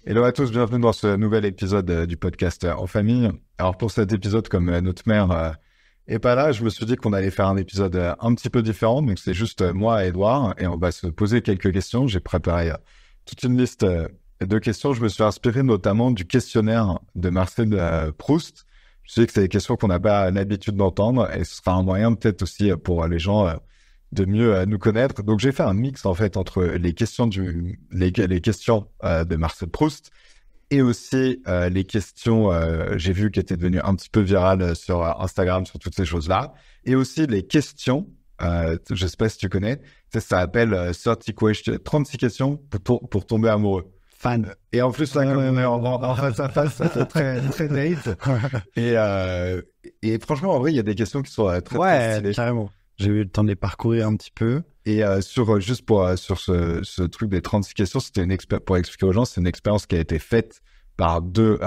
Hello à tous, bienvenue dans ce nouvel épisode du podcast En Famille. Alors pour cet épisode, comme notre mère est pas là, je me suis dit qu'on allait faire un épisode un petit peu différent. Donc c'est juste moi et Edouard et on va se poser quelques questions. J'ai préparé toute une liste de questions. Je me suis inspiré notamment du questionnaire de Marcel Proust. Je sais que c'est des questions qu'on n'a pas l'habitude d'entendre et ce sera un moyen peut-être aussi pour les gens de mieux nous connaître. Donc j'ai fait un mix en fait entre les questions les questions de Marcel Proust et aussi les questions j'ai vu qui étaient devenues un petit peu virales sur Instagram, sur toutes ces choses-là, et aussi les questions je sais pas si tu connais, ça s'appelle 36 questions pour tomber amoureux. Fan. Et en plus là, comme on est en face à face, ça fait très très date. et franchement en vrai il y a des questions qui sont très Ouais, stylées. carrément. J'ai eu le temps de les parcourir un petit peu. Et juste pour sur ce truc des 36 questions, c'était pour expliquer aux gens, c'est une expérience qui a été faite par deux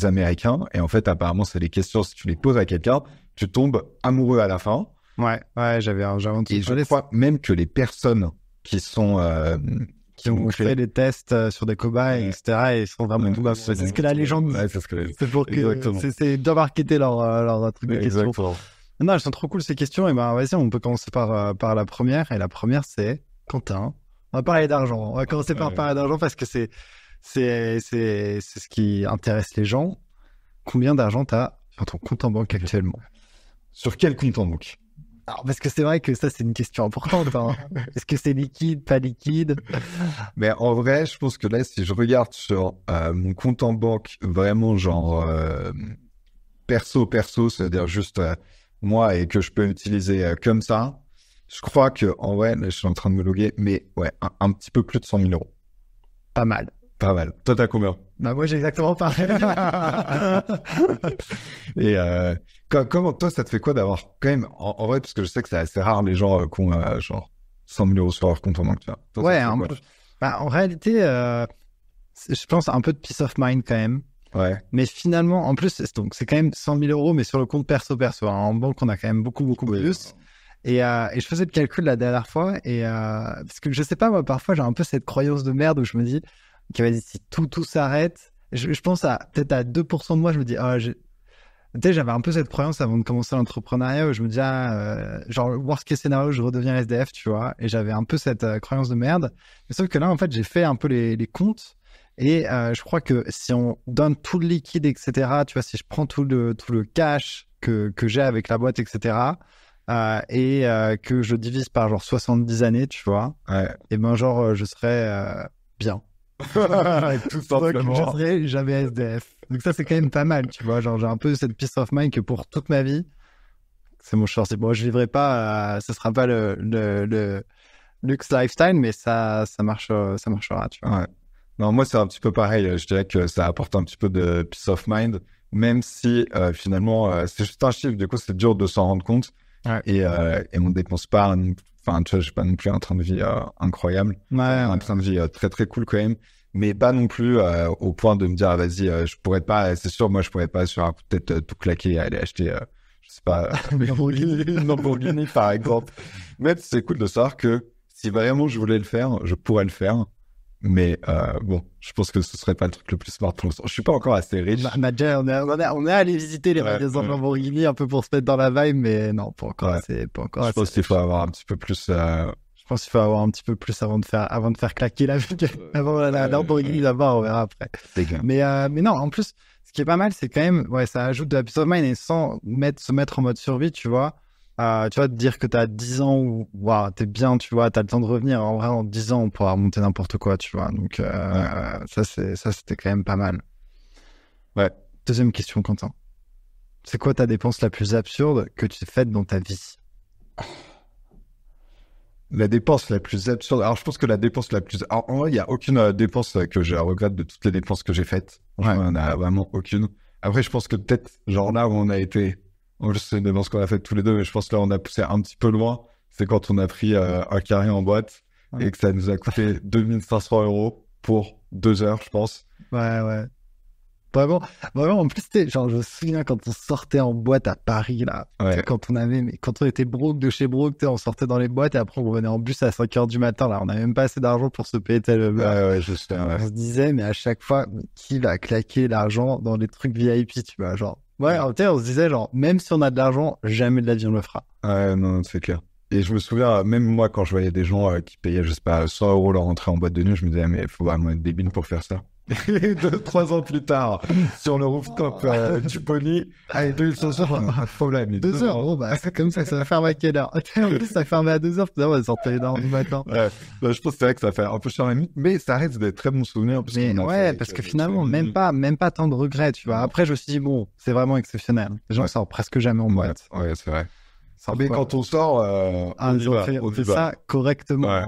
Américains. Et en fait, apparemment, c'est les questions, si tu les poses à quelqu'un, tu tombes amoureux à la fin. Ouais, j'avais entendu Et je parler crois même que les personnes qui sont qui ont fait des tests sur des cobayes, etc. Et ils sont vraiment tout c'est ce que la légende dit. Ouais, c'est ce que C'est pour que c'est bien marketé leur truc de questions. Exactement. Non, elles sont trop cool ces questions. Et ben vas-y, on peut commencer par la première. Et la première, c'est Quentin. On va parler d'argent. On va commencer par parler d'argent parce que c'est ce qui intéresse les gens. Combien d'argent t'as sur ton compte en banque actuellement? Sur quel compte en banque? Alors, parce que c'est vrai que ça, c'est une question importante. Hein. Est-ce que c'est liquide, pas liquide? Mais en vrai, je pense que là, si je regarde sur mon compte en banque, vraiment genre perso, c'est-à-dire juste moi et que je peux utiliser comme ça, je crois que en vrai, là, je suis en train de me loguer, mais ouais, un petit peu plus de 100 000 euros. Pas mal. Pas mal. Toi, t'as combien? Bah, moi, j'ai exactement pareil. Et comment toi, ça te fait quoi d'avoir quand même, en vrai, parce que je sais que c'est assez rare les gens qui ont genre 100 000 euros sur leur compte en banque. Toi, Ouais, en réalité, je pense un peu de peace of mind quand même. Ouais. Mais finalement, en plus, donc c'est quand même 100 000 euros, mais sur le compte perso. Hein. En banque, on a quand même beaucoup plus. Et je faisais le calcul la dernière fois, et parce que je sais pas, moi, parfois, j'ai un peu cette croyance de merde où je me dis, vas-y, si tout s'arrête, je pense peut-être à 2% de moi, je me dis, tu sais, j'avais un peu cette croyance avant de commencer l'entrepreneuriat où je me disais, genre, worst case scénario, je redeviens SDF, tu vois, et j'avais un peu cette croyance de merde. Mais sauf que là, en fait, j'ai fait un peu les comptes. Et je crois que si on donne tout le liquide, etc., tu vois, si je prends tout le cash que j'ai avec la boîte, etc., et que je divise par genre 70 années, tu vois, et ben genre, je serais bien. Tout simplement. Donc, je serais jamais SDF. Donc ça, c'est quand même pas mal, tu vois. Genre, j'ai un peu cette peace of mind que pour toute ma vie, c'est mon choix. Bon, je vivrai pas, ce sera pas le luxe lifestyle, mais ça marchera, tu vois. Ouais. Non, moi, c'est un petit peu pareil. Je dirais que ça apporte un petit peu de peace of mind, même si finalement, c'est juste un chiffre. Du coup, c'est dur de s'en rendre compte. Ouais. Et on dépense pas, enfin, tu vois, j'ai pas non plus un train de vie incroyable. Un train de vie très, très cool quand même. Mais pas non plus au point de me dire, ah, vas-y, je pourrais pas, c'est sûr, moi, je pourrais pas sur un coup de tête tout claquer et aller acheter, je sais pas, Lamborghini, par exemple. Mais c'est cool de savoir que si vraiment je voulais le faire, je pourrais le faire. Mais bon, je pense que ce serait pas le truc le plus smart pour l'instant. Je suis pas encore assez riche. Déjà, on est allé visiter les magasins Lamborghini un peu pour se mettre dans la vibe, mais non, pas encore. C'est pas encore. Je pense qu'il faut avoir un petit peu plus. Je pense qu'il faut avoir un petit peu plus avant de faire claquer la vie. Avant la Lamborghini d'abord, on verra après. Mais non, en plus, ce qui est pas mal, c'est quand même, ouais, ça ajoute de la peace of mind et sans se mettre en mode survie, tu vois. Tu vois, te dire que t'as 10 ans où t'es bien, tu vois, t'as le temps de revenir. En vrai, en 10 ans, on pourra remonter n'importe quoi, tu vois. Donc, ça, c'était quand même pas mal. Ouais. Deuxième question, Quentin. C'est quoi ta dépense la plus absurde que tu fais dans ta vie? La dépense la plus absurde. Alors, je pense que la dépense la plus. Alors, en vrai, il n'y a aucune dépense que je regrette de toutes les dépenses que j'ai faites. Ouais. Il n'y en a vraiment aucune. Après, je pense que peut-être, genre là où on a été. C'est une dépense qu'on a faite tous les deux, mais je pense que là, on a poussé un petit peu loin. C'est quand on a pris un carré en boîte et que ça nous a coûté 2500 € pour 2 heures, je pense. Ouais. Vraiment, vraiment, en plus, genre, je me souviens quand on sortait en boîte à Paris, là, quand on était broke de chez broke, on sortait dans les boîtes et après on revenait en bus à 5h du matin, là, on n'avait même pas assez d'argent pour se payer tel juste, On se disait, mais à chaque fois, qui va claquer l'argent dans les trucs VIP, tu vois, genre. Ouais, on se disait, genre, même si on a de l'argent, jamais de la vie on le fera. Ouais, non, c'est clair. Et je me souviens, même moi, quand je voyais des gens qui payaient, je sais pas, 100 € leur entrée en boîte de nuit, je me disais, mais il faut vraiment être débile pour faire ça. Et 3 ans plus tard, sur le rooftop du Pony, allez, 2500, pas de problème. 2 heures, bon, bah, c'est comme ça va fermer à quelle heure? En plus, ça fermait à 2 heures, on va sortir dans du matin. Ouais, bah, je pense que c'est vrai que ça fait un peu cher la nuit, mais ça reste des très bons souvenirs. Mais ouais, parce que finalement, même pas tant de regrets, tu vois. Après, je me suis dit, bon, c'est vraiment exceptionnel. Les gens sortent presque jamais en boîte. Ouais, c'est vrai. Mais quand on sort, on fait ça correctement. Ouais.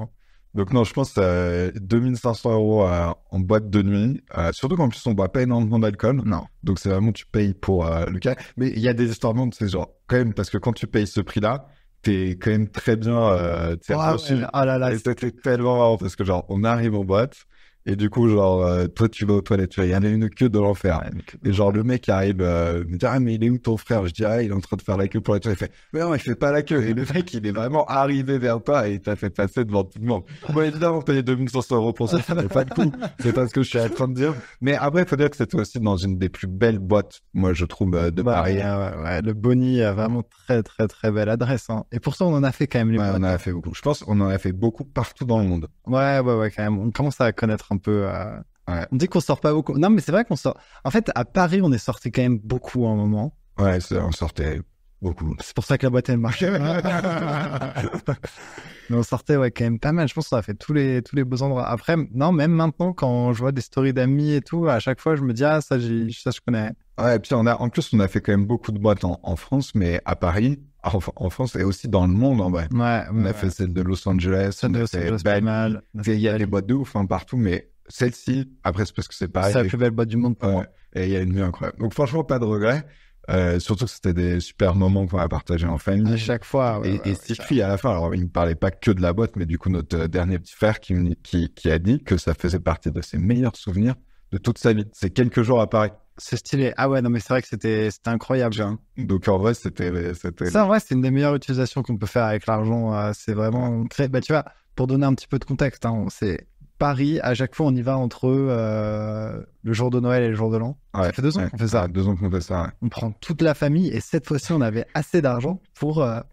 Donc non, je pense 2500 € en boîte de nuit. Surtout qu'en plus, on boit pas énormément d'alcool. Non. Donc c'est vraiment, tu payes pour le cas. Mais il y a des histoires de c'est genre, quand même, parce que quand tu payes ce prix-là, t'es quand même très bien reçu. Ah là là. Et c'était tellement marrant parce que genre, on arrive en boîte. Et du coup, genre, toi, tu vas aux toilettes, tu vois, il y en a une queue de l'enfer. Et genre, le mec arrive, me dit, ah, mais il est où ton frère? Je dis, ah, il est en train de faire la queue pour la toilette. Il fait, mais non, il fait pas la queue. Et le mec, il est vraiment arrivé vers toi et il t'a fait passer devant tout le monde. Bon, évidemment, payer 2500 € pour ça, ça fait pas de coup. C'est pas ce que je suis en train de dire. Mais après, il faut dire que c'était aussi dans une des plus belles boîtes, moi, je trouve, de Paris. Ouais, le Bonny a vraiment très, très, très belle adresse, hein. Et pourtant, on en a fait quand même les boîtes. On en a fait beaucoup. Je pense qu'on en a fait beaucoup partout dans le monde. Ouais, quand même. On commence à connaître un peu. Ouais. On dit qu'on sort pas beaucoup. Non, mais c'est vrai qu'on sort. En fait, à Paris, on est sorti quand même beaucoup à un moment. Ouais, on sortait beaucoup. C'est pour ça que la boîte elle marchait. Mais on sortait quand même pas mal. Je pense qu'on a fait tous les beaux endroits. Après, non, même maintenant, quand je vois des stories d'amis et tout, à chaque fois, je me dis ça je connais. Ouais, et puis en plus, on a fait quand même beaucoup de boîtes en France, mais à Paris, en France et aussi dans le monde, en vrai. On a fait celle de Los Angeles, celle de Los Angeles, pas mal. Il y a des boîtes de ouf, partout, mais celle-ci, après, c'est parce que c'est pareil. C'est la plus belle boîte du monde pour moi. Et il y a une vue incroyable. Donc, franchement, pas de regrets. Surtout que c'était des super moments qu'on a partagés en famille. À chaque fois. Et Siegfried, à la fin, alors, il ne parlait pas que de la boîte, mais du coup, notre dernier petit frère qui a dit que ça faisait partie de ses meilleurs souvenirs de toute sa vie. C'est quelques jours à Paris. C'est stylé. Ah ouais, non, mais c'est vrai que c'était incroyable. Donc, en vrai, c'était... Ça, en vrai, c'est une des meilleures utilisations qu'on peut faire avec l'argent. C'est vraiment très... Bah, tu vois, pour donner un petit peu de contexte, hein, c'est Paris, à chaque fois, on y va entre le jour de Noël et le jour de l'an. Ouais, ça fait 2 ans qu'on fait ça. 2 ans qu'on fait ça, ouais. On prend toute la famille et cette fois-ci, on avait assez d'argent pour un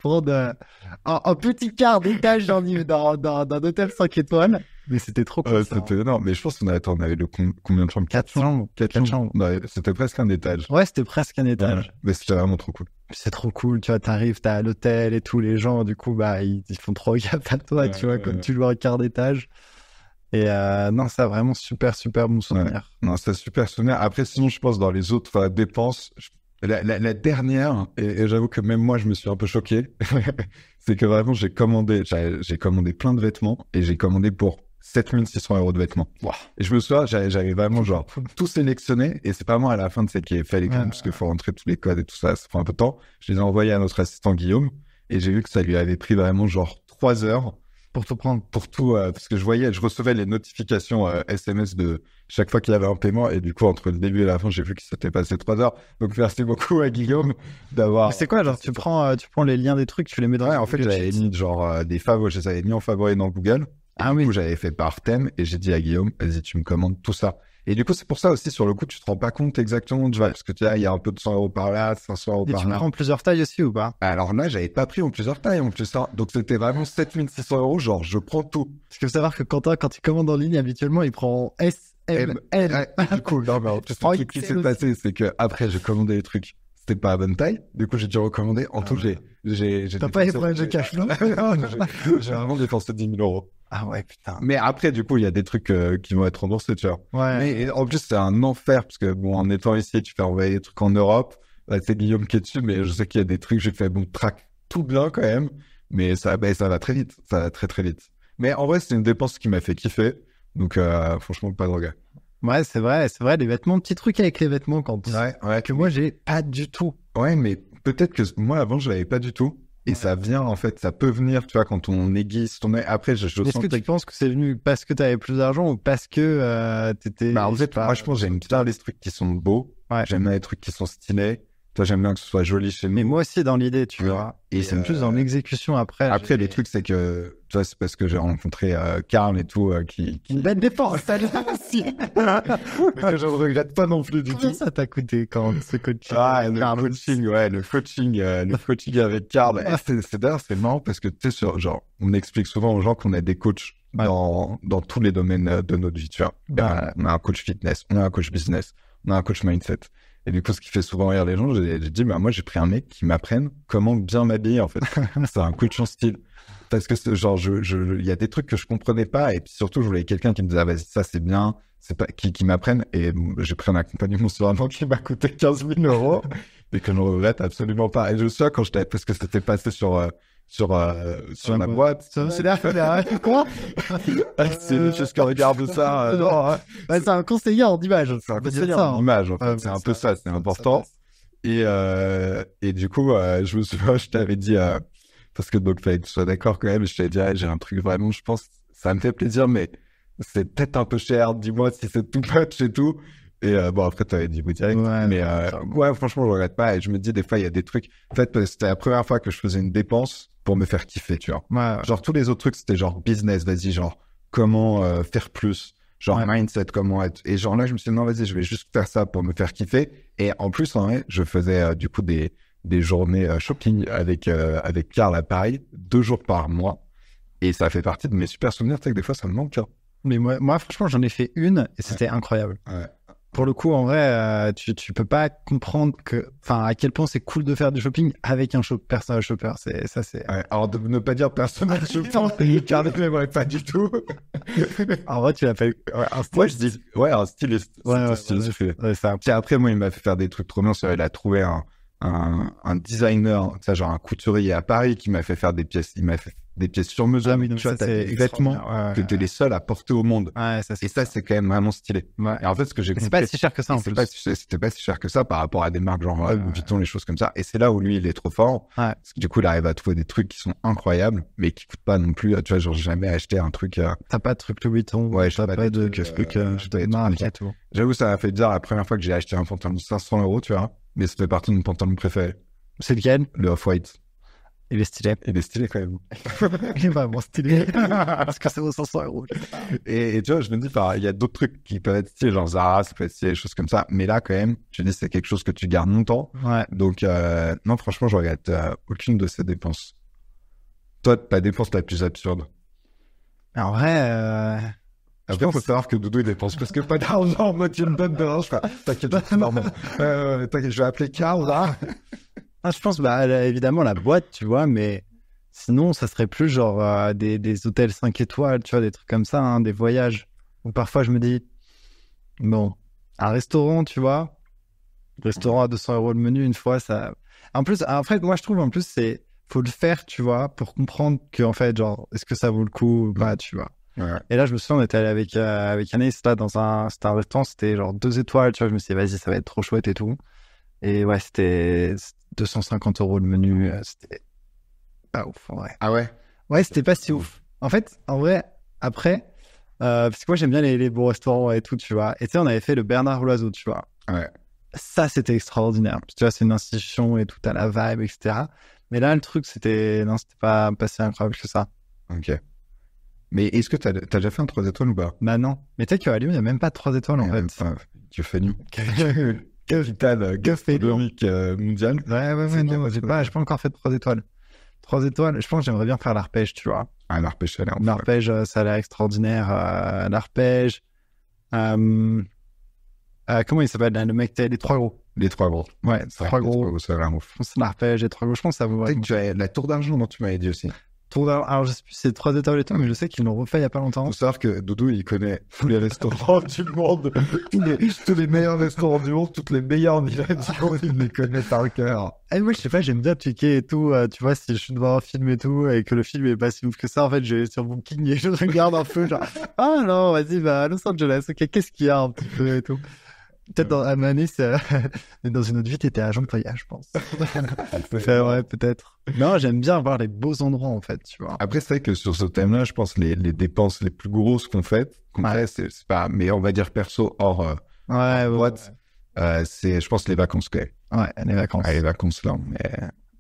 petit quart d'étage d'un hôtel 5 étoiles. Mais c'était trop cool. C'était énorme. Mais je pense qu'on avait combien de chambres? 4 chambres. 4 chambres. Ouais, c'était presque un étage. Ouais, c'était presque un étage. Ouais, mais c'était vraiment trop cool. C'est trop cool, tu vois, t'arrives, t'as à l'hôtel et tous les gens, du coup, bah, ils font trop gaffe à toi, tu vois, comme tu joues un quart d'étage. Et non, ça a vraiment super bon souvenir. Ouais. Non, c'est super souvenir. Après, sinon, je pense dans les autres dépenses, la dernière, et j'avoue que même moi, je me suis un peu choqué, c'est que vraiment, j'ai commandé plein de vêtements et j'ai commandé pour 7600 € de vêtements. Wow. Et je me souviens, j'avais vraiment genre tout sélectionné et c'est pas moi à la fin de celle qui est fait les codes parce qu'il faut rentrer tous les codes et tout ça, ça prend un peu de temps. Je les ai envoyés à notre assistant Guillaume et j'ai vu que ça lui avait pris vraiment genre 3 heures. Pour tout prendre. Pour tout, parce que je recevais les notifications SMS de chaque fois qu'il y avait un paiement, et du coup, entre le début et la fin, j'ai vu qu'il s'était passé 3 heures. Donc, merci beaucoup à Guillaume d'avoir... Mais c'est quoi, genre, tu prends les liens des trucs, tu les mets dans... Ouais, en fait, j'avais mis genre des favoris, je les avais mis en favoris dans Google. Ah oui. Du coup, j'avais fait par thème, et j'ai dit à Guillaume, vas-y, tu me commandes tout ça. Et du coup, c'est pour ça aussi, sur le coup, tu te rends pas compte exactement, tu vois, parce que tu vois, il y a un peu de 100 € par là, 500 € par là. Et tu prends plusieurs tailles aussi ou pas? Alors là, j'avais pas pris en plusieurs tailles, en plus, ça. Donc c'était vraiment 7600 €, genre, je prends tout. Parce qu'il faut savoir que Quentin, quand il commande en ligne, habituellement, il prend S, M, L. Du coup, non, mais en plus, le truc qui s'est passé, c'est que après, j'ai commandé des trucs. C'était pas la bonne taille. Du coup, j'ai dû recommander. En tout, T'as pas les problèmes de cash flow? J'ai vraiment dépensé 10 000 €. Ah ouais, putain. Mais après, du coup, il y a des trucs qui vont être remboursés, tu vois. Ouais. Mais en plus, c'est un enfer parce que, bon, en étant ici, tu fais envoyer des trucs en Europe. Là, c'est Guillaume qui est dessus, mais je sais qu'il y a des trucs, j'ai fait, bon, track tout bien quand même. Mais ça va très vite. Ça va très, très vite. Mais en vrai, c'est une dépense qui m'a fait kiffer. Donc, franchement, pas de regret. Ouais, c'est vrai, les vêtements, petit truc avec les vêtements que moi, j'ai pas du tout. Ouais, mais peut-être que moi, avant, je l'avais pas du tout. Et ça vient, en fait, ça peut venir, tu vois, quand on aiguise ton œil. Après, je Est-ce sens que tu penses que c'est venu parce que tu avais plus d'argent ou parce que t'étais... Bah, en fait, moi, je pense que j'aime bien les trucs qui sont beaux. Ouais. J'aime bien les trucs qui sont stylés. Toi, j'aime bien que ce soit joli chez nous. Mais moi aussi, dans l'idée, tu vois. Et c'est plus dans l'exécution après. Après, les trucs, c'est que, tu vois, c'est parce que j'ai rencontré Karl et tout, qui... Une belle dépense, ça aussi. Mais que je ne regrette pas non plus du tout. Combien ça t'a coûté quand ce coaching? Ah, le coaching avec Karl. D'ailleurs, c'est marrant parce que, tu sais, genre, on explique souvent aux gens qu'on a des coachs dans tous les domaines de notre vie, tu vois. On a un coach fitness, on a un coach business, on a un coach mindset. Et du coup, ce qui fait souvent rire les gens, j'ai dit, bah, moi, j'ai pris un mec qui m'apprenne comment bien m'habiller, en fait. C'est un coach en style. Parce que, genre, il y a des trucs que je comprenais pas. Et puis surtout, je voulais quelqu'un qui me disait, ah, vas-y, ça, c'est bien. C'est pas, qui m'apprenne. Et j'ai pris un accompagnement sur un an qui m'a coûté 15 000 euros. Et que je ne regrette absolument pas. Et je sais, quand parce que c'était passé sur ma boîte. C'est là, quoi? C'est juste qu'on regarde ça. Non, c'est un conseiller en image. C'est un conseiller en image, en fait. C'est un peu ça, c'est important. Et du coup, je me souviens, je t'avais dit, parce que donc, fallait que tu sois d'accord quand même, je t'avais dit, ah, j'ai un truc vraiment, je pense, ça me fait plaisir, mais c'est peut-être un peu cher, dis-moi si c'est too much et tout. Et bon, après, tu avais dit oui direct. Ouais, mais ouais, franchement, je regrette pas. Et je me dis, des fois, il y a des trucs. En fait, c'était la première fois que je faisais une dépense pour me faire kiffer, tu vois. Ouais. Genre, tous les autres trucs, c'était genre business, vas-y, genre, comment faire plus, genre mindset, comment être. Et genre là, je me suis dit, non, vas-y, je vais juste faire ça pour me faire kiffer. Et en plus, en vrai, je faisais du coup des journées shopping avec Karl à Paris, 2 jours par mois. Et ça fait partie de mes super souvenirs, tu sais que des fois, ça me manque. Hein. Mais moi, franchement, j'en ai fait une et c'était incroyable. Ouais. Pour le coup, en vrai, tu peux pas comprendre à quel point c'est cool de faire du shopping avec un personal shopper. C'est. Ouais, alors de ne pas dire personal shopper, car ne pas du tout. En vrai, tu l'appelles un styliste. Moi, je dis, un styliste. Ouais, ça. Puis après, moi, il m'a fait faire des trucs trop bien. Il a trouvé un designer, ça, genre un couturier à Paris qui m'a fait faire des pièces. Il m'a fait des pièces sur mesure. Oui, tu vois, t'as des vêtements que t'es les seuls à porter au monde. Ouais, et ça, c'est quand même vraiment stylé. Ouais. Et en fait, ce que j'ai compris, c'est pas si cher que ça en plus. C'était pas si cher que ça par rapport à des marques genre Vuitton, les choses comme ça. Et c'est là où lui, il est trop fort. Ouais. Parce que du coup, il arrive à trouver des trucs qui sont incroyables, mais qui coûtent pas non plus. Tu vois, genre, j'ai jamais acheté un truc. T'as pas de truc Louis Vuitton. Ouais, t'as pas de truc de marque et tout. J'avoue, ça m'a fait bizarre la première fois que j'ai acheté un pantalon de 500 €, tu vois. Mais ça fait partie de mon pantalon préféré. C'est lequel? Le Off-White. Il est stylé. Il est stylé quand même. Il est vraiment stylé. Parce que c'est aux 500 €. Et tu vois, je me dis, il y a d'autres trucs qui peuvent être stylés, genre Zara, ça peut être stylé, des choses comme ça. Mais là, quand même, je dis, c'est quelque chose que tu gardes longtemps. Ouais. Donc, non, franchement, je regrette aucune de ces dépenses. Toi, ta dépense la plus absurde? En vrai, après, il faut savoir que Doudou, il dépense presque pas d'argent en mode une bonne de T'inquiète, c'est normal. T'inquiète, je vais appeler Karl, là. je pense, évidemment, la boîte, tu vois, mais sinon, ça serait plus genre des hôtels 5 étoiles, tu vois, des trucs comme ça, hein, des voyages. Où parfois, je me dis, bon, un restaurant, tu vois, restaurant à 200 € le menu, une fois, ça... En plus, moi, je trouve, en plus, faut le faire, tu vois, pour comprendre que, en fait, genre, est-ce que ça vaut le coup ou pas, tu vois. Ouais. Et là, je me souviens, on était allé avec Anaïs, là, c'était un restaurant, c'était genre 2 étoiles, tu vois, je me suis dit, vas-y, ça va être trop chouette et tout. Et ouais, c'était 250 € le menu, c'était pas ouf, en vrai. Ah ouais? Ouais, c'était pas si ouf. En fait, en vrai, après, parce que moi, j'aime bien les beaux restaurants et tout, tu vois. Et tu sais, on avait fait le Bernard Loiseau, tu vois. Ouais. Ça, c'était extraordinaire. Tu vois, c'est une institution et tout, à la vibe, etc. Mais là, le truc, c'était pas si incroyable que ça. Ok. Mais est-ce que t'as déjà fait un 3 étoiles ou pas? Bah non. Mais tu sais qu'à Lyon, il n'y a même pas de 3 étoiles, en fait. Tu fais nu. Capitale gastronomique mondiale. Ouais, non, j'ai pas encore fait de 3 étoiles. 3 étoiles, je pense que j'aimerais bien faire l'arpège, tu vois. Ah, l'arpège, ça a l'air... L'arpège, ça a l'air extraordinaire. L'arpège... comment il s'appelle, le mec, les 3 gros. Les 3 gros. Ouais, 3 gros. Ça a l'air ouf. Je pense que c'est l'arpège, les 3 gros. Je pense que ça vaut vraiment. Tu as la tour d'argent dont tu m'avais dit aussi. Alors, je sais plus si c'est 3 étoiles et tout, mais je sais qu'ils l'ont refait il y a pas longtemps. Faut savoir que Doudou, il connaît tous les restaurants du monde, tous les meilleurs restaurants du monde, toutes les meilleures villas du monde, il les connaît par cœur. Et moi, je sais pas, j'aime bien checker et tout, tu vois, si je suis devant un film et tout, et que le film est pas si ouf que ça, en fait, je vais sur Booking et je regarde un peu, genre, ah non, vas-y, à Los Angeles, ok, qu'est-ce qu'il y a un petit peu et tout. Peut-être dans un année, dans une autre vie, t'étais agent de voyage, je pense. Ouais, peut-être. Non, j'aime bien voir les beaux endroits, en fait, tu vois. Après, c'est vrai que sur ce thème-là, je pense les dépenses les plus grosses qu'on fait, c'est pas, mais on va dire perso hors boîte, c'est, je pense, les vacances quand même. Ouais, les vacances. Les vacances, là,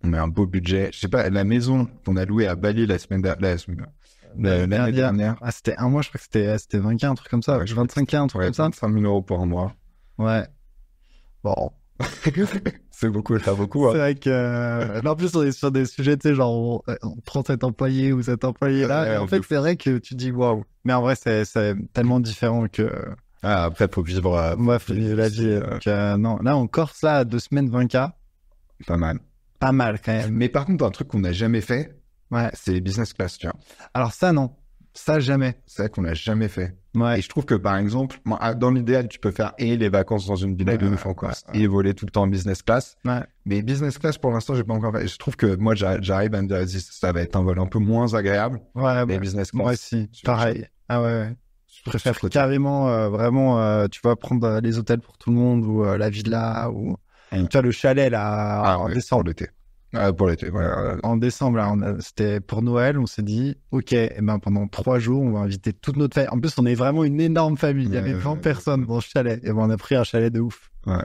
on met un beau budget. Je sais pas, la maison qu'on a louée à Bali l'année dernière. Ah, c'était un mois, je crois que c'était 20K, un truc comme ça. 25K, un truc comme ça. 25 000 € pour un mois. Ouais. Bon. C'est beaucoup, c'est beaucoup. C'est vrai que, en plus, on est sur des sujets, tu sais, genre, on prend cet employé ou cet employé-là. En fait, c'est vrai que tu dis waouh. Mais en vrai, c'est tellement différent que. Après, faut vivre. Moi, faut vivre la vie. Donc, non, là, en Corse, là, 2 semaines, 20K. Pas mal. Pas mal, quand même. Mais par contre, un truc qu'on n'a jamais fait, c'est les business class, tu vois. Alors, ça, non. Ça, jamais. C'est vrai qu'on n'a jamais fait. Ouais. Et je trouve que, par exemple, dans l'idéal, tu peux faire les vacances dans une villa de ouf en Corse et voler tout le temps en business class. Ouais. Mais business class, pour l'instant, j'ai pas encore fait. Je trouve que moi, j'arrive à me dire, ça va être un vol un peu moins agréable. Ouais, mais business class. Moi aussi, pareil. Ah ouais. Je préfère carrément, vraiment, tu vois, prendre les hôtels pour tout le monde ou la villa ou, tu vois, le chalet, là, en décembre. Pour l'été. Pour l'été, En décembre, là, c'était pour Noël, on s'est dit, ok, ben, pendant 3 jours, on va inviter toute notre famille. En plus, on est vraiment une énorme famille. Il y avait 20 personnes dans le chalet. Et ben, on a pris un chalet de ouf. Ouais.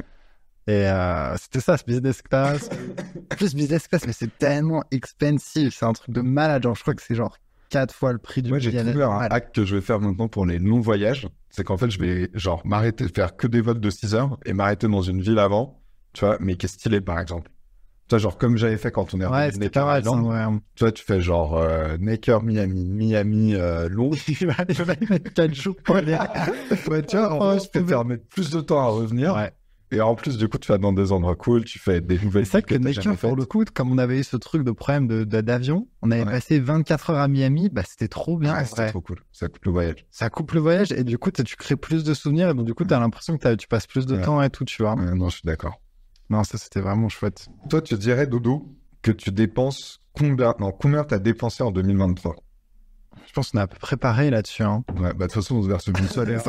Et c'était ça, ce business class. En plus, business class, mais c'est tellement expensive. C'est un truc de malade. Genre, je crois que c'est genre 4 fois le prix du billet. Moi, j'ai trouvé un hack que je vais faire maintenant pour les longs voyages. C'est qu'en fait, je vais genre m'arrêter, faire que des vols de 6 heures et m'arrêter dans une ville avant, tu vois, mais qui est stylée, par exemple. Tu vois, genre comme j'avais fait quand on est revenu Necker Island. Tu vois, tu fais genre Necker, Miami, Londres. Il va mettre 4 jours pour aller. Ouais, tu vois, je préfère mettre plus de temps à revenir. Ouais. Et en plus, du coup, tu vas dans des endroits cool, tu fais des nouvelles. C'est ça que Necker, pour le coup, comme on avait eu ce truc de problème d'avion, on avait passé 24 heures à Miami, bah c'était trop bien. Ouais, c'était trop cool. Ça coupe le voyage. Ça coupe le voyage et du coup, tu crées plus de souvenirs et donc du coup, t'as l'impression que tu passes plus de temps et tout, tu vois. Non, je suis d'accord. Non, ça, c'était vraiment chouette. Toi, tu dirais, Dodo, que tu dépenses combien t'as dépensé en 2023? Je pense qu'on est à peu près pareil là-dessus. Hein. Ouais, bah de toute façon, on se verse une solaire.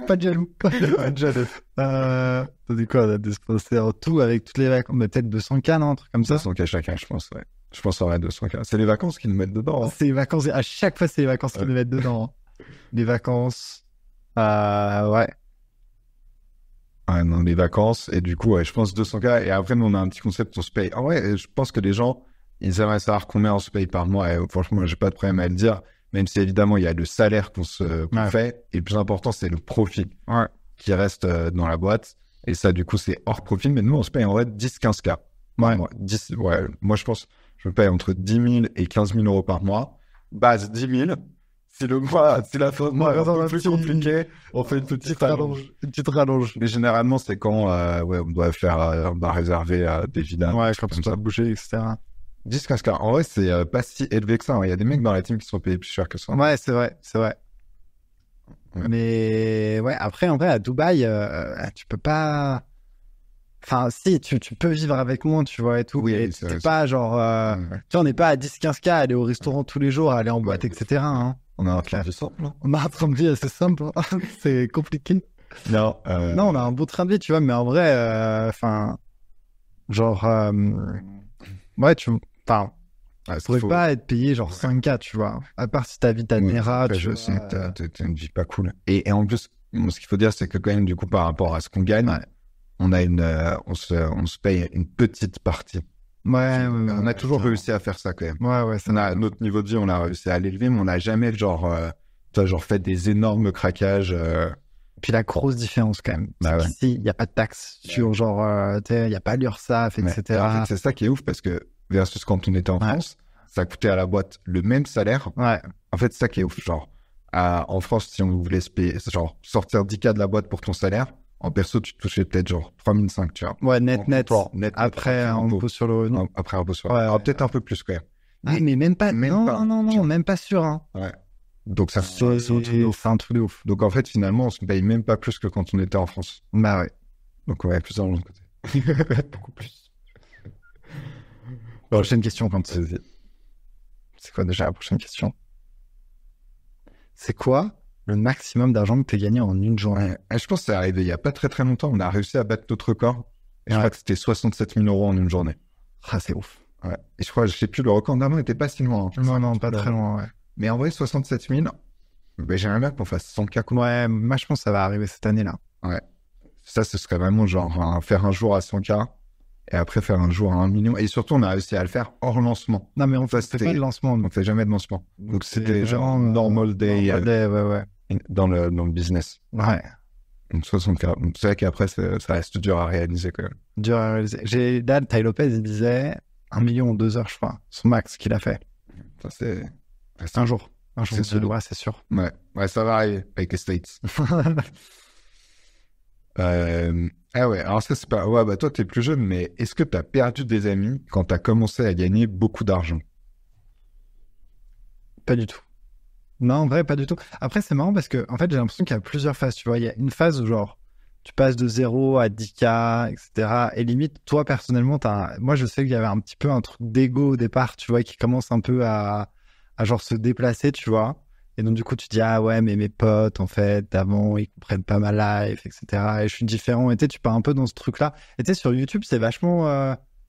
Pas de jaloux. Pas de jaloux. T'as dit quoi? On a dépensé en tout avec toutes les vacances, mais peut-être 200K, non? Un truc comme ça. 200K chacun, je pense, ouais. Je pense en vrai 200K. C'est les vacances qui nous mettent dedans. Hein. C'est les vacances, à chaque fois, c'est les vacances qui nous mettent dedans. Hein. Les vacances. Ouais. Ouais, non, les vacances. Et du coup, ouais, je pense 200K. Et après, nous, on a un petit concept, on se paye. Ah ouais, je pense que les gens, ils aimeraient savoir combien on se paye par mois. Et franchement, j'ai pas de problème à le dire. Même si évidemment, il y a le salaire qu'on fait. Et le plus important, c'est le profit qui reste dans la boîte. Et ça, du coup, c'est hors profit. Mais nous, on se paye en vrai 10-15K. Ouais. Moi, je pense, je me paye entre 10 000 et 15 000 € par mois. Base 10 000. Si la fin de mois est un peu plus compliqué, on fait une petite rallonge. Une petite rallonge. Mais généralement, c'est quand on doit faire, on doit réserver des villas. Ouais, quand on doit bouger, etc. 10-15K. En vrai, c'est pas si élevé que ça. Il y a des mecs dans la team qui sont payés plus cher que ça. Ouais, c'est vrai. Ouais. Mais ouais, après, en vrai, à Dubaï, tu peux pas... Enfin, si, tu peux vivre avec moi, tu vois, et tout. Oui, et c'est pas genre... Tu vois, on n'est pas à 10-15K, aller au restaurant tous les jours, aller en boîte, etc. Hein. On a un train de vie simple, non? On a un train de vie assez simple. Hein. C'est compliqué. Non, on a un beau train de vie, tu vois, mais en vrai, enfin... genre... ouais, enfin... ça pourrait pas être payé genre 5K, tu vois. À part si t'habites à Nera, tu vois. T'as une vie pas cool. Et en plus, ce qu'il faut dire, c'est que quand même, du coup, par rapport à ce qu'on gagne, on a on se paye une petite partie. Ouais, on a toujours réussi à faire ça quand même. Ouais, ça. Notre niveau de vie, on a réussi à l'élever, mais on n'a jamais genre fait des énormes craquages. Puis la grosse différence quand même. Ici, il n'y a pas de taxes sur genre, il n'y a pas l'URSSAF, etc. En fait, c'est ça qui est ouf parce que versus quand on était en France, ça coûtait à la boîte le même salaire. Ouais. En fait, c'est ça qui est ouf. Genre, en France, si on voulait se payer, genre, sortir 10K de la boîte pour ton salaire, en perso, tu touchais peut-être genre 3005, tu vois. Ouais, net. Après, un peu sur le... Non. Après, un peu sur le... Ouais, peut-être un peu plus, quand même. Ah, mais même pas. Non, même pas sûr. Hein. Ouais. Donc, ça c'est un truc de ouf. Donc, en fait, finalement, on se paye même pas plus que quand on était en France. Bah ouais. Donc, ouais, plus dans l'autre côté. Beaucoup plus. Prochaine question, quand c'est quoi déjà la prochaine question? C'est quoi le maximum d'argent que tu as gagné en une journée? Je pense que c'est arrivé il y a pas très très longtemps. On a réussi à battre notre record. Et je crois que c'était 67 000 € en une journée. Ah, c'est ouf. Ouais. Et je crois, je sais plus, le record d'avant n'était pas si loin. Non, pas très loin, ouais. Mais en vrai, 67 000, j'aimerais bien qu'on fasse 100K. Ouais, moi, je pense que ça va arriver cette année-là. Ouais. Ça, ce serait vraiment genre faire un jour à 100K et après faire un jour à 1 million. Et surtout, on a réussi à le faire hors lancement. Non, mais on fait pas de lancement. On fait jamais de lancement. Donc, c'était genre vraiment, normal day ouais. dans le business. Ouais. Donc, 60K. Donc, c'est vrai qu'après, ça reste dur à réaliser quand même. Dur à réaliser. Là, Ty Lopez, il disait 1 million en 2 heures, je crois. Son max qu'il a fait. Ça, c'est... Un jour. C'est sûr. Ouais, c'est sûr. Ouais, ça va arriver avec les States. Ah ouais, alors ça, c'est pas... Ouais, bah toi, t'es plus jeune, mais est-ce que t'as perdu des amis quand t'as commencé à gagner beaucoup d'argent? Pas du tout. Non, en vrai, pas du tout. Après, c'est marrant parce que, en fait, j'ai l'impression qu'il y a plusieurs phases, tu vois. Il y a une phase où, genre, tu passes de 0 à 10K, etc. Et limite, toi, personnellement, moi, je sais qu'il y avait un petit peu un truc d'ego au départ, tu vois, qui commence un peu à genre, se déplacer, tu vois. Et donc, du coup, tu dis, ah ouais, mais mes potes, en fait, d'avant, ils comprennent pas ma life, etc. Et je suis différent. Et tu pars un peu dans ce truc-là. Et tu sais, sur YouTube, c'est vachement...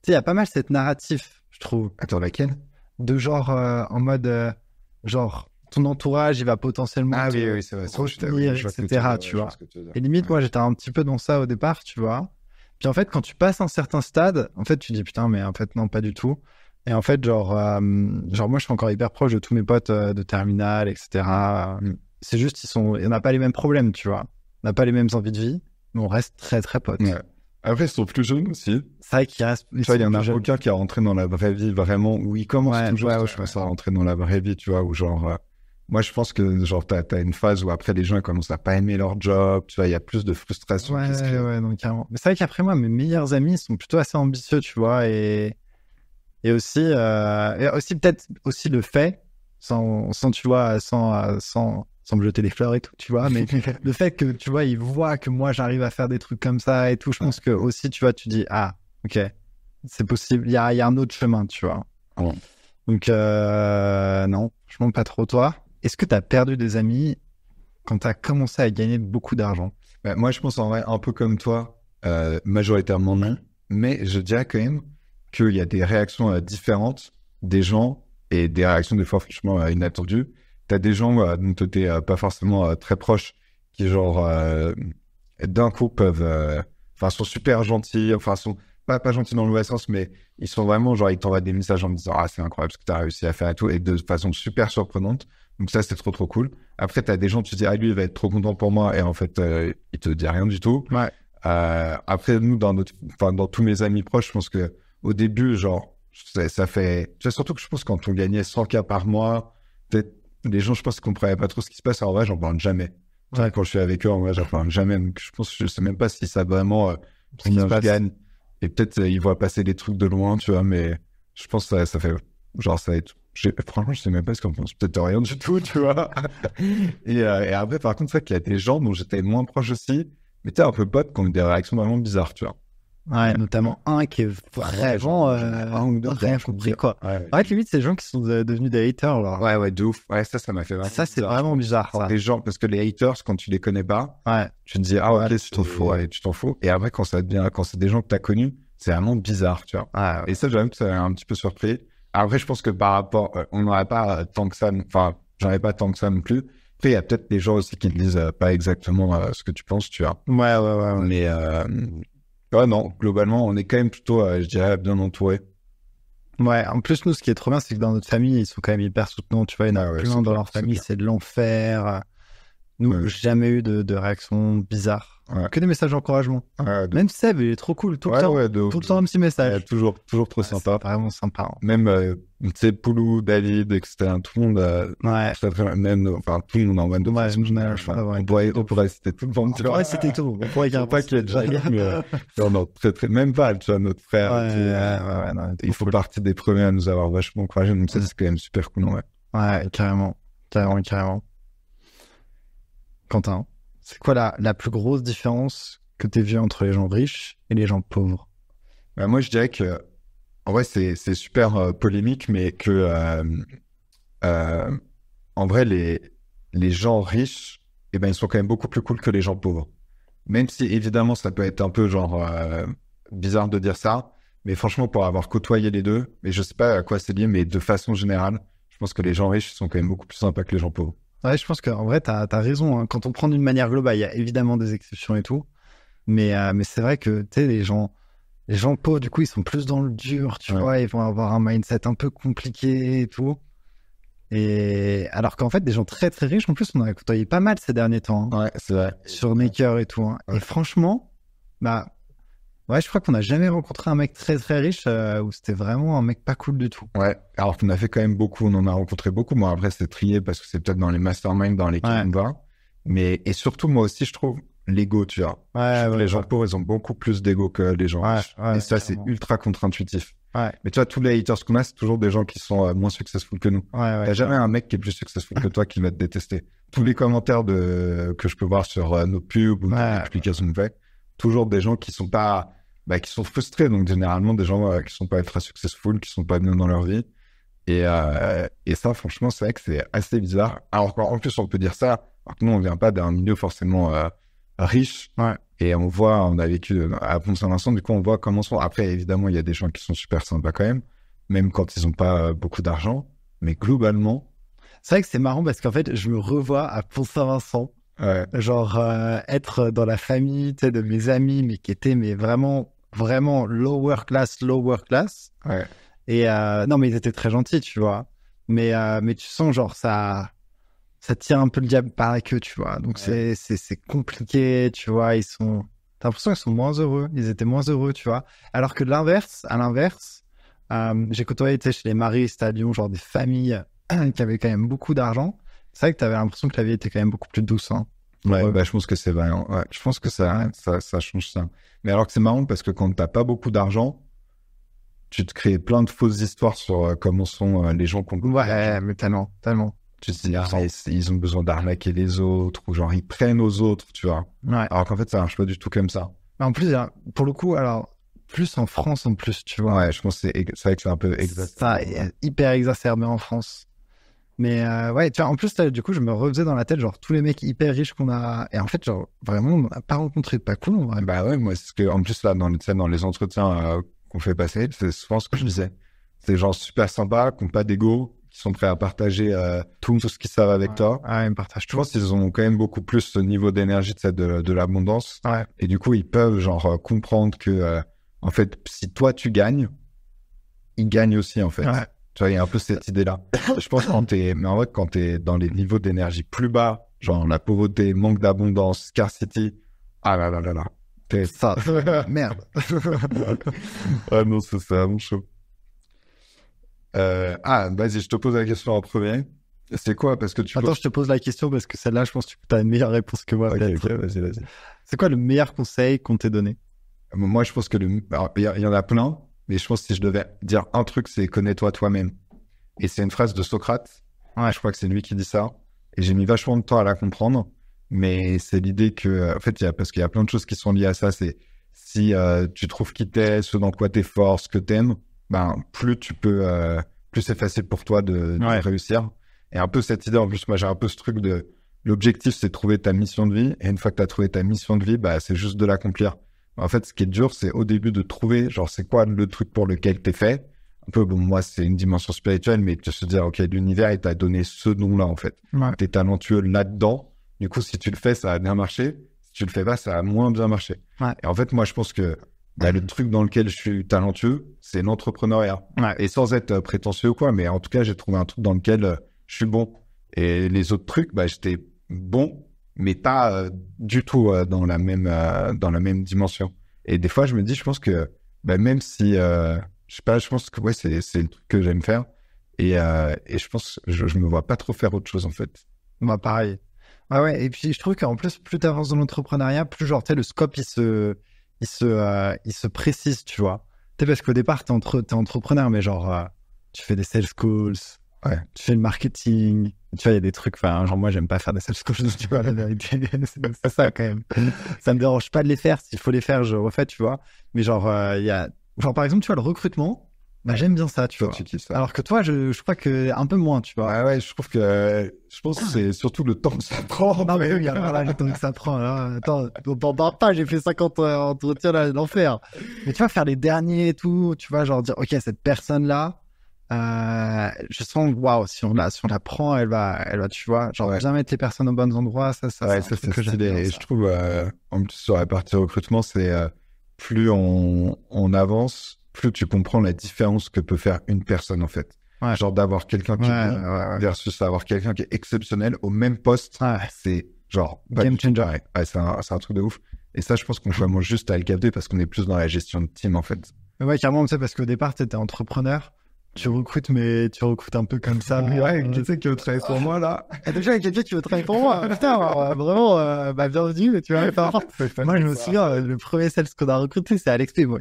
Tu sais, il y a pas mal cette narratif, je trouve. Attends, laquelle? De genre, en mode... genre... ton entourage, il va potentiellement oui, c'est vrai, retenir, etc., tu vois. Et limite, moi, j'étais un petit peu dans ça au départ, tu vois. Puis en fait, quand tu passes un certain stade, en fait, tu dis, putain, mais en fait, non, pas du tout. Et en fait, genre moi, je suis encore hyper proche de tous mes potes de terminale, etc. C'est juste, on n'a pas les mêmes problèmes, tu vois. On n'a pas les mêmes envies de vie, mais on reste très, très potes. Ouais. Après, ils sont plus jeunes aussi. C'est vrai qu'il reste... Tu vois, il y en a aucun qui est rentré dans la vraie vie, vraiment, où il commence toujours à rentrer dans la vraie vie, tu vois, où genre... Moi, je pense que genre t'as une phase où après les gens ils commencent à pas aimer leur job, tu vois, il y a plus de frustration. Ouais, donc carrément. Mais c'est vrai qu'après moi, mes meilleurs amis sont plutôt assez ambitieux, tu vois, et aussi peut-être aussi le fait, sans tu vois, sans me jeter des fleurs et tout, tu vois, mais le fait que tu vois, ils voient que moi j'arrive à faire des trucs comme ça et tout, je pense que aussi, tu vois, tu dis ah, ok, c'est possible, il y a un autre chemin, tu vois. Ouais. Donc non, je mens pas trop toi. Est-ce que tu as perdu des amis quand tu as commencé à gagner beaucoup d'argent? Moi, je pense en vrai, un peu comme toi, majoritairement non. Mais je dirais quand même qu'il y a des réactions différentes des gens et des réactions des fois franchement inattendues. Tu as des gens dont tu n'es pas forcément très proche qui, genre, d'un coup peuvent... sont super gentils, sont pas gentils dans le mauvais sens, mais ils sont vraiment, genre, ils t'envoient des messages en disant « Ah, c'est incroyable ce que tu as réussi à faire et tout », et de façon super surprenante. Donc ça, c'est trop, trop cool. Après, tu as des gens, tu te dis, ah, lui, il va être trop content pour moi. Et en fait, il te dit rien du tout. Ouais. Après, nous, dans tous mes amis proches, je pense que au début, genre, ça fait... Tu vois, surtout que je pense que quand on gagnait 100K par mois, peut-être les gens, je pense qu'ils comprenaient pas trop ce qui se passe. En vrai, j'en parle jamais. Ouais. Quand je suis avec eux, en vrai, j'en parle jamais. Donc, je pense que je sais même pas si ça vraiment... combien je gagne. Et peut-être, ils voient passer des trucs de loin, tu vois, mais je pense que ça fait... Genre, ça va être... Franchement, je sais même pas ce qu'on pense. Peut-être rien du tout, tu vois. et après, par contre, c'est vrai qu'il y a des gens dont j'étais moins proche aussi, mais tu sais, un peu potes qui ont eu des réactions vraiment bizarres, tu vois. Ouais, notamment un qui est vraiment rien compris, quoi. Ouais. En fait, limite, c'est des gens qui sont devenus des haters, alors. Ouais, de ouf. Ouais, ça m'a fait vraiment ça, c'est vraiment bizarre, ça. Les gens, parce que les haters, quand tu les connais pas, tu te dis, ah, ok, tu t'en fous, allez, tu t'en fous. Et après, quand c'est des gens que t'as connus, c'est vraiment bizarre, tu vois. Ouais. Et ça, j'avoue que ça m'a un petit peu surpris. Après, je pense que par rapport, on n'aurait pas tant que ça, j'en ai pas tant que ça non plus. Après, il y a peut-être des gens aussi qui ne disent pas exactement ce que tu penses, tu vois. Ouais. Mais, non, globalement, on est quand même plutôt, je dirais, bien entouré. Ouais, en plus, nous, ce qui est trop bien, c'est que dans notre famille, ils sont quand même hyper soutenants, tu vois, il y en a plein dans leur famille, c'est de l'enfer. Nous, jamais eu de réaction bizarre. Ouais. Que des messages d'encouragement. Même Seb, il est trop cool. Tout le temps, un petit message. Toujours trop sympa. C'est vraiment sympa. Hein. Même, tu sais, Poulou, David, etc. Tout le monde, même, tout le monde en mode on pourrait citer tout le monde. On pourrait citer tout. On pourrait dire pas qu'il y a déjà non, très, même pas, tu vois, notre frère. Il faut partie des premiers à nous avoir vachement encouragés. Donc ça, c'est quand même super cool, ouais, carrément. Quentin, c'est quoi la plus grosse différence que tu as vue entre les gens riches et les gens pauvres? Moi, je dirais que, en vrai, c'est super polémique, mais que, en vrai, les gens riches, eh ben, ils sont quand même beaucoup plus cool que les gens pauvres. Même si, évidemment, ça peut être un peu genre bizarre de dire ça, mais franchement, pour avoir côtoyé les deux, mais je sais pas à quoi c'est lié, mais de façon générale, je pense que les gens riches sont quand même beaucoup plus sympas que les gens pauvres. Ouais, je pense qu'en vrai, t'as raison. Hein. Quand on prend d'une manière globale, il y a évidemment des exceptions et tout. Mais c'est vrai que, tu sais, les gens pauvres, du coup, ils sont plus dans le dur, tu vois. Ils vont avoir un mindset un peu compliqué et tout. Et alors qu'en fait, des gens très très riches, en plus, on en a côtoyé pas mal ces derniers temps. Hein, Ouais, c'est vrai. sur Maker et tout. Hein. Ouais. Et franchement, bah, ouais, je crois qu'on n'a jamais rencontré un mec très très riche où c'était vraiment un mec pas cool du tout. Ouais, alors qu'on a fait quand même beaucoup, on en a rencontré beaucoup. Moi, après, c'est trié parce que c'est peut-être dans les masterminds dans lesquels on va. Mais, et surtout, moi aussi, je trouve l'ego, tu vois. Je trouve les gens pauvres, ils ont beaucoup plus d'ego que les gens riches. Et ça, c'est ultra contre-intuitif. Ouais. Mais tu vois, tous les haters qu'on a, c'est toujours des gens qui sont moins successful que nous. T'as jamais un mec qui est plus successful que toi qui va te détester. Tous les commentaires que je peux voir sur nos pubs ou nos explications de fait, toujours des gens qui sont pas, qui sont frustrés. Donc, généralement, des gens qui sont pas ultra successful, qui sont pas bien dans leur vie. Et ça, franchement, c'est vrai que c'est assez bizarre. Alors qu'en plus, on peut dire ça, alors que nous, on vient pas d'un milieu forcément riche. Ouais. Et on a vécu à Pont-Saint-Vincent, du coup, on voit comment sont. Après, évidemment, il y a des gens qui sont super sympas quand même quand ils ont pas beaucoup d'argent. Mais globalement. C'est vrai que c'est marrant parce qu'en fait, je me revois à Pont-Saint-Vincent. Ouais. Genre, être dans la famille, tu sais, de mes amis, mais qui étaient, mais vraiment, vraiment lower class. Ouais. Et non, mais ils étaient très gentils, tu vois. Mais tu sens, genre, ça tire un peu le diable par la queue, tu vois. Donc, c'est compliqué, tu vois. T'as l'impression qu'ils sont moins heureux. Ils étaient moins heureux, tu vois. Alors que à l'inverse, j'ai côtoyé, tu sais, chez les maristes à Lyon, genre des familles qui avaient quand même beaucoup d'argent. C'est vrai que t'avais l'impression que la vie était quand même beaucoup plus douce, hein. Ouais, je pense que c'est vrai. Hein. Ouais, je pense que ça change ça. Mais alors que c'est marrant parce que quand t'as pas beaucoup d'argent, tu te crées plein de fausses histoires sur comment sont les gens qu'on... Ouais, mais tellement. Tu te dis, ils ont besoin d'arnaquer les autres, ou genre, ils prennent aux autres, tu vois. Ouais. Alors qu'en fait, ça marche pas du tout comme ça. En plus, pour le coup, alors, plus en France, en plus, tu vois. Ouais, je pense que c'est vrai que c'est un peu exacerbé. Ça est hyper exacerbé en France. Mais ouais, tu vois, en plus, là, du coup, je me refaisais dans la tête, genre, tous les mecs hyper riches qu'on a... Et en fait, genre, vraiment, on n'a pas rencontré de pas cool, en vrai. Bah ouais, moi, c'est ce que, en plus, là, dans les entretiens qu'on fait passer, c'est souvent ce que je disais. C'est genre super sympa, qui n'ont pas d'ego, qui sont prêts à partager tout ce qu'ils savent avec toi. Ouais, ils me partagent tout. Je pense qu'ils ont quand même beaucoup plus ce niveau d'énergie de l'abondance. Ouais. Et du coup, ils peuvent genre comprendre que, en fait, si toi tu gagnes, ils gagnent aussi, en fait. Ouais. Tu vois, il y a un peu cette idée-là. Je pense mais en vrai, quand t'es dans les niveaux d'énergie plus bas, genre la pauvreté, manque d'abondance, scarcity, ah là là là là. T'es ça. Merde. Ah non, c'est vraiment chaud. Vas-y, je te pose la question en premier. C'est quoi? Parce que Attends, je te pose la question parce que celle-là, je pense que tu as une meilleure réponse que moi. Ok, vas-y. C'est quoi le meilleur conseil qu'on t'ait donné? Moi, je pense que il y en a plein, mais je pense que si je devais dire un truc, c'est connais-toi toi-même. Et c'est une phrase de Socrate. Ouais, je crois que c'est lui qui dit ça. Et j'ai mis vachement de temps à la comprendre. Mais c'est l'idée que, en fait, parce qu'il y a plein de choses qui sont liées à ça. C'est si tu trouves qui t'es, ce dans quoi t'es fort, ce que t'aimes, plus tu peux, plus c'est facile pour toi de réussir. Et un peu cette idée, en plus, moi, j'ai un peu ce truc l'objectif, c'est de trouver ta mission de vie. Et une fois que tu as trouvé ta mission de vie, c'est juste de l'accomplir. En fait, ce qui est dur, c'est au début de trouver, genre, c'est quoi le truc pour lequel t'es fait. Un peu, bon, moi, c'est une dimension spirituelle, mais de se dire, OK, l'univers, il t'a donné ce don-là, en fait. Ouais. T'es talentueux là-dedans. Du coup, si tu le fais, ça va bien marcher. Si tu le fais pas, ça va moins bien marcher. Ouais. Et en fait, moi, je pense que le truc dans lequel je suis talentueux, c'est l'entrepreneuriat. Ouais. Et sans être prétentieux ou quoi, mais en tout cas, j'ai trouvé un truc dans lequel je suis bon. Et les autres trucs, j'étais bon, mais pas du tout dans la même dimension. Et des fois, je me dis, je pense que même si, je sais pas, je pense que c'est le truc que j'aime faire. Et je pense, je me vois pas trop faire autre chose en fait. Moi, pareil. Ouais. Et puis je trouve qu'en plus, plus t'avances dans l'entrepreneuriat, plus genre le scope il se précise, tu vois. Parce qu'au départ, t'es entrepreneur, mais genre tu fais des sales calls. Ouais. Tu fais le marketing, tu vois, il y a des trucs, genre moi j'aime pas faire des sales calls, tu vois, la vérité, c'est ça quand même. Ça me dérange pas de les faire, s'il faut les faire, je refais, tu vois. Mais genre, il y a, genre par exemple, tu vois, le recrutement, Bah, j'aime bien ça, tu Toi, vois. tu kiffes ça. Alors que toi, je crois que un peu moins, tu vois. Ouais, je pense que c'est surtout le temps que ça prend. Non, mais oui, alors là, j'attends que ça prend, là. Attends, on t'en parle pas, j'ai fait 50 entretiens, là, l'enfer. Mais tu vas faire les derniers et tout, tu vois, genre dire, ok, cette personne-là, je sens, waouh, si on la prend, elle va, tu vois, genre bien mettre les personnes aux bons endroits, ça, Ouais, c'est un ça truc c'est que j'aime stylé. bien, Et ça. je trouve, en plus sur la partie recrutement, c'est plus on avance, plus tu comprends la différence que peut faire une personne en fait. Ouais. Genre d'avoir quelqu'un qui est bon Ouais. versus avoir quelqu'un qui est exceptionnel au même poste, Ouais. c'est genre Game changer. Ouais, c'est un truc de ouf. Et ça, je pense qu'on commence juste à le capter parce qu'on est plus dans la gestion de team en fait. Mais ouais, carrément, tu sais, parce qu'au départ, t'étais entrepreneur, tu recrutes, mais tu recrutes un peu comme ça. Qui sais qui veut travailler sur moi là? Et déjà, il y a quelqu'un qui veut travailler pour moi. Putain, vraiment, bah, bienvenue, tu vois. Moi, je me souviens, le premier sales qu'on a recruté, c'est Alex P. Bon,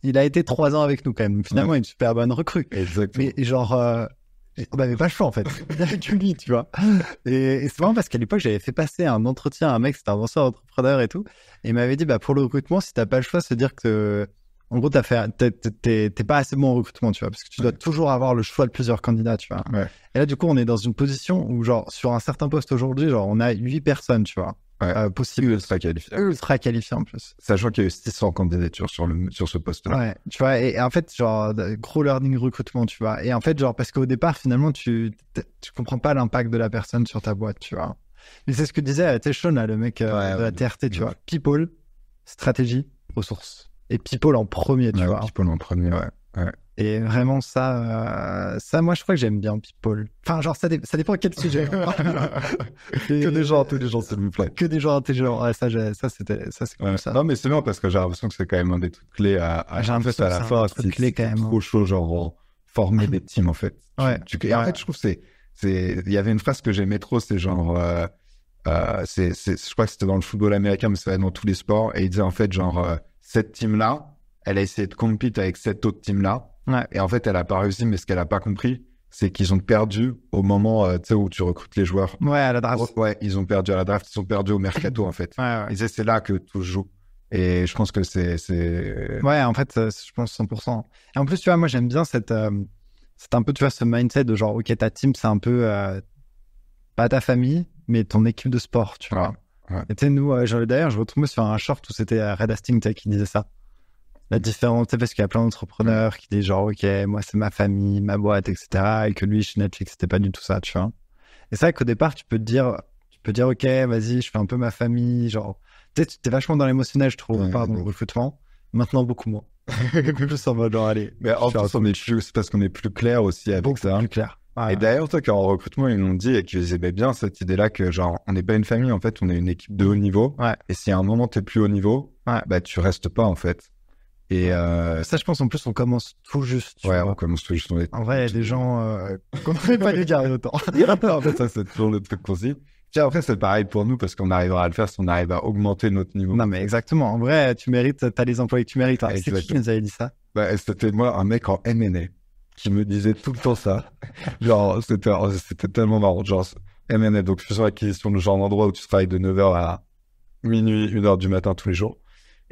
il a été 3 ans avec nous quand même. Finalement, une super bonne recrue. Exactement. Mais genre, on n'avait pas le choix en fait. Il n'y avait que lui, tu vois. Et c'est marrant parce qu'à l'époque, j'avais fait passer un entretien à un mec, c'était un ancien entrepreneur et tout. Et il m'avait dit, bah, pour le recrutement, si t'as pas le choix, c'est dire que, en gros, t'es pas assez bon en recrutement, tu vois, parce que tu dois toujours avoir le choix de plusieurs candidats, tu vois. Ouais. Et là, du coup, on est dans une position où, genre, sur un certain poste aujourd'hui, genre, on a 8 personnes, tu vois. Possible. Ultra qualifié. Ultra qualifié en plus. Sachant qu'il y a eu 600 candidatures sur ce poste-là. Ouais, tu vois, et en fait, genre, gros learning recrutement, tu vois. Et en fait, genre, parce qu'au départ, finalement, tu comprends pas l'impact de la personne sur ta boîte, tu vois. Mais c'est ce que disait Sean, là, le mec de la TRT, tu vois. People, stratégie, ressources. Et people en premier, tu vois. People en premier, ouais. Et vraiment, ça, moi, je crois que j'aime bien people. Enfin, genre, ça dépend à quel sujet. Que des gens intelligents, s'il vous plaît. Que des gens intelligents. Ouais, ça c'est comme ça. Non, mais c'est bien parce que j'ai l'impression que c'est quand même un des trucs clés j'ai l'impression à la fin. C'est clé quand même. Trop chaud, genre, former des teams, en fait. Ouais. Et en fait, je trouve que il y avait une phrase que j'aimais trop, c'est genre, je crois que c'était dans le football américain, mais ça va dans tous les sports. Et il disait, en fait, genre, cette team-là, elle a essayé de compete avec cette autre team-là. Ouais. Et en fait, elle a pas réussi, mais ce qu'elle a pas compris, c'est qu'ils ont perdu au moment où tu recrutes les joueurs. Ouais, à la draft. Ouais, ils ont perdu à la draft, ils ont perdu au mercato, en fait. Ouais. Et c'est là que tout se joue. Et je pense que c'est... Ouais, en fait, je pense 100%. Et en plus, tu vois, moi, j'aime bien c'est un peu, tu vois, ce mindset de genre, ok, ta team, c'est un peu pas ta famille, mais ton équipe de sport, tu vois. Ouais. Et tu sais, nous, d'ailleurs, je retombais sur un short où c'était Red Hastings qui disait ça. La différence, tu sais, parce qu'il y a plein d'entrepreneurs qui disent genre, ok, moi, c'est ma famille, ma boîte, etc. Et que lui, chez Netflix, c'était pas du tout ça, tu vois. Et c'est vrai qu'au départ, tu peux dire, ok, vas-y, je fais un peu ma famille, genre, tu sais, t'es vachement dans l'émotionnel, je trouve, dans le recrutement. Maintenant, beaucoup moins. Beaucoup plus en mode, genre, allez. Mais en plus, c'est parce qu'on est plus clair aussi avec ça. Plus clair. Et d'ailleurs, toi, quand en recrutement, ils m'ont dit et qu'ils aimaient bien cette idée-là que, genre, on n'est pas une famille, en fait, on est une équipe de haut niveau. Ouais. Et si à un moment, t'es plus haut niveau, bah, tu restes pas, en fait. Et ça, je pense, en plus, on commence tout juste. On commence tout juste. En vrai, il y a des gens qu'on ne fait pas les garder autant. En fait, ça, c'est toujours le truc qu'on se dit. Puis après, c'est pareil pour nous parce qu'on arrivera à le faire si on arrive à augmenter notre niveau. Non, mais exactement. En vrai, tu mérites, t'as les employés que tu mérites. C'est qui nous avait dit ça? Bah, c'était moi, un mec en M&A qui me disait tout le temps ça. Genre, c'était tellement marrant. Genre, M&A, donc fusion acquisition, le genre d'endroit où tu travailles de 9h à minuit, 1h du matin tous les jours.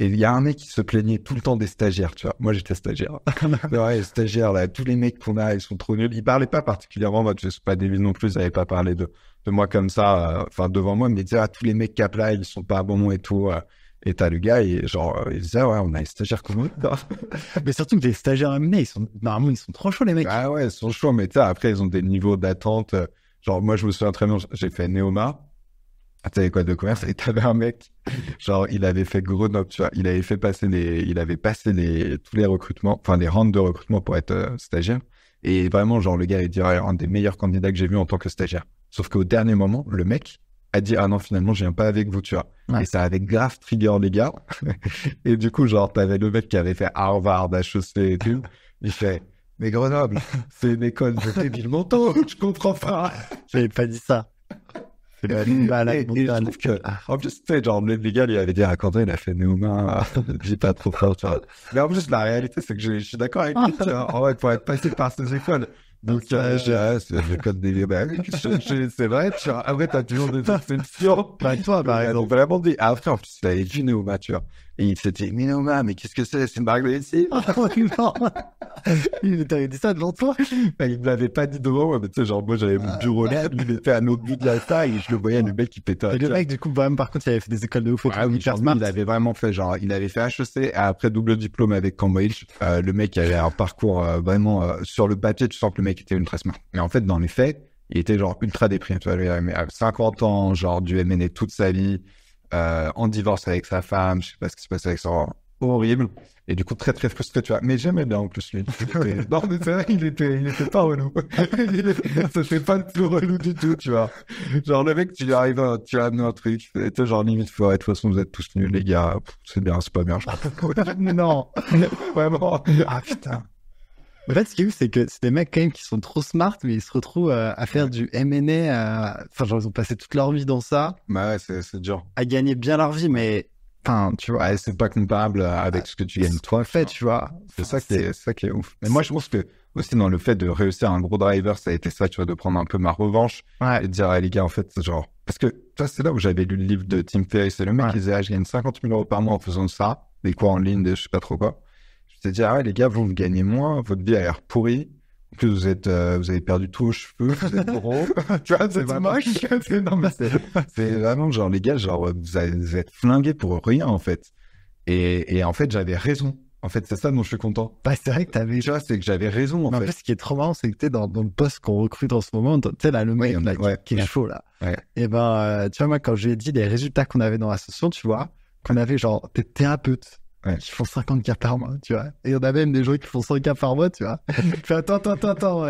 Et il y a un mec qui se plaignait tout le temps des stagiaires, tu vois. Moi, j'étais stagiaire. Ouais, les stagiaires, là, tous les mecs qu'on a, ils sont trop nuls. Ils parlaient pas particulièrement, moi, je suis pas débile non plus, ils n'avaient pas parlé de moi comme ça, devant moi, mais ils disaient, tous les mecs qui appellent, ils sont pas bons et tout. Et t'as le gars, et genre, il disait, ouais, on a les stagiaires comme eux. Mais surtout que les stagiaires M&A, normalement, ils sont trop chauds, les mecs. Ah ouais, ils sont chauds, mais tu sais, après, ils ont des niveaux d'attente. Genre, moi, je me souviens très bien, j'ai fait Neoma. Tu sais, école de commerce, et t'avais un mec, genre, il avait fait Grenoble, tu vois, il avait passé tous les recrutements, enfin, les rounds de recrutement pour être stagiaire. Et vraiment, genre, le gars, il dirait un des meilleurs candidats que j'ai vu en tant que stagiaire. Sauf qu'au dernier moment, le mec a dit, ah non, finalement, je viens pas avec vous, tu vois. Ouais. Et ça avait grave trigger les gars. Et du coup, genre, t'avais le mec qui avait fait Harvard, HEC et tout. Il fait, mais Grenoble, c'est une école de débile mentaux, je comprends pas. J'avais pas dit ça. Et je trouve que, en plus, tu sais, genre, les gars, lui avait dit, Quentin, il a fait Néoma, j'ai pas trop fort, tu vois. Mais en plus, la réalité, c'est que je suis d'accord avec lui, tu vois. En vrai, pour être passé par ces écoles. Donc, c'est l'école des c'est vrai, tu vois. Après, t'as toujours des exceptions. Toi, par exemple. Vraiment dit. Après, en plus, il avait vu Néoma, tu vois. Et il s'était dit, mais non, mais qu'est-ce que c'est une marque de lessive? Non. Il t'avait dit ça devant toi? Il me l'avait pas dit devant moi, mais tu sais, genre, moi, j'avais mon bureau là, lui, il était à un autre bout de la salle, et je le voyais, le mec, il pétait. Et le mec, du coup, vraiment, par contre, il avait fait des écoles de ouf, hyper smart. Il avait vraiment fait, genre, il avait fait HEC, et après double diplôme avec Cambridge. Le mec avait un parcours vraiment, sur le papier, tu sens que le mec était ultra smart. Mais en fait, dans les faits, il était genre ultra déprimé. Tu vois, il avait 50 ans, genre, du M&A toute sa vie, en divorce avec sa femme, je sais pas ce qui se passait avec son horrible. Et du coup, très, très frustré, tu vois. Mais j'aimais bien, en plus, lui. Non, mais c'est vrai, il était pas relou. C'était pas le plus relou du tout, tu vois. Genre, le mec, tu lui arrives, tu lui as amené un truc, et toi, genre, limite, de toute façon, vous êtes tous nuls, les gars. C'est bien, c'est pas bien, je crois. Non. Vraiment. Ah, putain. En fait, ce qui est ouf, c'est que c'est des mecs, quand même, qui sont trop smart, mais ils se retrouvent à faire du M&A, enfin, genre, ils ont passé toute leur vie dans ça. Bah ouais, c'est dur. À gagner bien leur vie, mais, enfin, tu vois. Ouais, c'est pas comparable avec ce que tu gagnes toi. En fait, tu vois. C'est ça qui est ouf. Mais moi, je pense que aussi dans le fait de réussir un gros driver, ça a été ça, tu vois, de prendre un peu ma revanche et de dire, les gars, en fait, c'est genre, parce que, toi, c'est là où j'avais lu le livre de Tim Ferriss et le mec, il disait, je gagne 50 000 € par mois en faisant ça, des cours en ligne, je sais pas trop quoi. Je t'ai dit, les gars, vous gagnez moins, votre vie a l'air pourrie. En plus, vous avez perdu tous vos cheveux, vous êtes gros. Tu vois, c'est vraiment moche. Non, mais c'est vraiment genre, les gars, genre, vous êtes flingués pour rien, en fait. Et en fait, j'avais raison. En fait, c'est ça dont je suis content. Bah, c'est vrai que t'avais... Tu vois, c'est que j'avais raison, en fait. En fait, ce qui est trop marrant, c'est que t'es dans le poste qu'on recrute en ce moment. Tu sais, là, le mec qui est chaud, là. Ouais. Et ben, tu vois, moi, quand je lui ai dit les résultats qu'on avait dans l'association, tu vois, qu'on avait genre des thérapeutes qui font 50 cas par mois, tu vois. Et on a même des gens qui font 100 cas par mois, tu vois. Je fais, attends,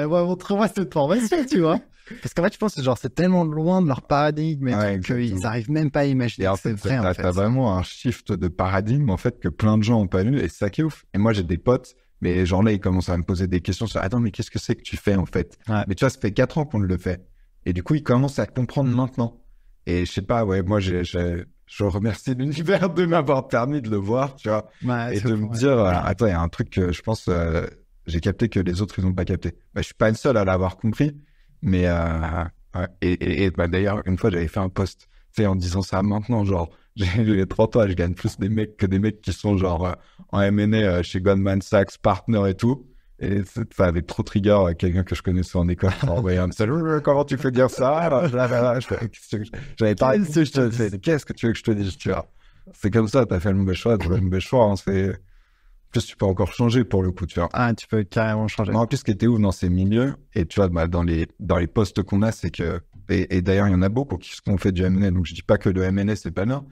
montre-moi cette formation, tu vois. Parce qu'en fait, je pense que genre, c'est tellement loin de leur paradigme qu'ils n'arrivent même pas à imaginer. Et en fait, t'as vraiment un shift de paradigme, en fait, que plein de gens ont pas eu, et c'est ça qui est ouf. Et moi, j'ai des potes, mais genre là, ils commencent à me poser des questions sur, attends, mais qu'est-ce que c'est que tu fais, en fait? Mais tu vois, ça fait 4 ans qu'on le fait. Et du coup, ils commencent à comprendre maintenant. Et je sais pas, moi, je remercie l'univers de m'avoir permis de le voir, tu vois. Et de me dire, attends, il y a un truc que je pense, j'ai capté que les autres, ils n'ont pas capté. Bah, je suis pas le seul à l'avoir compris. Mais et d'ailleurs, une fois, j'avais fait un post, tu sais, en disant ça maintenant, genre, j'ai 30 ans, je gagne plus des mecs que des mecs qui sont genre en M&A chez Goldman Sachs, partner et tout. Et ça avait trop trigger quelqu'un que je connaissais en école. Envoyé un salut, comment tu fais dire ça? J'avais pas qu'est-ce que tu veux que je te dise, tu vois? C'est comme ça, t'as fait le mauvais choix, hein, c'est... En plus, tu peux encore changer pour le coup, tu vois. Tu peux carrément changer. En plus, ce qui était ouf dans ces milieux, et tu vois, dans les postes qu'on a, c'est que, et d'ailleurs, il y en a beaucoup qui ont fait du M&A, donc je dis pas que le M&A, c'est pas bien.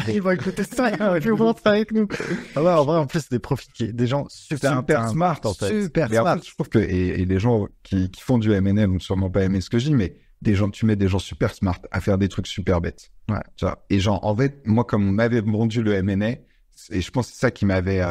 Ils vont écouter ça, ils vont rentrer avec nous. En vrai, en plus, c'est des profils, des gens super smart, en fait. Super smart. En fait, je trouve que, et les gens qui font du M&A vont sûrement pas aimer ce que je dis, mais tu mets des gens super smart à faire des trucs super bêtes. Ouais. Tu vois. Et genre, en fait, moi, comme on m'avait vendu le M&A, et je pense que c'est ça qui m'avait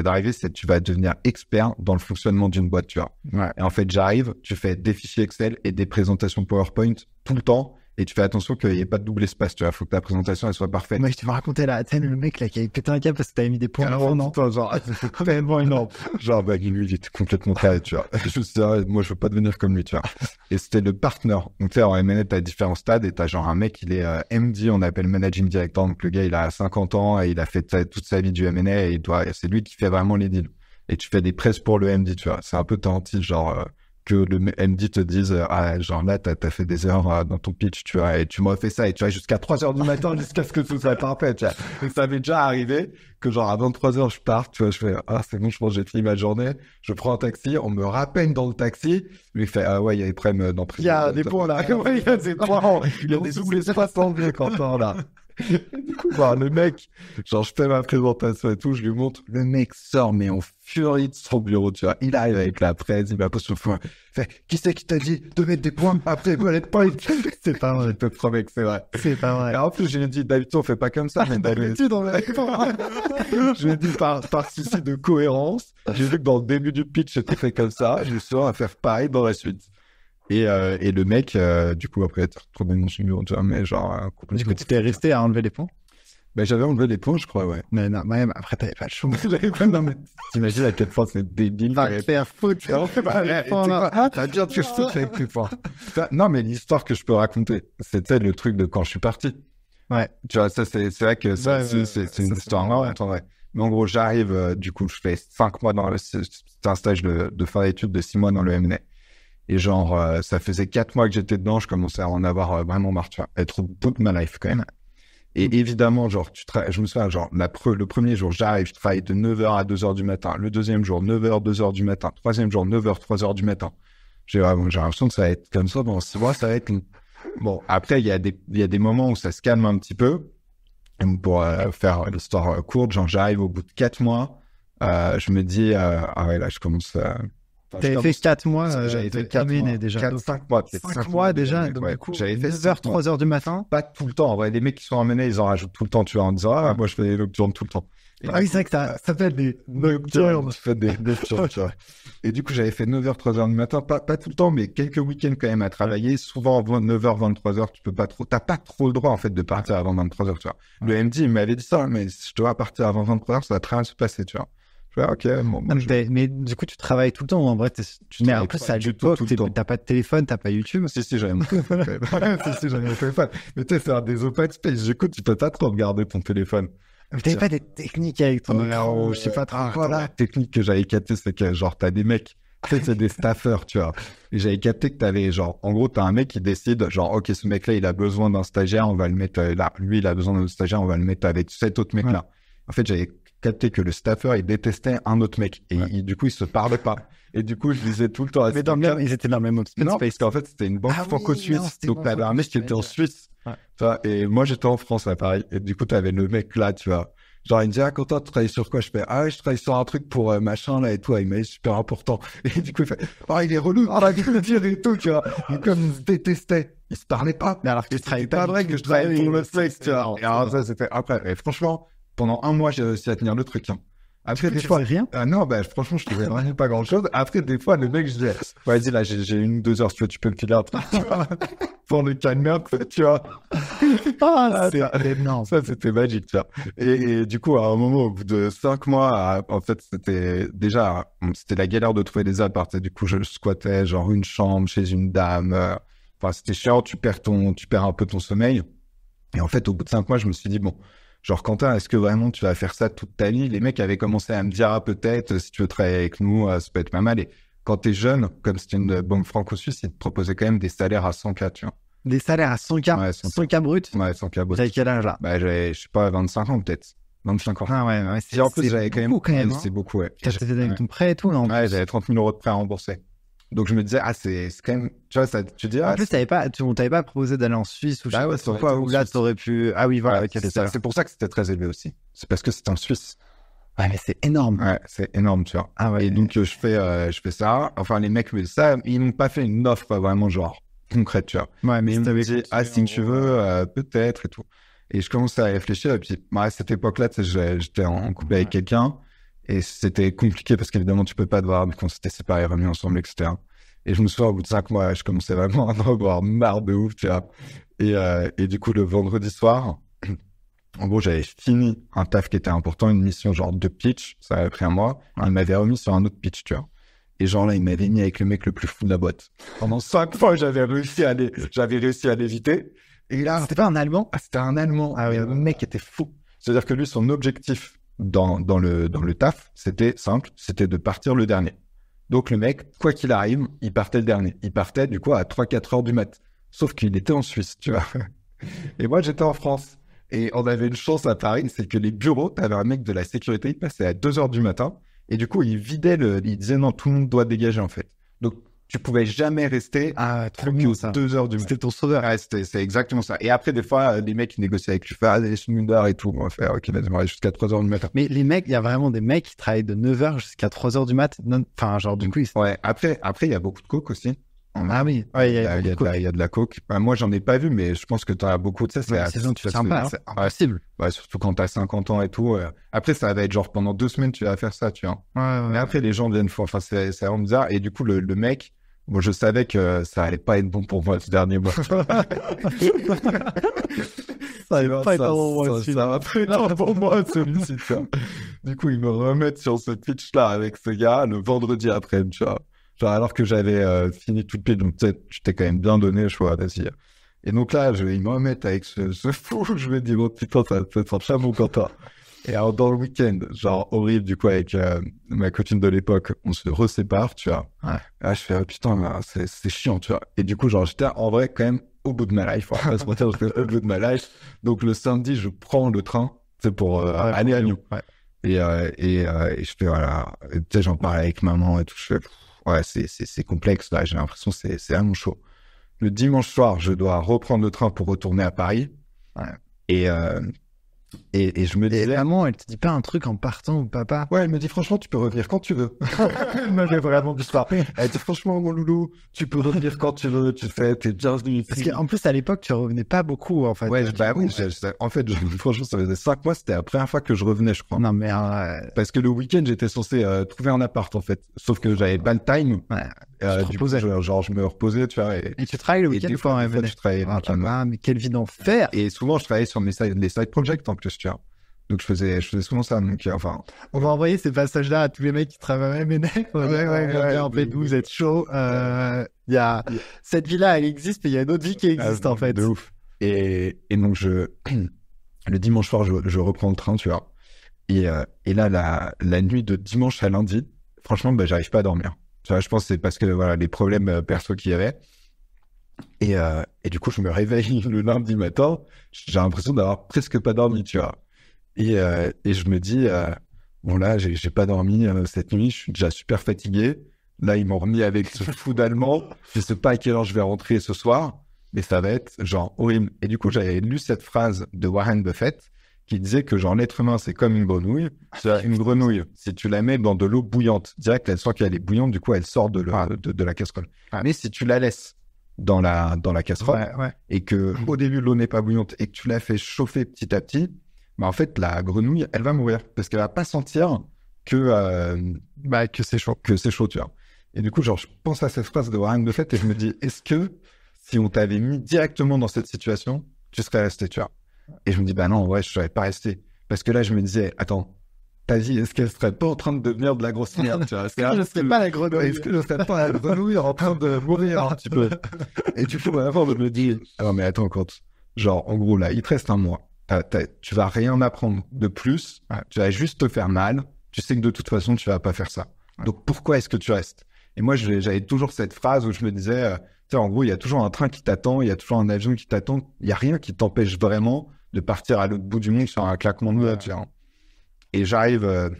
drivé, c'est que tu vas devenir expert dans le fonctionnement d'une boîte, tu vois. Ouais. Et en fait, j'arrive, tu fais des fichiers Excel et des présentations PowerPoint tout le temps, et tu fais attention qu'il n'y ait pas de double espace, tu vois. Faut que ta présentation, elle soit parfaite. Moi, je te vais raconter là, tu sais, le mec là qui avait pété un câble parce que t'avais mis des points. Alors, non, genre, c'est tellement énorme. Genre, lui, il était complètement carré, tu vois. Je me suis dit, moi, je veux pas devenir comme lui, tu vois. Et c'était le partner. Donc, tu sais, en M&A, t'as différents stades et t'as genre un mec, il est MD, on appelle Managing Director. Donc, le gars, il a 50 ans et il a fait toute sa vie du M&A et c'est lui qui fait vraiment les deals. Et tu fais des presses pour le MD, tu vois. C'est un peu tenté, genre, que le MD te dise, genre là, t'as fait des heures dans ton pitch, tu vois, et tu m'as fait ça, et tu vois, jusqu'à 3h du matin, jusqu'à ce que tout soit parfait, tu vois. Et ça m'est déjà arrivé que genre à 23h, je pars, tu vois, je fais, c'est bon, je pense que j'ai fini ma journée, je prends un taxi, on me rappelle dans le taxi, lui fait, ouais, il y a des problèmes dans il y a des points là. Ouais, il y a des points, il y a des doubles espaces enlevés, Quentin, là. Du coup, le mec, genre, je fais ma présentation et tout, je lui montre, le mec sort, mais en furie de son bureau, tu vois. Il arrive avec la presse, il m'a posé sur le foin. Fait, qui c'est qui t'a dit de mettre des points après bullet point? C'est pas vrai. Je te promets que c'est vrai. C'est pas vrai. Et en plus, je lui ai dit, d'habitude, on fait pas comme ça, mais d'habitude, on fait pas. Je lui ai dit, par souci de cohérence, j'ai vu que dans le début du pitch, c'était fait comme ça, je suis à faire pareil dans la suite. Et le mec, du coup, après être retrouvé mon numéro, tu vois, mais genre... Du coup, tu t'es resté à enlever les points? Ben, j'avais enlevé les points, je crois, ouais. Mais non, même après, t'avais pas le choix. Non, mais t'imagines à quel point c'est débile. Faire foutre. T'as bien que je foute avec tes points. Non, mais l'histoire que je peux raconter, c'était le truc de quand je suis parti. Ouais. Tu vois, ça, c'est vrai que c'est une histoire marrante, en vrai. Mais en gros, j'arrive, du coup, je fais 5 mois c'est un stage de fin d'études de 6 mois dans le M&A. Et genre, ça faisait 4 mois que j'étais dedans, je commençais à en avoir vraiment marre, tu vois, être au bout de ma life, quand même. Et évidemment, genre, je me souviens, genre, le premier jour, j'arrive, je travaille de 9h à 2h du matin. Le deuxième jour, 9h, 2h du matin. Troisième jour, 9h, 3h du matin. J'ai l'impression que ça va être comme ça pendant 6 mois, ça va être... Bon, après, il y a des moments où ça se calme un petit peu. Et pour faire l'histoire courte, genre, j'arrive au bout de 4 mois, je me dis, ah ouais, là, je commence à... T'avais fait 4 mois, j'avais fait 4 mois déjà. 4, 5 mois, peut-être. 5 mois déjà, donc ouais. du coup, J'avais fait 9h, 3h du matin. Pas tout le temps. En vrai, les mecs qui sont emmenés, ils en rajoutent tout le temps, tu vois, en disant, ah, moi, je fais des nocturnes tout le temps. Ah oui, c'est vrai que ça fait des nocturnes. Tu fais des nocturnes, tu vois. Et du coup, j'avais fait 9h, 3h du matin, pas tout le temps, mais quelques week-ends quand même à travailler. Souvent, 9h, 23h, t'as pas trop le droit, en fait, de partir avant 23h, tu vois. Le MD, il m'avait dit ça, mais si je dois partir avant 23h, ça va très bien se passer, tu vois. Je fais, ok, bon. Mais du coup, tu travailles tout le temps. En vrai, mais après, ça à l'époque, t'as pas de téléphone, t'as pas YouTube. Si, j'avais mon téléphone. si, j'avais mon téléphone. Mais tu sais, faire des open space, j'écoute, tu peux pas trop regarder ton téléphone. Mais t'avais pas des techniques avec ton numéro, je sais pas trop. Voilà. La technique que j'avais capté, c'est que genre, t'as des mecs, tu sais, c'est des staffeurs, tu vois. Et j'avais capté que t'avais genre, en gros, t'as un mec qui décide, genre, ok, ce mec-là, il a besoin d'un stagiaire, on va le mettre là. Lui, il a besoin d'un stagiaire, on va le mettre avec cet autre mec-là. Ouais. En fait, j'avais capté que le staffeur, il détestait un autre mec. Et du coup, ils se parlaient pas. Et du coup, je disais tout le temps. Mais ils étaient dans le même open non, space. parce qu'en fait, c'était une banque franco-suisse. Donc, t'avais un mec qui était en Suisse. Ouais. Tu vois, et moi, j'étais en France, là, pareil. Et du coup, t'avais le mec là, tu vois. Genre, il me disait, ah, Quentin, tu travailles sur quoi? Je fais, ah, je travaille sur un truc pour machin, là, et tout. Il m'a dit, super important. Et du coup, il fait, oh, il est relou, on a dû le dire et tout, tu vois. Et comme ils se détestaient, ils se parlaient pas. Mais alors que tu travaillais pas vrai que je travaillais pour le sexe, tu vois. Et alors, ça, c'était après. Et franchement, pendant un mois, j'ai réussi à tenir le truc, hein. Après, des fois, rien. Non, franchement, je trouvais vraiment pas grand chose. Après, des fois, le mec, je disais, vas-y, là, j'ai 1-2 heures, tu peux me filer un truc, tu vois, pour le calmer, tu vois. C'est énorme. Ça, c'était magique, tu vois. Et du coup, à un moment, au bout de 5 mois, en fait, c'était la galère de trouver des apparts. Du coup, je squattais, genre, une chambre chez une dame. Enfin, c'était chiant, tu perds un peu ton sommeil. Et en fait, au bout de 5 mois, je me suis dit, bon, genre, Quentin, est-ce que vraiment tu vas faire ça toute ta vie? Les mecs avaient commencé à me dire, ah, peut-être, si tu veux travailler avec nous, ça peut être pas mal. Et quand t'es jeune, comme c'était une banque franco-suisse, ils te proposaient quand même des salaires à 100K, tu vois. Des salaires à 100K? Ouais, 100K brut? Ouais, 100K brut. T'avais quel âge, là? J'avais, je sais pas, 25 ans, peut-être. 25 ans. Ah ouais, Et en plus, j'avais quand même. C'est beaucoup, ouais. T'as fait avec ton prêt et tout, non? Ouais, j'avais 30 000 euros de prêt à rembourser. Donc, je me disais, ah, c'est quand même, tu vois, ça, tu dis, en plus, on t'avait pas proposé d'aller en Suisse ou je sais pas pourquoi, où là, t'aurais pu, ah oui, voilà, okay, c'est pour ça que c'était très élevé aussi. C'est parce que c'était en Suisse. Ouais, mais c'est énorme. Ouais, c'est énorme, tu vois. Ah ouais. Et donc, je fais ça. Enfin, les mecs, mais ça, ils m'ont pas fait une offre vraiment, genre, concrète, tu vois. Ouais, mais ils me disaient, ah, si tu veux, peut-être et tout. Et je commençais à réfléchir. Et puis, à cette époque-là, tu sais, j'étais en couple avec quelqu'un. Et c'était compliqué parce qu'évidemment, tu peux pas te voir quand c'était séparés, remis ensemble, etc. Et je me souviens, au bout de 5 mois, je commençais vraiment à en avoir marre de ouf, tu vois. Et du coup, le vendredi soir, en gros, j'avais fini un taf qui était important, une mission genre de pitch. Ça avait pris un mois. Il m'avait remis sur un autre pitch, tu vois. Et genre là, il m'avait mis avec le mec le plus fou de la boîte. Pendant 5 fois, j'avais réussi à l'éviter. Et là, c'était pas un Allemand? Ah, c'était un Allemand. Ah oui, le mec était fou. C'est-à-dire que lui, son objectif dans le taf, c'était simple, c'était de partir le dernier. Donc le mec, quoi qu'il arrive, il partait le dernier. Il partait du coup à 3-4 heures du mat. Sauf qu'il était en Suisse, tu vois. Et moi, j'étais en France. Et on avait une chance à Paris, c'est que les bureaux, t'avais un mec de la sécurité, il passait à 2 heures du matin. Et du coup, il vidait il disait non, tout le monde doit dégager en fait. Donc, tu pouvais jamais rester trop bien, ça. 2 heures du matin. C'était ton sauveur. Ouais, c'est exactement ça. Et après, des fois, les mecs, ils négociaient avec lui, des Schmundar et tout. On va faire, ok, vas-y, on va aller jusqu'à 3 heures du matin. Mais les mecs, il y a vraiment des mecs qui travaillent de 9 heures jusqu'à 3 heures du mat. Enfin, genre, du coup, ouais. Après, il y a beaucoup de coke aussi. Ah oui. Ouais, il y a de la coke. Moi, j'en ai pas vu, mais je pense que t'en as beaucoup de ça. C'est sympa. C'est impossible. Ouais, surtout quand t'as 50 ans et tout. Après, ça va être genre pendant 2 semaines, tu vas faire ça, tu vois. Ouais. Mais après, les gens viennent fou. Enfin, c'est vraiment bizarre. Et du coup, le mec, moi, je savais que ça allait pas être bon pour moi ce dernier mois. Ça va pas être bon pour moi, celui-ci, tu vois. Du coup, ils me remettent sur ce pitch-là avec ce gars le vendredi après, tu vois. Genre, alors que j'avais fini tout le pitch, donc tu sais, je t'ai quand même bien donné, je vois, vas-y. Et donc là, ils me remettent avec ce fou. Je me dis, bon, putain, ça sent ça, mon Quentin. Et alors, dans le week-end, genre horrible, du coup, avec ma copine de l'époque, on se resépare, tu vois. Ouais. Là, je fais, oh, putain, là, c'est chiant, tu vois. Et du coup, genre, j'étais en vrai quand même au bout de ma life. Enfin, pas se mentir, j'étais au bout de ma life. Donc, le samedi, je prends le train, c'est pour aller à Lyon. Ouais. Et je fais, voilà, tu sais, j'en parlais avec maman et tout. Je fais, ouais, c'est complexe, là. J'ai l'impression que c'est vraiment chaud. Le dimanche soir, je dois reprendre le train pour retourner à Paris. Ouais. Et je me Et disais... maman, elle te dit pas un truc en partant ou papa? Ouais, elle me dit, franchement, tu peux revenir quand tu veux. Elle m'avait vraiment dit ça. Elle dit, franchement, mon loulou, tu peux revenir quand tu veux, t'es bienvenu ici. Parce qu'en plus, à l'époque, tu revenais pas beaucoup, en fait. Ouais, en fait, franchement, ça faisait 5 mois, c'était la première fois que je revenais, je crois. Non, mais Parce que le week-end, j'étais censé trouver un appart, en fait. Sauf que j'avais pas le time. Ouais. Du coup, genre, je me reposais, tu vois. Et tu travailles le week-end des fois, tu travaillais le week-end. Ah, mais quelle vie d'enfer! Et souvent, je travaillais sur les side projects, en plus, tu vois. Donc, je faisais souvent ça. Donc, enfin. On va envoyer ces passages-là à tous les mecs qui travaillent à MNF. Ouais. En fait, vous êtes chaud. Il y a cette vie-là, elle existe, mais il y a une autre vie qui existe, en fait. De ouf. Et donc, le dimanche soir, je reprends le train, tu vois. Et là, la nuit de dimanche à lundi, franchement, bah, j'arrive pas à dormir. Tu vois, je pense que c'est parce que, voilà, les problèmes perso qu'il y avait. Et du coup, je me réveille le lundi matin. J'ai l'impression d'avoir presque pas dormi, tu vois. Et je me dis, bon là, j'ai pas dormi cette nuit, je suis déjà super fatigué. Là, ils m'ont remis avec ce fou d'allemand. Je sais pas à quelle heure je vais rentrer ce soir, mais ça va être genre horrible. Et du coup, j'avais lu cette phrase de Warren Buffett qui disait que genre l'être humain, c'est comme une grenouille. Une grenouille, si tu la mets dans de l'eau bouillante, direct, elle sent qu'elle est bouillante, du coup, elle sort de la casserole. Mais si tu la laisses dans la casserole et que au début, l'eau n'est pas bouillante et que tu la fais chauffer petit à petit, bah en fait, la grenouille, elle va mourir parce qu'elle va pas sentir que c'est chaud, tu vois. Et du coup, genre, je pense à cette phrase de Warren Buffett et je me dis, est-ce que si on t'avait mis directement dans cette situation, tu serais resté, tu vois? Et je me dis, bah non, en vrai, je serais pas resté. Parce que là, je me disais, attends, ta vie, est-ce qu'elle serait pas en train de devenir de la grosse merde, tu vois? Je serais pas la grenouille. Est-ce que je serais pas la grenouille en train de mourir un petit peu? Et du coup, vraiment, je me dis, ah non, mais attends, genre, en gros, là, il te reste un mois. Tu vas rien apprendre de plus, tu vas juste te faire mal, tu sais que de toute façon tu vas pas faire ça. Donc pourquoi est-ce que tu restes? Et moi j'avais toujours cette phrase où je me disais, tu sais, en gros il y a toujours un train qui t'attend, il y a toujours un avion qui t'attend, il y a rien qui t'empêche vraiment de partir à l'autre bout du monde sur un claquement de doigts, tu vois. Et j'arrive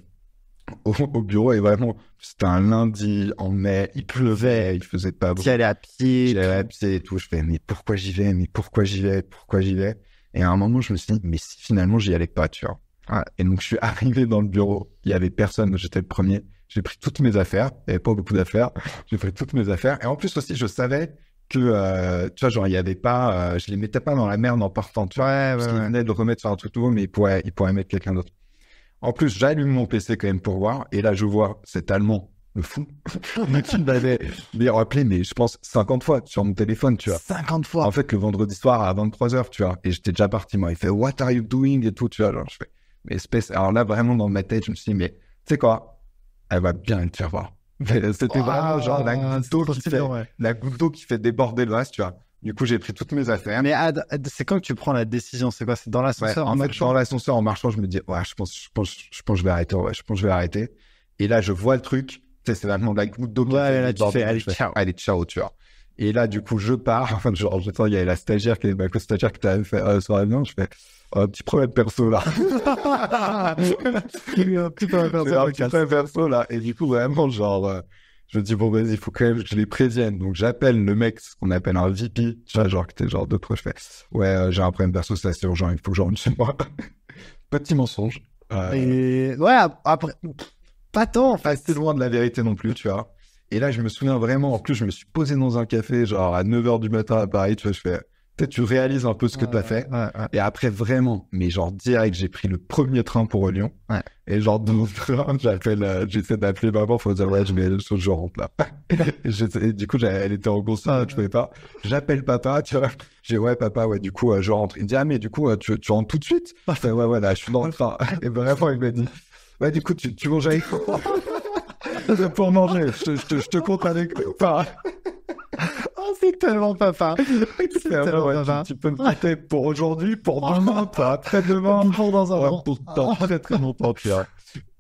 au bureau et vraiment c'était un lundi en mai, il pleuvait, il faisait pas beau. J'allais à pied et tout, je fais mais pourquoi j'y vais? Et à un moment, je me suis dit, mais si finalement, j'y allais pas, tu vois. Ouais. Et donc, je suis arrivé dans le bureau. Il y avait personne. J'étais le premier. J'ai pris toutes mes affaires. Il y avait pas beaucoup d'affaires. J'ai pris toutes mes affaires. Et en plus aussi, je savais que, tu vois, genre, il y avait pas, je les mettais pas dans la merde en partant, tu vois. Parce qu'ils venaient de remettre sur un truc nouveau, mais ils pourraient mettre quelqu'un d'autre. En plus, j'allume mon PC quand même pour voir. Et là, je vois cet Allemand, le fou, qui m'avait rappelé, mais je pense 50 fois sur mon téléphone, tu vois. 50 fois. En fait, le vendredi soir à 23h, tu vois. Et j'étais déjà parti, moi. Il fait, what are you doing? Et tout, tu vois. Genre, je fais, mais espèce. Alors là, vraiment, dans ma tête, je me suis dit, mais, tu sais quoi? Elle va bien le faire voir. C'était vraiment genre la goutte d'eau qui fait déborder le reste, tu vois. Du coup, j'ai pris toutes mes affaires. Mais c'est quand que tu prends la décision? C'est quoi? C'est dans l'ascenseur? En fait, dans l'ascenseur, en marchant, je me dis, ouais, je pense que je vais arrêter. Ouais, je pense que je vais arrêter. Et là, je vois le truc. Tu sais, c'est vraiment la goutte d'eau qui fait là, tu fais, allez, ciao. Allez, ciao, tu vois. Et là, du coup, je pars. Enfin, genre, il y avait la stagiaire qui était stagiaire qui t'avait fait sur l'avion. Je fais, un petit problème perso, là. Un petit problème perso, là. Et du coup, vraiment, genre, je me dis, bon, vas-y, il faut quand même que je les prévienne. Donc, j'appelle le mec, ce qu'on appelle un VP. Tu vois, genre, que t'es genre d'autres, je fais, ouais, j'ai un problème perso, c'est assez urgent, il faut que je rentre chez moi. Petit mensonge. Et ouais, après, pas tant, enfin, c'était loin de la vérité non plus, tu vois. Et là, je me souviens vraiment, en plus, je me suis posé dans un café, genre, à 9h du matin à Paris, tu vois, je fais, peut-être tu réalises un peu ce que t'as fait. Et après, vraiment, mais genre, direct, j'ai pris le premier train pour Lyon. Et genre, dans le train, j'essaie d'appeler maman pour dire, ouais, je rentre là. Et du coup, elle était en concert, je pouvais pas. J'appelle papa, tu vois. J'ai ouais, papa, ouais, du coup, je rentre. Il me dit, ah, mais du coup, tu rentres tout de suite? Je fais, ouais, là, je suis dans le train. Et vraiment, il m'a dit, ouais, du coup, tu manges avec moi. Pour manger, je te compte avec toi. Oh, c'est tellement papa. C'est tellement papa. Tu peux me prêter pour aujourd'hui, pour demain, pour après-demain, pour dans un an. pour très très longtemps, tu vois.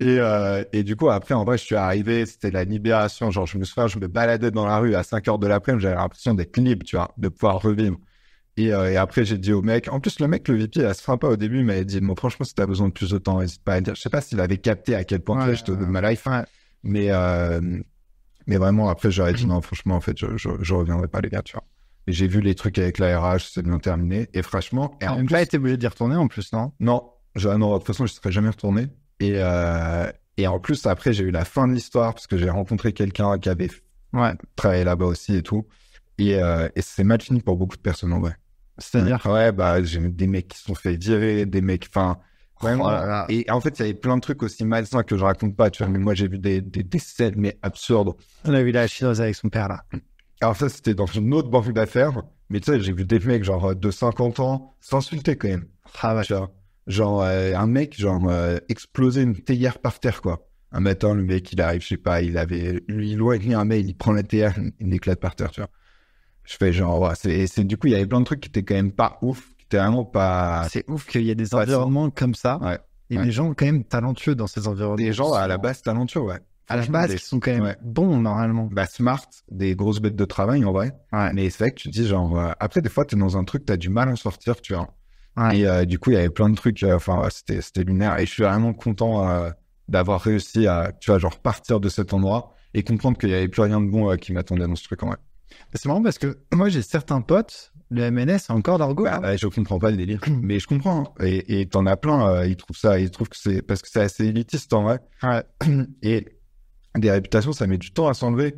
Et du coup, après, en vrai, je suis arrivé, c'était la libération. Genre, je me baladais dans la rue à 5h de l'après-midi, j'avais l'impression d'être libre, tu vois, de pouvoir revivre. Et après, j'ai dit au mec, en plus, le VP, il a sympa au début, il m'avait dit, bon, franchement, si t'as besoin de plus de temps, n'hésite pas à dire. Je sais pas s'il avait capté à quel point je te donne ma life. Ouais. Mais vraiment, après, j'aurais dit, non, franchement, en fait, je reviendrai pas, les gars, tu vois. Et j'ai vu les trucs avec la RH, c'est bien terminé. Et franchement, en plus, t'es obligé d'y retourner en plus, non? Non, de toute façon, je serais jamais retourné. Et en plus, après, j'ai eu la fin de l'histoire parce que j'ai rencontré quelqu'un qui avait travaillé là-bas aussi et tout. Et c'est mal fini pour beaucoup de personnes, en vrai. C'est-à-dire? Ouais, bah, j'ai des mecs qui se sont fait virer, des mecs, enfin, vraiment. Et en fait, il y avait plein de trucs aussi malsains que je raconte pas, tu vois. Mais moi, j'ai vu des scènes, mais absurdes. On a vu la chinoise avec son père, là. Alors ça, c'était dans une autre banque d'affaires. Mais tu sais, j'ai vu des mecs, genre, de 50 ans, s'insulter quand même. Ah, ouais. Genre, un mec, exploser une théière par terre, quoi. Un matin, le mec, il arrive, je sais pas, il doit écrire un mail, il prend la théière, il l'éclate par terre, tu vois. Je fais genre, ouais, du coup, il y avait plein de trucs qui étaient quand même pas ouf, qui étaient vraiment pas... C'est ouf qu'il y ait des environnements comme ça. Ouais. Et des gens quand même talentueux dans ces environnements. Des gens à la base talentueux, ouais. À la base, qui sont quand même bons, normalement. Bah, smart, des grosses bêtes de travail, en vrai. Ouais. Mais c'est vrai que tu te dis, genre, après, des fois, t'es dans un truc, t'as du mal à sortir, tu vois. Ouais. Et du coup, il y avait plein de trucs, c'était lunaire. Et je suis vraiment content d'avoir réussi à, tu vois, genre, partir de cet endroit et comprendre qu'il y avait plus rien de bon qui m'attendait dans ce truc, en vrai. C'est marrant parce que moi, j'ai certains potes, le MNS, c'est encore leur go. Je comprends pas le délire, mais je comprends. Hein. Et t'en as plein, ils trouvent que c'est, parce que c'est assez élitiste, en vrai. Ouais. Et des réputations, ça met du temps à s'enlever.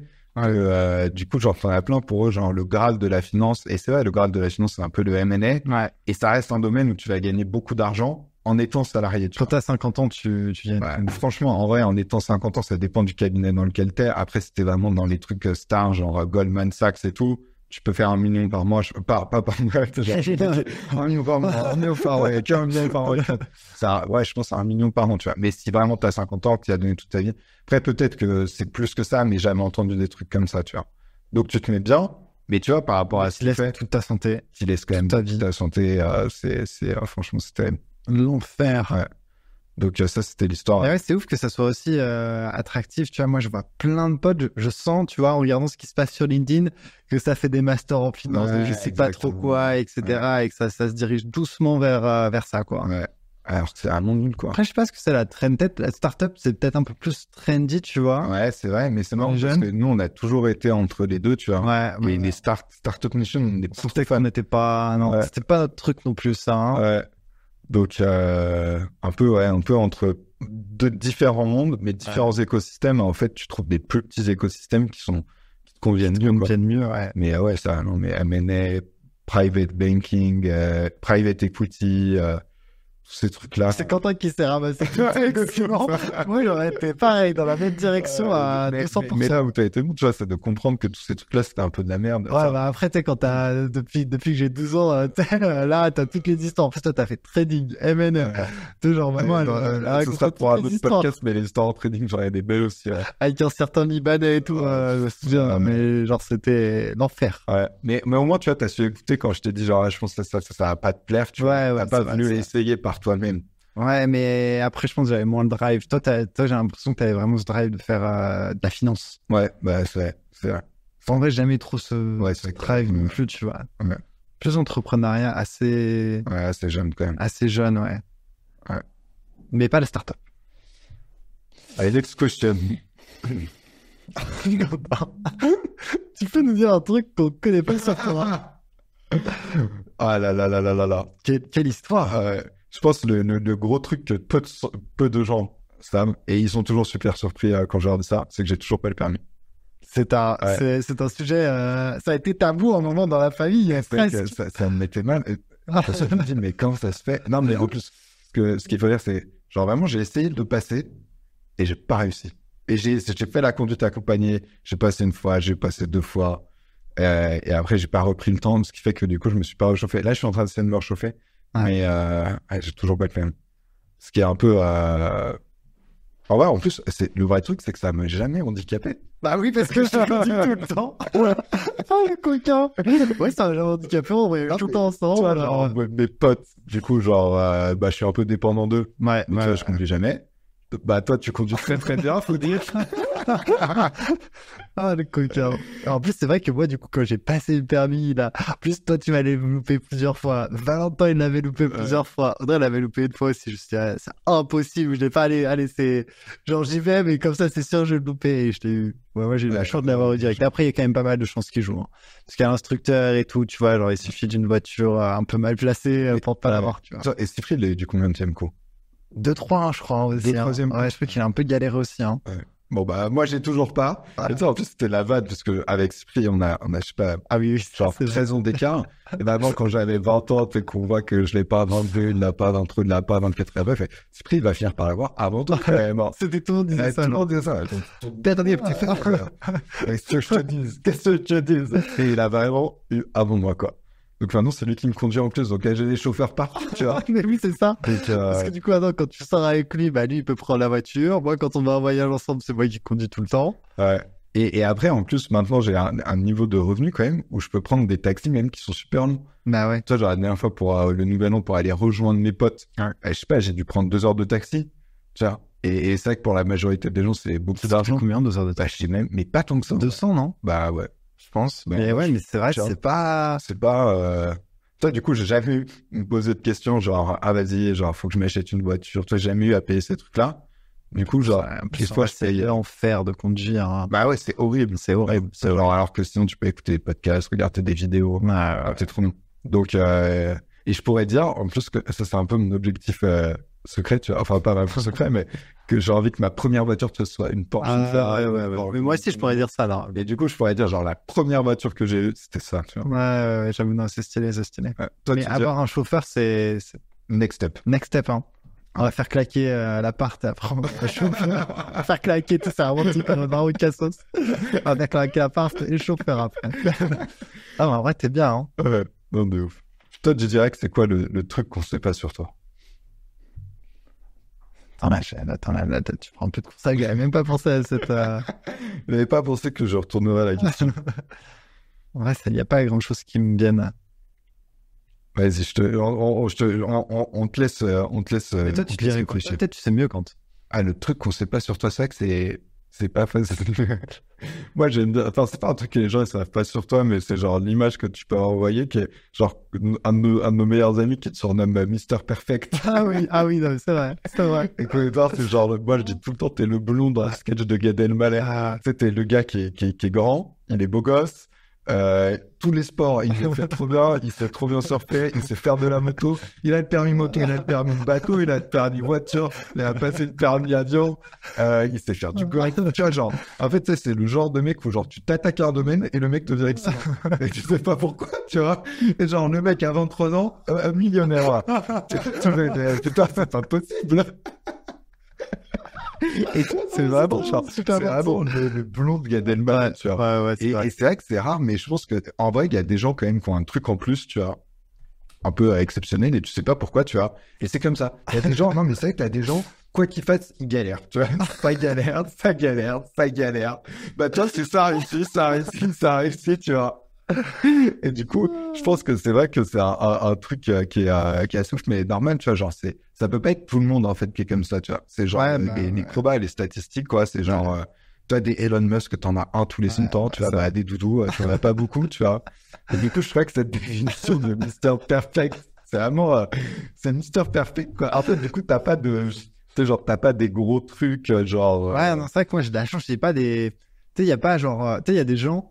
Du coup, genre, t'en as plein pour eux, genre, le Graal de la finance. Et c'est vrai, le Graal de la finance, c'est un peu le M&A. Ouais. Et ça reste un domaine où tu vas gagner beaucoup d'argent en étant salarié. Quand t'as 50 ans, tu viens. Ouais, franchement, en vrai, en étant 50 ans, ça dépend du cabinet dans lequel t'es. Après, c'était vraiment dans les trucs stars, genre Goldman Sachs et tout. Tu peux faire 1 million par mois, pas par mois. 1 million par mois, 1 million par mois, 1 million par mois. Ça, ouais, je pense à 1 million par an, tu vois. Mais si vraiment t'as 50 ans, que tu as donné toute ta vie, après, peut-être que c'est plus que ça, mais j'ai jamais entendu des trucs comme ça, tu vois. Donc, tu te mets bien, mais tu vois, par rapport à ce qu'il laisse toute ta santé. Tu laisses quand même ta vie. Ta santé, franchement, c'était l'enfer. Ouais. Donc ça, c'était l'histoire. Ouais, c'est ouf que ça soit aussi attractif. Tu vois, moi, je vois plein de potes. Je sens, tu vois, en regardant ce qui se passe sur LinkedIn, que ça fait des masters en finance, je sais pas trop quoi, etc. Ouais. Et que ça se dirige doucement vers ça, quoi. Ouais. Alors, c'est un monde nul, quoi. Après, je sais pas ce que c'est la trend. Peut-être la startup, c'est peut-être un peu plus trendy, tu vois. Ouais, c'est vrai, mais c'est marrant parce que nous, on a toujours été entre les deux, tu vois. Ouais. Mais les Startup Nation, on n'est pas qu'on n'était pas, non, c'était pas notre truc non plus, ça. Hein. Ouais. Donc, un peu entre deux différents mondes, mais différents écosystèmes. En fait, tu trouves des plus petits écosystèmes qui te conviennent mieux. Ouais. Mais mais M&A, private banking, private equity, tous ces trucs-là. C'est Quentin qui s'est ramassé. Exactement. Moi, j'aurais été pareil, dans la même direction à 200%. Mais là où t'as été bon, tu vois, c'est de comprendre que tous ces trucs-là, c'était un peu de la merde. Ouais, bah après, tu sais, quand depuis que j'ai 12 ans, là, t'as toutes les histoires. En fait, toi, t'as fait trading, M&A. Genre, vraiment, ce sera pour un autre podcast, mais les histoires en trading, j'aurais des belles aussi. Ouais. Avec un certain Libanais et tout, je me souviens. Mais genre, c'était l'enfer. Ouais. Mais au moins, tu vois, t'as su écouter quand je t'ai dit, genre, je pense que ça va pas te plaire, tu vois. T'as pas voulu l'essayer par toi-même. Ouais, mais après, je pense que j'avais moins le drive. Toi, j'ai l'impression que t'avais vraiment ce drive de faire de la finance. Ouais, bah, c'est vrai. En vrai, jamais trop ce drive non plus, tu vois. Ouais. Plus entrepreneuriat assez... Ouais, assez jeune, quand même. Assez jeune, ouais. Mais pas la start-up. Allez, next question. Tu peux nous dire un truc qu'on connaît pas sur toi? Ah là là là là là là. Quelle histoire. Je pense le gros truc que peu de gens savent, et ils sont toujours super surpris quand je leur dis ça, c'est que j'ai toujours pas le permis. C'est un sujet, ça a été tabou un moment dans la famille. Ça me mettait mal. Je me dis, mais comment ça se fait? Non, mais en plus, ce qu'il faut dire, c'est, genre vraiment, j'ai essayé de passer et j'ai pas réussi. Et j'ai fait la conduite accompagnée, j'ai passé une fois, j'ai passé 2 fois, et après, j'ai pas repris le temps, ce qui fait que du coup, je me suis pas réchauffé. Là, je suis en train d'essayer de me réchauffer. Mais j'ai toujours pas le permis. Ce qui est un peu En vrai, en plus, le vrai truc, c'est que ça m'a jamais handicapé. Bah oui, parce que je te le dis tout le temps. Ah, le coquin. Ouais, ça m'a jamais handicapé, on va tout le temps ensemble. Genre, mes potes, du coup, genre, je suis un peu dépendant d'eux. Ouais, Donc, je conduis jamais. Bah, toi, tu conduis très, très bien, faut dire. Ah, le coquin. En plus, c'est vrai que moi, du coup, quand j'ai passé le permis, là, en plus, toi, tu m'avais loupé plusieurs fois. Valentin, il l'avait loupé plusieurs fois. Audrey l'avait loupé une fois aussi. Je me suis dit, ah, c'est impossible. Je l'ai pas allé, c'est, genre, j'y vais, mais comme ça, c'est sûr, je vais le louper. Et je l'ai eu. Ouais, moi, j'ai eu la chance de l'avoir eu direct. Après, il y a quand même pas mal de chances qui jouent, hein. Parce qu'il y a l'instructeur et tout, tu vois, genre, il suffit d'une voiture un peu mal placée pour pas l'avoir, tu vois. Et Siegfried, il a eu du combienième coup? 2-3, je crois, aussi. 2-3e. Ouais, je crois qu'il a un peu galéré aussi, hein. Ouais. Bon, bah, moi, j'ai toujours pas. Ouais. Et tu sais, en plus, c'était la vanne, parce que avec Siegfried, on a, je sais pas, ah oui, genre 13 ans d'écart. Et maintenant, quand j'avais 20 ans, tu sais, qu'on voit que je l'ai pas 22, il l'a pas 23, il l'a pas 24, et bref, Siegfriid, il va finir par l'avoir avant toi, quand même. C'était tout le monde disait ça. Tout le monde disait ça. Ton dernier petit frère. Qu'est-ce que je te dise? Qu'est-ce que je te dise? Et il a vraiment eu avant moi, quoi. Donc maintenant, c'est lui qui me conduit en plus. Donc j'ai des chauffeurs partout, tu vois. Mais oui, c'est ça. Donc, parce que du coup, maintenant, quand tu sors avec lui, bah lui, il peut prendre la voiture. Moi, quand on va en voyage ensemble, c'est moi qui conduis tout le temps. Ouais. Et après, en plus, maintenant, j'ai un niveau de revenu quand même où je peux prendre des taxis même qui sont super longs. Bah ouais. Tu vois, genre la dernière fois pour le Nouvel An, pour aller rejoindre mes potes, je sais pas, j'ai dû prendre 2 heures de taxi. Tu vois. Et c'est vrai que pour la majorité des gens, c'est beaucoup d'argent. Combien 2 heures de taxi? Je sais même, mais pas tant que ça. 200, non? Bah ouais. Je pense. Mais ouais, mais c'est vrai, c'est pas. Toi, du coup, j'ai jamais eu me poser de questions genre, ah, vas-y, genre, faut que je m'achète une voiture. Toi, j'ai jamais eu à payer ces trucs-là. Du coup, genre, plus fois, c'est l'enfer de conduire, hein. Bah ouais, c'est horrible. C'est horrible. C'est genre, alors que sinon, tu peux écouter des podcasts, regarder des vidéos. C'est trop bien. Donc, et je pourrais dire, en plus, que ça, c'est un peu mon objectif, secret, tu vois. Enfin, pas vraiment secret, mais que j'ai envie que ma première voiture, ce soit une Porsche. Ouais. Mais moi aussi, je pourrais dire ça, là. Et du coup, je pourrais dire, genre, la première voiture que j'ai eue, c'était ça, tu vois. Ouais, j'avoue, non, c'est stylé. Ouais. Toi, mais avoir un chauffeur, c'est... Next step. Next step, hein. On va faire claquer l'appart et après on va faire claquer tout ça, avant tout dans le cassos. On va faire claquer l'appart et le chauffeur après. Ah, mais en vrai, t'es bien, hein. Ouais, non, de ouf. Toi, je dirais que c'est quoi le truc qu'on sait pas sur toi? Attends, là, tu prends un peu de conseil, j'avais même pas pensé à cette... Je n'avais pas pensé que je retournerais à la question. En vrai, il n'y a pas grand-chose qui me vienne. Vas-y, on te laisse. Mais toi, tu dirais quoi? Peut-être tu sais mieux quand. Ah, le truc qu'on sait pas sur toi, c'est que c'est pas facile. Moi, j'aime bien. Enfin, c'est pas un truc que les gens ne savent pas sur toi, mais c'est genre l'image que tu peux envoyer, qui est genre un de nos meilleurs amis qui te surnomme Mister Perfect. Ah oui, non, c'est vrai. Et quand c'est genre, moi, je dis tout le temps, t'es le blond dans la sketch de Gad Elmaleh. Tu sais, t'es le gars qui est grand, il est beau gosse. Tous les sports, il les fait trop bien, il sait trop bien surfer, il sait faire de la moto, il a le permis moto, il a le permis bateau, il a le permis voiture, il a passé le permis avion, il sait faire du golf, tu vois, genre, en fait, c'est le genre de mec où genre, tu t'attaques à un domaine et le mec te dit excellent, et tu sais pas pourquoi, tu vois, et genre, le mec à 23 ans, millionnaire, c'est impossible. Et c'est vraiment genre, c'est vraiment le blond de Gad Elmaleh, tu vois. Ouais, et c'est vrai que c'est rare, mais je pense que en vrai, il y a des gens quand même qui ont un truc en plus, tu vois, un peu exceptionnel, et tu sais pas pourquoi, tu vois. Et c'est comme ça. Il y a des gens, non, mais c'est vrai que t'as des gens, quoi qu'ils fassent, ils galèrent, tu vois. Ça galère. Bah toi, c'est ça réussit, tu vois. Et du coup, je pense que c'est vrai que c'est un truc qui est à souffle, mais normal, tu vois, genre, ça peut pas être tout le monde, en fait, qui est comme ça, tu vois. C'est genre, les probas et les statistiques, quoi, c'est genre, toi, des Elon Musk, t'en as un tous les 100 ans, tu vois, bah, des doudous, t'en as pas beaucoup, tu vois. Et du coup, je crois que cette définition de Mr. Perfect, c'est vraiment, c'est Mr. Perfect, quoi. En fait, du coup, t'as pas des gros trucs, genre... Ouais, non, c'est vrai que moi, j'ai de la chance, j'ai pas des... Tu sais, il y a pas, genre... Tu sais, il y a des gens...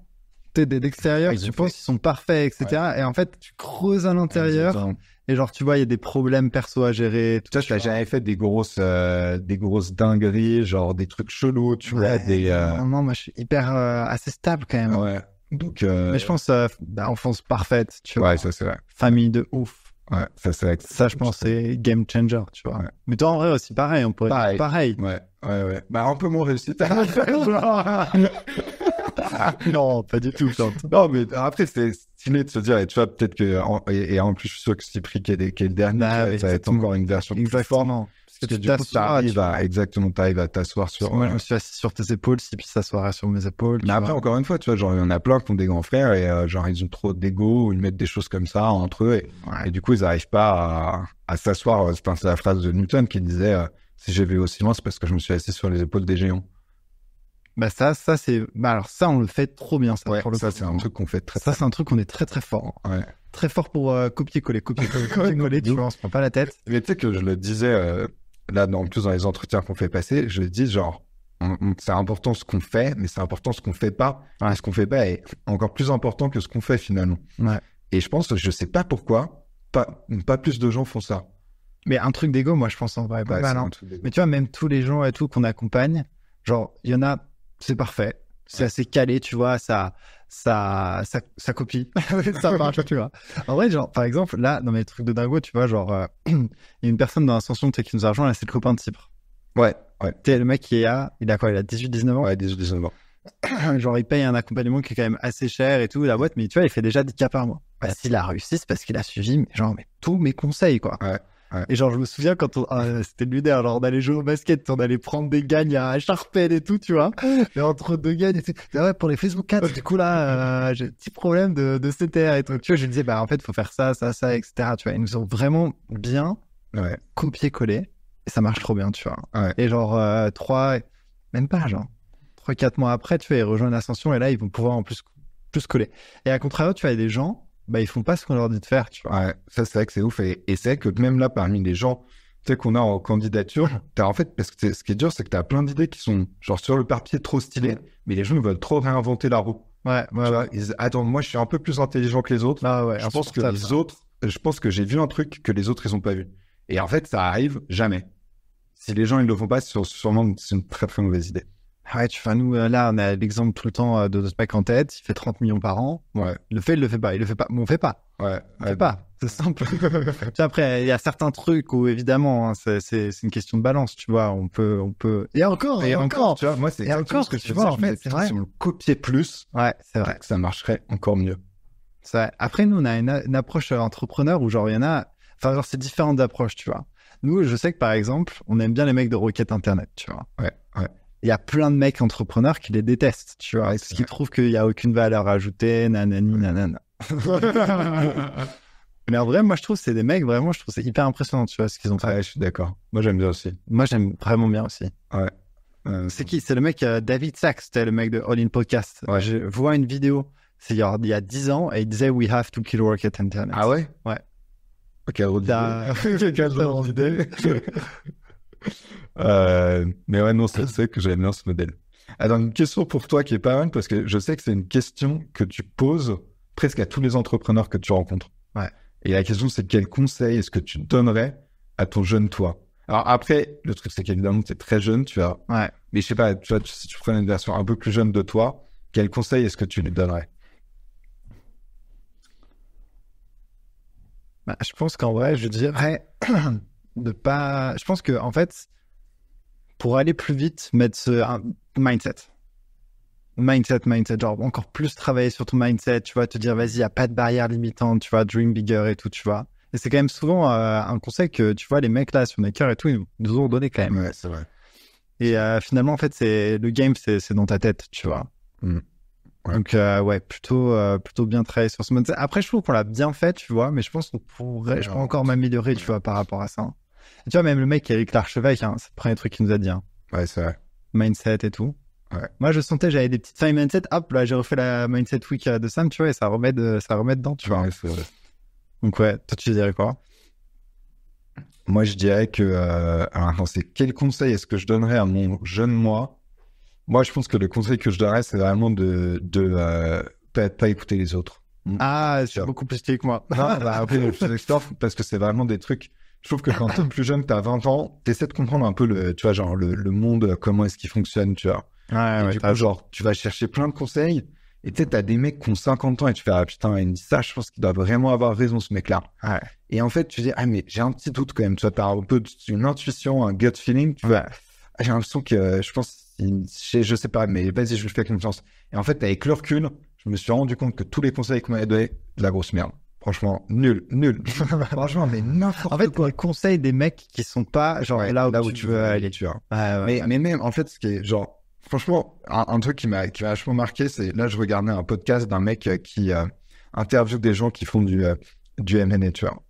d'extérieur, tu penses qu'ils sont parfaits, etc. Ouais. Et en fait, tu creuses à l'intérieur et genre, tu vois, il y a des problèmes perso à gérer. Tu vois, t'as jamais fait des grosses dingueries, genre des trucs chelous, tu vois, Non, moi, je suis hyper assez stable quand même. Ouais. Donc. Mais je pense, enfance parfaite, tu vois. Ouais, ça c'est vrai. Famille de ouf. Ouais, ça c'est vrai. Ça, je pense, c'est game changer, tu vois. Ouais. Mais toi, en vrai, aussi pareil, on pourrait. Pareil. Ouais. Bah, un peu moins réussi. Non, pas du tout. Non, mais après, c'est stylé de se dire, et tu vois, peut-être que, et en plus, je suis sûr que Cyprien qui est le dernier, ça va être encore une version exactement. Parce Parce que du coup, t'arrives à t'asseoir sur... Moi, je me suis assis sur tes épaules, si puis s'asseoir sur mes épaules. Mais après, encore une fois, tu vois, genre, il y en a plein qui ont des grands frères et genre, ils ont trop d'ego ou ils mettent des choses comme ça entre eux et du coup, ils n'arrivent pas à s'asseoir. C'est la phrase de Newton qui disait si j'ai vu aussi loin, c'est parce que je me suis assis sur les épaules des géants. Bah ça c'est... Bah alors ça, on le fait trop bien, ça. Ouais, ça, c'est un truc qu'on fait très Ça, c'est un truc qu'on est très, très fort. Ouais. Très fort pour copier-coller, tu vois, on se prend pas la tête. Mais tu sais que je le disais, là, en plus dans les entretiens qu'on fait passer, je le dis genre, c'est important ce qu'on fait, mais c'est important ce qu'on fait pas. Et ce qu'on fait pas est encore plus important que ce qu'on fait finalement. Ouais. Et je pense que je sais pas pourquoi, pas plus de gens font ça. Mais un truc d'ego, moi, je pense en vrai, pas mal. Hein. Mais tu vois, même tous les gens et tout qu'on accompagne, genre, il y en a, c'est parfait. C'est assez calé, tu vois, ça copie. Ça marche, tu vois. En vrai, genre, par exemple, là, dans mes trucs de dingo, tu vois, genre, il y a une personne dans l'ascension qui nous a rejoint, là, c'est le copain de Cypre. Ouais. Tu sais, le mec il a quoi? Il a 18-19 ans? Ouais, 18-19 ans. Genre, il paye un accompagnement qui est quand même assez cher et tout, la boîte, mais tu vois, il fait déjà 10K par mois. Bah, s'il a réussi, c'est parce qu'il a suivi, mais tous mes conseils, quoi. Ouais. Et genre, je me souviens quand c'était lunaire, genre, on allait jouer au basket, on allait prendre des gagnes à Charpennes et tout, tu vois. Mais entre deux gagnes et tout. Ouais, pour les Facebook 4, du coup, là, j'ai un petit problème de CTR et tout. Tu vois, je lui disais, bah, en fait, faut faire ça, etc. Tu vois, ils nous ont vraiment bien copié-collé. Et ça marche trop bien, tu vois. Ouais. Et genre, 3-4 mois après, tu vois, ils rejoignent l'ascension et là, ils vont pouvoir en plus coller. Et à contrario, tu vois, il y a des gens, bah, ils font pas ce qu'on leur dit de faire, tu vois. Ouais, ça, c'est vrai que c'est ouf. Et c'est vrai que même là, parmi les gens, tu sais, qu'on a en candidature, en fait, parce que ce qui est dur, c'est que t'as plein d'idées qui sont, genre, sur le papier trop stylées, mais les gens, ils veulent trop réinventer la roue. Ouais. Tu vois, ils disent, attends, moi, je suis un peu plus intelligent que les autres. Ah ouais, je pense que j'ai vu un truc que les autres, ils ont pas vu. Et en fait, ça arrive jamais. Si les gens, ils le font pas, sûrement, c'est une très, très mauvaise idée. Ouais, nous, là, on a l'exemple tout le temps de ce mec en tête. Il fait 30 millions par an. Ouais. Il le fait pas. Mais on fait pas. Ouais. On fait pas. C'est simple. Tu vois, après, il y a certains trucs où, évidemment, hein, c'est une question de balance, tu vois. On peut. Et encore. Tu vois, moi, c'est encore ce que tu vois, en fait, c'est vrai. Si on le copiait plus. Ouais, c'est vrai. Ça marcherait encore mieux. Ça. Après, nous, on a une approche entrepreneur où, genre, il y en a, enfin, genre, c'est différentes approches, tu vois. Nous, je sais que, par exemple, on aime bien les mecs de requête Internet, tu vois. Ouais. Il y a plein de mecs entrepreneurs qui les détestent, tu vois, parce qu'ils trouvent qu'il n'y a aucune valeur ajoutée, nanana. Mais en vrai, moi, je trouve que c'est des mecs, vraiment, je trouve que c'est hyper impressionnant, tu vois, ce qu'ils ont fait. Ouais, je suis d'accord. Moi, j'aime bien aussi. Moi, j'aime vraiment bien aussi. Ouais. C'est qui? C'est le mec David Sachs, c'était le mec de All In Podcast. Ouais. Je vois une vidéo, c'est il y a 10 ans, et il disait « We have to kill Rocket Internet ». Ah ouais? Ouais. Quel drôle d'idée. Mais ouais, non, c'est que j'aime bien ce modèle. Alors, une question pour toi qui est pas mal, parce que je sais que c'est une question que tu poses presque à tous les entrepreneurs que tu rencontres. Ouais. Et la question, c'est quel conseil est-ce que tu donnerais à ton jeune toi? Alors après, le truc, c'est qu'évidemment, tu es très jeune, tu vois. Ouais. Mais je sais pas, tu vois, si tu prenais une version un peu plus jeune de toi, quel conseil est-ce que tu lui donnerais? Bah, je pense qu'en vrai, je dirais de pas. Je pense que en fait, pour aller plus vite, mettre un mindset, genre encore plus travailler sur ton mindset, tu vois, te dire vas-y, y a pas de barrière limitante, tu vois, dream bigger et tout, tu vois. Et c'est quand même souvent un conseil que tu vois les mecs là sur Maker et tout, ils nous ont donné quand même. Ouais, c'est vrai. Et finalement, en fait, c'est le game, c'est dans ta tête, tu vois. Ouais. Donc ouais, plutôt bien travailler sur ce mindset. Après, je trouve qu'on l'a bien fait, tu vois, mais je pense qu'on pourrait, je peux encore m'améliorer, tu vois, par rapport à ça. Et tu vois, même le mec Eric Larchevêque, hein, c'est le premier truc qu'il nous a dit. Hein. Ouais, c'est vrai. Mindset et tout. Ouais. Moi, je sentais, j'avais des petites failles mindset. Hop, là, j'ai refait la mindset week de Sam, tu vois, et ça remet dedans, tu vois. Ouais, c'est vrai. Donc ouais, toi, tu dirais quoi? Moi, je dirais que, alors, c'est quel conseil est-ce que je donnerais à mon jeune moi? Moi, je pense que le conseil que je donnerais, c'est vraiment de pas écouter les autres. Ah, c'est beaucoup plus stylé que moi. Non, bah, après, parce que c'est vraiment des trucs. Je trouve que quand t'es plus jeune, t'as 20 ans, t'essaies de comprendre un peu tu vois, genre, le monde, comment est-ce qu'il fonctionne, tu vois. Ouais, du coup, genre, tu vas chercher plein de conseils, et tu sais, t'as des mecs qui ont 50 ans, et tu fais, ah putain, il me dit ça, je pense qu'il doit vraiment avoir raison, ce mec-là. Ouais. Et en fait, tu dis, ah, mais j'ai un petit doute quand même, tu vois, t'as un peu une intuition, un gut feeling, tu vois. J'ai l'impression que, je pense, je sais pas, mais vas-y, je lui fais confiance. Et en fait, avec le recul, je me suis rendu compte que tous les conseils qu'on m'avait donnés, de la grosse merde. Franchement, nul. Franchement, mais n'importe En fait, quoi. on conseille des mecs qui sont pas genre Ouais, là où tu veux aller. tu vois. Ouais. Mais même, en fait, ce qui est genre, franchement, un truc qui m'a vachement marqué, c'est là, je regardais un podcast d'un mec qui interviewe des gens qui font du M&A, tu vois.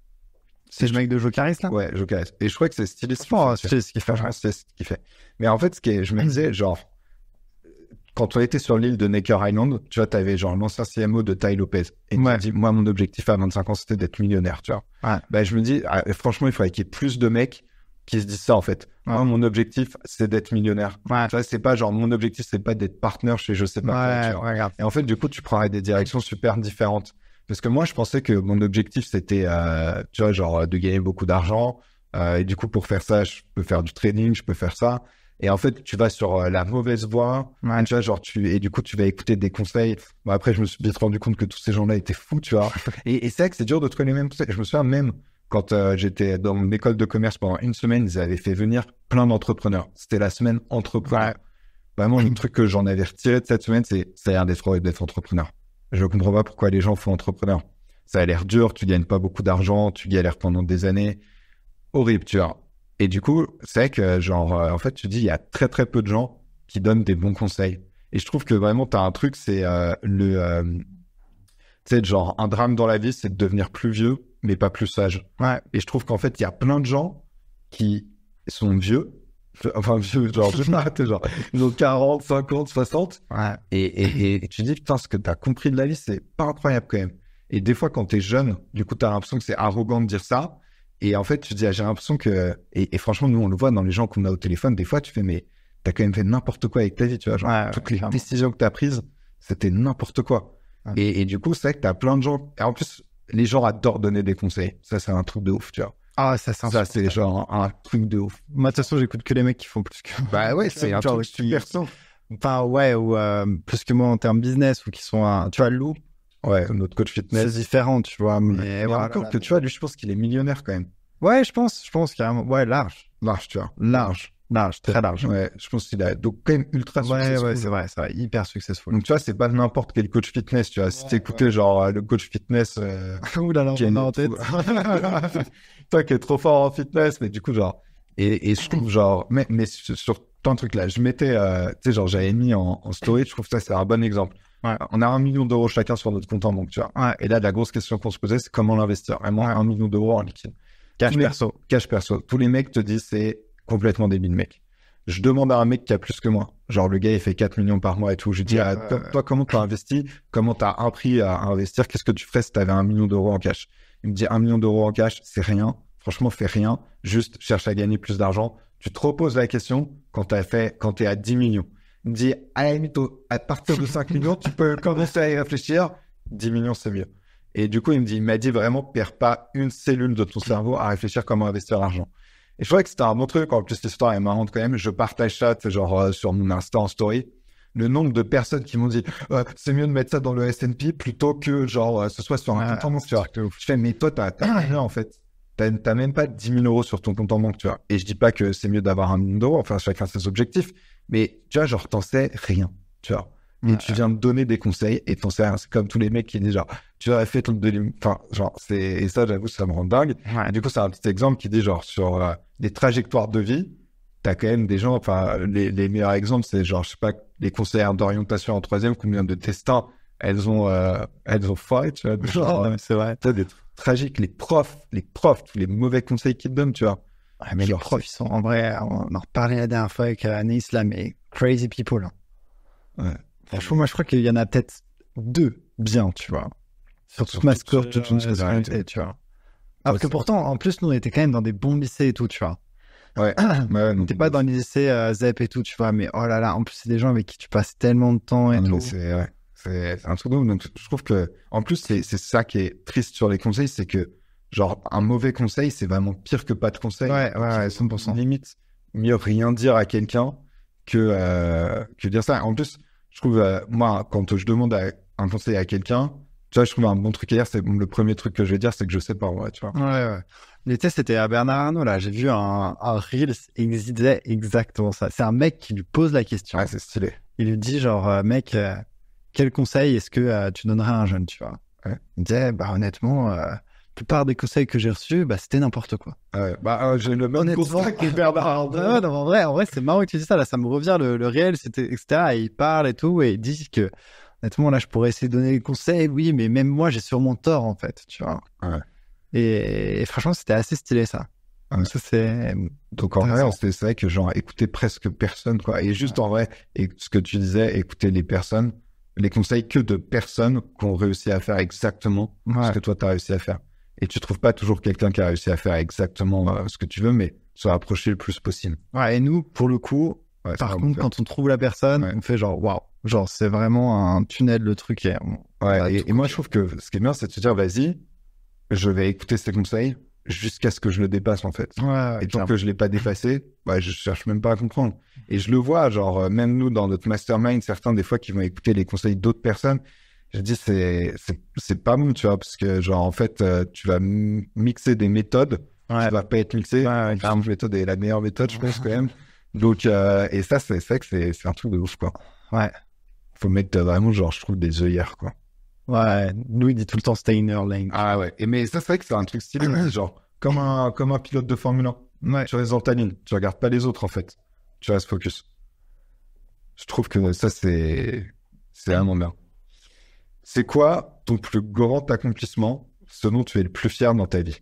C'est le mec de Jocaris, là? Ouais, Jocaris. Et je crois que c'est stylé. Franchement, c'est ce qu'il fait. Franchement, c'est ce qu'il fait. Mais en fait, je me disais, genre, quand on était sur l'île de Necker Island, tu vois, t'avais genre l'ancien CMO de Tai Lopez. Et il me dit, moi, mon objectif à 25 ans, c'était d'être millionnaire, tu vois. Ouais. Bah, je me dis, franchement, il faudrait qu'il y ait plus de mecs qui se disent ça, en fait. Ouais. Moi, mon objectif, c'est d'être millionnaire. Ouais. Tu vois, c'est pas genre, mon objectif, c'est pas d'être partenaire chez je sais pas quoi, tu vois. Ouais, grave. Et en fait, du coup, tu prendrais des directions super différentes. Parce que moi, je pensais que mon objectif, c'était, tu vois, genre, de gagner beaucoup d'argent. Et du coup, pour faire ça, je peux faire du trading, je peux faire ça. Et en fait, tu vas sur la mauvaise voie. Ouais. Tu vois, genre, et du coup, tu vas écouter des conseils. Bon, après, je me suis vite rendu compte que tous ces gens-là étaient fous, tu vois. Et c'est vrai que c'est dur de trouver les mêmes conseils. Je me souviens même, quand j'étais dans mon école de commerce pendant une semaine, ils avaient fait venir plein d'entrepreneurs. C'était la semaine entrepreneur. Ouais. Vraiment, le truc que j'en avais retiré de cette semaine, c'est ça a l'air d'être entrepreneur. Je comprends pas pourquoi les gens font entrepreneur. Ça a l'air dur, tu gagnes pas beaucoup d'argent, tu galères pendant des années. Horrible, tu vois. Et du coup, c'est vrai que, genre, en fait, tu dis, il y a très, très peu de gens qui donnent des bons conseils. Et je trouve que vraiment, t'as un truc, c'est tu sais, genre, un drame dans la vie, c'est de devenir plus vieux, mais pas plus sage. Ouais. Et je trouve qu'en fait, il y a plein de gens qui sont vieux, enfin, vieux, genre, je sais pas, genre, ils ont 40, 50, 60. Ouais. Et tu dis, putain, ce que t'as compris de la vie, c'est pas incroyable quand même. Et des fois, quand t'es jeune, du coup, t'as l'impression que c'est arrogant de dire ça. Et en fait, tu dis, j'ai l'impression que... Et franchement, nous, on le voit dans les gens qu'on a au téléphone. Des fois, tu fais, mais t'as quand même fait n'importe quoi avec ta vie, tu vois. Genre, toutes les décisions que t'as prises, c'était n'importe quoi. Ouais. Et du coup, c'est vrai que t'as plein de gens... Et en plus, les gens adorent donner des conseils. Ça, c'est un truc de ouf, tu vois. Ah, ça, c'est genre un truc de ouf. Moi, de toute façon, j'écoute que les mecs qui font plus que... Bah ouais, c'est un truc super simple. Enfin, ouais, ou plus que moi en termes business, ou qui sont... Tu vois, Lou. Ouais, notre coach fitness. C'est différent, tu vois. Mais voilà, encore que, tu vois, lui, je pense qu'il est millionnaire quand même. Ouais, je pense carrément. Ouais, large, tu vois. Large, très large. Ouais, je pense qu'il a donc quand même ultra successful. Ouais, c'est vrai, hyper successful. Donc tu vois, c'est pas n'importe quel coach fitness, tu vois. Si t'écoutais genre le coach fitness ouh là là, qui est en tête. toi qui est trop fort en fitness, mais du coup genre et je trouve genre mais sur ton truc là, je mettais tu sais genre j'avais mis en story, je trouve que ça c'est un bon exemple. Ouais. On a 1 million d'euros chacun sur notre compte en banque, tu vois. Ouais. Et là la grosse question qu'on se posait, c'est comment l'investir. Vraiment 1 million d'euros en liquide. Cash perso. Tous les mecs te disent c'est complètement débile, mec. Je demande à un mec qui a plus que moi. Genre, le gars, il fait 4 millions par mois et tout. Je lui dis, toi, comment t'as investi? Comment t'as appris à investir? Qu'est-ce que tu ferais si t'avais 1 million d'euros en cash? Il me dit, 1 million d'euros en cash, c'est rien. Franchement, fais rien. Juste cherche à gagner plus d'argent. Tu te reposes la question quand t'es à 10 millions. Il me dit, à la limite, à partir de 5 millions, tu peux commencer à y réfléchir. 10 millions, c'est mieux. Et du coup, il m'a dit vraiment, perds pas une cellule de ton cerveau à réfléchir comment investir l'argent. Et je trouvais que c'était un bon truc. En plus, l'histoire est marrante quand même. Je partage ça, genre, sur mon Insta en story. Le nombre de personnes qui m'ont dit, c'est mieux de mettre ça dans le S&P plutôt que, genre, ce soit sur un compte en banque, tu vois. Je fais, mais toi, t'as rien, en fait. T'as même pas 10 000 euros sur ton compte en banque, tu vois. Et je dis pas que c'est mieux d'avoir 1 million d'euros. Enfin, chacun ses objectifs. Mais, tu vois, genre, t'en sais rien, tu vois. Et tu viens de donner des conseils et t'en sais rien. C'est comme tous les mecs qui disent genre, tu aurais fait enfin, genre, et ça, j'avoue, ça me rend dingue. Ouais. Et du coup, c'est un petit exemple qui dit genre, sur les trajectoires de vie, t'as quand même des gens, enfin, les meilleurs exemples, c'est genre, je sais pas, les conseillères d'orientation en 3e, combien de destins elles ont fait, tu vois. Genre, c'est vrai. T'as des trucs tragiques. Les profs, tous les mauvais conseils qu'ils te donnent, tu vois. Ouais, mais genre, les profs, ils sont, en vrai, on en reparlait la dernière fois avec Anaïs là, mais crazy people. Ouais. Franchement, moi, je crois qu'il y en a peut-être 2 bien, tu vois. Sur toute ma score, toute une spécialité, tu vois. Alors que pourtant, en plus, nous, on était quand même dans des bons lycées et tout, tu vois. Ouais. On était pas dans les lycées ZEP et tout, tu vois, mais oh là là, en plus, c'est des gens avec qui tu passes tellement de temps et tout. C'est un truc de ouf. Donc, je trouve que, en plus, c'est ça qui est triste sur les conseils, c'est que, genre, un mauvais conseil, c'est vraiment pire que pas de conseil. Ouais, 100%. Limite, mieux rien dire à quelqu'un que dire ça. En plus, je trouve, moi, quand je demande un conseil à quelqu'un, tu vois, je trouve un bon truc à dire, c'est le premier truc que je vais dire, c'est que je sais pas, ouais, tu vois. Ouais. Les tests, c'était à Bernard Arnault, là. J'ai vu un Reels, il disait exactement ça. C'est un mec qui lui pose la question. Ouais, c'est stylé. Il lui dit, genre, mec, quel conseil est-ce que tu donnerais à un jeune, tu vois? Il me disait, honnêtement, la plupart des conseils que j'ai reçus, c'était n'importe quoi. J'ai le même constat que Bernard Arnault. Non, en vrai, c'est marrant que tu dis ça. Là, ça me revient le réel, c'était, etc. Et il parle et tout, et il dit que, honnêtement, là, je pourrais essayer de donner des conseils, oui, mais même moi, j'ai sûrement tort, en fait, tu vois. Ouais. Et franchement, c'était assez stylé, ça. Ouais. Ça, c'est... Donc, en vrai, c'est vrai que, genre, écouter presque personne, quoi. Et juste, en vrai, et ce que tu disais, écouter les personnes, les conseils que de personnes qui ont réussi à faire exactement ce que toi, tu as réussi à faire. Et tu trouves pas toujours quelqu'un qui a réussi à faire exactement ce que tu veux, mais se rapprocher le plus possible. Ouais, et nous, pour le coup, par contre, quand on trouve la personne, on fait genre, waouh. Genre, c'est vraiment un tunnel, le truc. Et moi, je trouve que ce qui est bien, c'est de se dire, vas-y, je vais écouter ces conseils jusqu'à ce que je le dépasse, en fait. Et tant que je l'ai pas dépassé, je cherche même pas à comprendre. Et je le vois, genre, même nous, dans notre mastermind, certains, des fois, qui vont écouter les conseils d'autres personnes, je dis, c'est pas bon, tu vois, parce que, genre, en fait, tu vas mixer des méthodes qui va pas être mixé. La méthode est la meilleure méthode, je pense, quand même. Donc, et ça, c'est vrai que c'est un truc de ouf, quoi. Ouais. Faut mettre vraiment, genre, je trouve, des œillères, quoi. Ouais, nous, il dit tout le temps stay in your lane. Ah ouais. Mais ça, c'est vrai que c'est un truc stylé, genre, comme un pilote de Formule 1. Ouais. Tu restes dans ta ligne. Tu regardes pas les autres, en fait. Tu restes focus. Je trouve que ça, c'est vraiment bien. C'est quoi ton plus grand accomplissement, ce dont tu es le plus fier dans ta vie?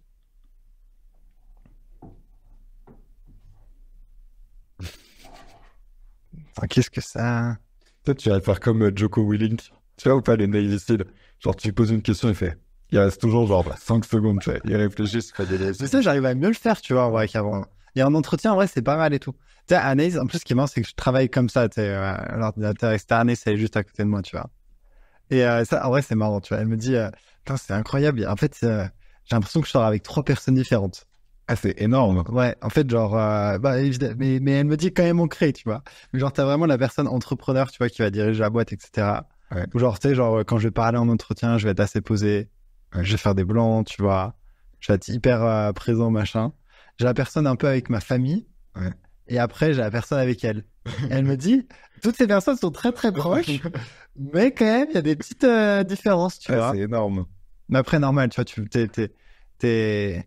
Enfin, qu'est-ce que ça... Toi, tu vas faire comme Joko Willink. Tu vois ou pas, les Navy Seals? Genre, tu lui poses une question, il reste toujours genre 5 secondes, tu vois. Il réfléchit, c'est pas des... C'est ça, j'arrive à mieux le faire, tu vois, en vrai, qu'avant. Il y a un entretien, en vrai, c'est pas mal et tout. Tu sais, Anaïs, en plus, ce qui est marrant, c'est que je travaille comme ça, tu sais, l'ordinateur externe, Anaïs, elle est juste à côté de moi, tu vois. Et ça, en vrai, c'est marrant, tu vois. Elle me dit, putain, c'est incroyable. En fait, j'ai l'impression que je sors avec 3 personnes différentes. Ah, c'est énorme. Ouais, en fait, genre, mais elle me dit quand même ancré, tu vois. Mais genre, t'as vraiment la personne entrepreneur, tu vois, qui va diriger la boîte, etc. Ouais. Ou genre, tu sais, genre, quand je vais parler en entretien, je vais être assez posé. Ouais. Je vais faire des blancs, tu vois. Je vais être hyper présent, machin. J'ai la personne un peu avec ma famille. Ouais. Et après, j'ai la personne avec elle. Elle me dit, toutes ces personnes sont très, très proches. Mais quand même, il y a des petites différences, tu vois. C'est énorme. Mais après, normal, tu vois, t'es...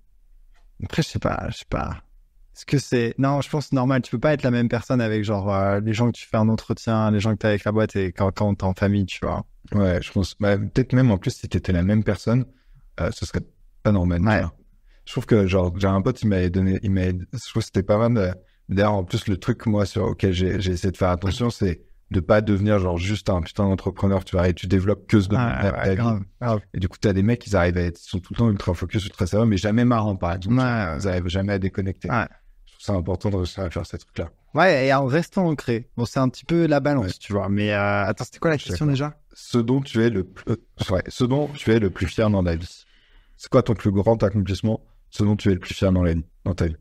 Après, je sais pas. Est-ce que c'est... Non, je pense normal. Tu peux pas être la même personne avec, genre, les gens que tu fais en entretien, les gens que t'es avec la boîte et quand t'es en famille, tu vois. Ouais, je pense... peut-être même, en plus, si t'étais la même personne, ce serait pas normal. Ouais. Tu vois. Je trouve que, genre, j'ai un pote, je trouve que c'était pas mal. D'ailleurs, en plus, le truc, moi, auquel j'ai essayé de faire attention, c'est de pas devenir, genre, juste un putain d'entrepreneur, tu vois, et tu développes que ce domaine. Et du coup, t'as des mecs, ils sont tout le temps ultra focus, ultra sérieux, mais jamais marrants, par exemple. Ils arrivent jamais à déconnecter. Ouais. Je trouve ça important de réussir à faire ces trucs-là. Ouais, et en restant ancré. Bon, c'est un petit peu la balance, tu vois. Mais attends, c'était quoi la question déjà? Ce dont tu es le plus fier dans la vie. C'est quoi ton plus grand accomplissement? Ce dont tu es le plus fier dans ta vie?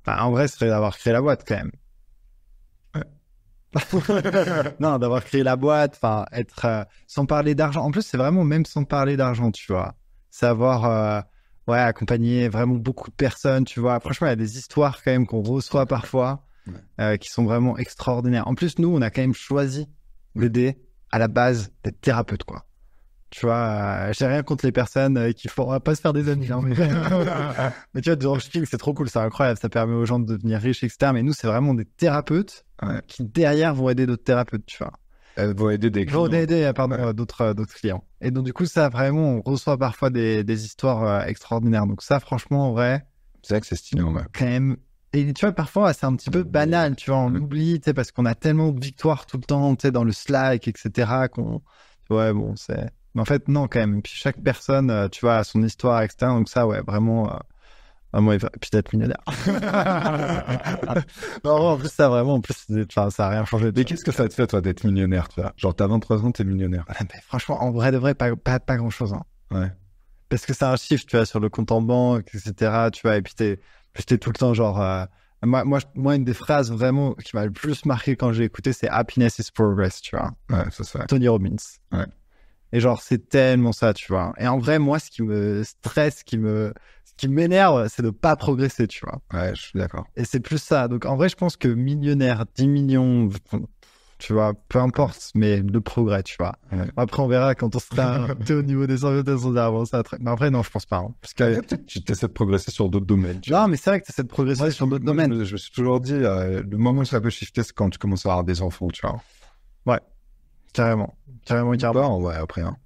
En vrai, ce serait d'avoir créé la boîte, quand même. Ouais. Non, d'avoir créé la boîte, enfin, être sans parler d'argent. En plus, c'est vraiment même sans parler d'argent, tu vois. Savoir, accompagner vraiment beaucoup de personnes, tu vois. Franchement, il y a des histoires quand même qu'on reçoit parfois qui sont vraiment extraordinaires. En plus, nous, on a quand même choisi d'aider à la base d'être thérapeute, quoi. Tu vois, j'ai rien contre les personnes qui font, on va pas se faire des amis, hein, mais tu vois, dropshipping, c'est trop cool, c'est incroyable, ça permet aux gens de devenir riches, etc. Mais nous, c'est vraiment des thérapeutes qui derrière vont aider d'autres thérapeutes, tu vois. Vont aider des clients. Vont aider, d'autres clients. Et donc, du coup, ça, vraiment, on reçoit parfois des histoires extraordinaires. Donc ça, franchement, en vrai. C'est vrai que c'est stylé, ouais. Quand même. Et tu vois, parfois, c'est un petit peu banal, tu vois, on oublie, tu sais, parce qu'on a tellement de victoires tout le temps, tu sais, dans le Slack, etc., ouais, bon, c'est... Mais en fait, non, quand même. Et puis chaque personne, tu vois, a son histoire, etc. Donc ça, ouais, vraiment, et puis d'être millionnaire. Non, en plus, ça, vraiment, ça a rien changé. Mais qu'est-ce que ça te fait, toi, d'être millionnaire, tu vois? Genre, t'as 23 ans, t'es millionnaire. Mais franchement, en vrai de vrai, pas grand-chose, hein. Ouais. Parce que c'est un chiffre, tu vois, sur le compte en banque, etc., tu vois, et puis t'es tout le temps, genre... Moi, une des phrases vraiment qui m'a le plus marqué quand j'ai écouté, c'est Happiness is progress, tu vois. Ouais, ça se fait. Tony Robbins. Ouais. Et genre, c'est tellement ça, tu vois. Et en vrai, moi, ce qui me stresse, ce qui m'énerve, c'est de pas progresser, tu vois. Ouais, je suis d'accord. Et c'est plus ça. Donc, en vrai, je pense que millionnaire, 10 millions, tu tu vois, peu importe, mais le progrès, tu vois. Ouais. Après, on verra quand on sera un peu au niveau des orientations d'avant, ça. Mais après, non, je pense pas. Hein. Parce que peut-être tu essaies de progresser sur d'autres domaines. Non, mais c'est vrai que tu essaies de progresser sur d'autres domaines. Je me suis toujours dit, le moment où ça peut shifter, c'est quand tu commences à avoir des enfants, tu vois. Ouais, carrément. Ouais, après, hein.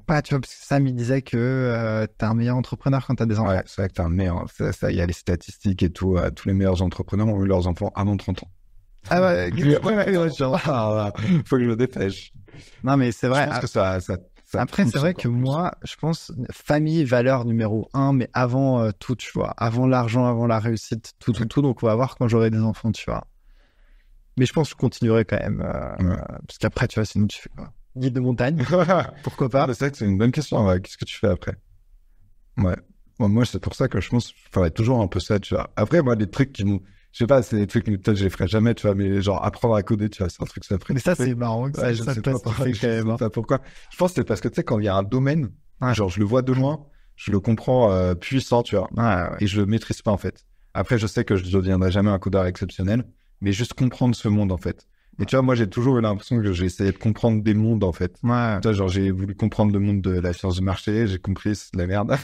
Pas, tu vois, parce que Sam, il disait que t'es un meilleur entrepreneur quand t'as des enfants. Ouais, c'est vrai que t'es un meilleur. Ça, il y a les statistiques et tout. Tous les meilleurs entrepreneurs ont eu leurs enfants avant 30 ans. Ah ouais, faut que je me dépêche. Non, mais c'est vrai. Je pense que ça Après, c'est vrai que moi, je pense, famille, valeur numéro 1, mais avant tout, tu vois. Avant l'argent, avant la réussite, tout. Donc, on va voir quand j'aurai des enfants, tu vois. Mais je pense que je continuerai quand même. Parce qu'après, tu vois, sinon tu fais quoi? Guide de montagne. Pourquoi pas? C'est vrai que c'est une bonne question. Ouais. Qu'est-ce que tu fais après? Ouais. Bon, moi, c'est pour ça que je pense que je ferais toujours un peu ça, tu vois. Après, moi, des trucs qui m'ont... Je sais pas, c'est des trucs que peut-être je les ferais jamais, tu vois, mais genre apprendre à coder, tu vois, c'est un truc que ça ferait. Mais ça, c'est marrant. Ouais, je sais pas pourquoi. Je pense que c'est parce que, tu sais, quand il y a un domaine, genre, je le vois de loin, je le comprends puissant, tu vois, et je le maîtrise pas, en fait. Après, je sais que je ne deviendrai jamais un codeur exceptionnel, mais juste comprendre ce monde, en fait. Et tu vois, moi, j'ai toujours eu l'impression que j'ai essayé de comprendre des mondes, en fait. Ouais. Tu vois, genre, j'ai voulu comprendre le monde de la science de marché, j'ai compris, c'est de la merde.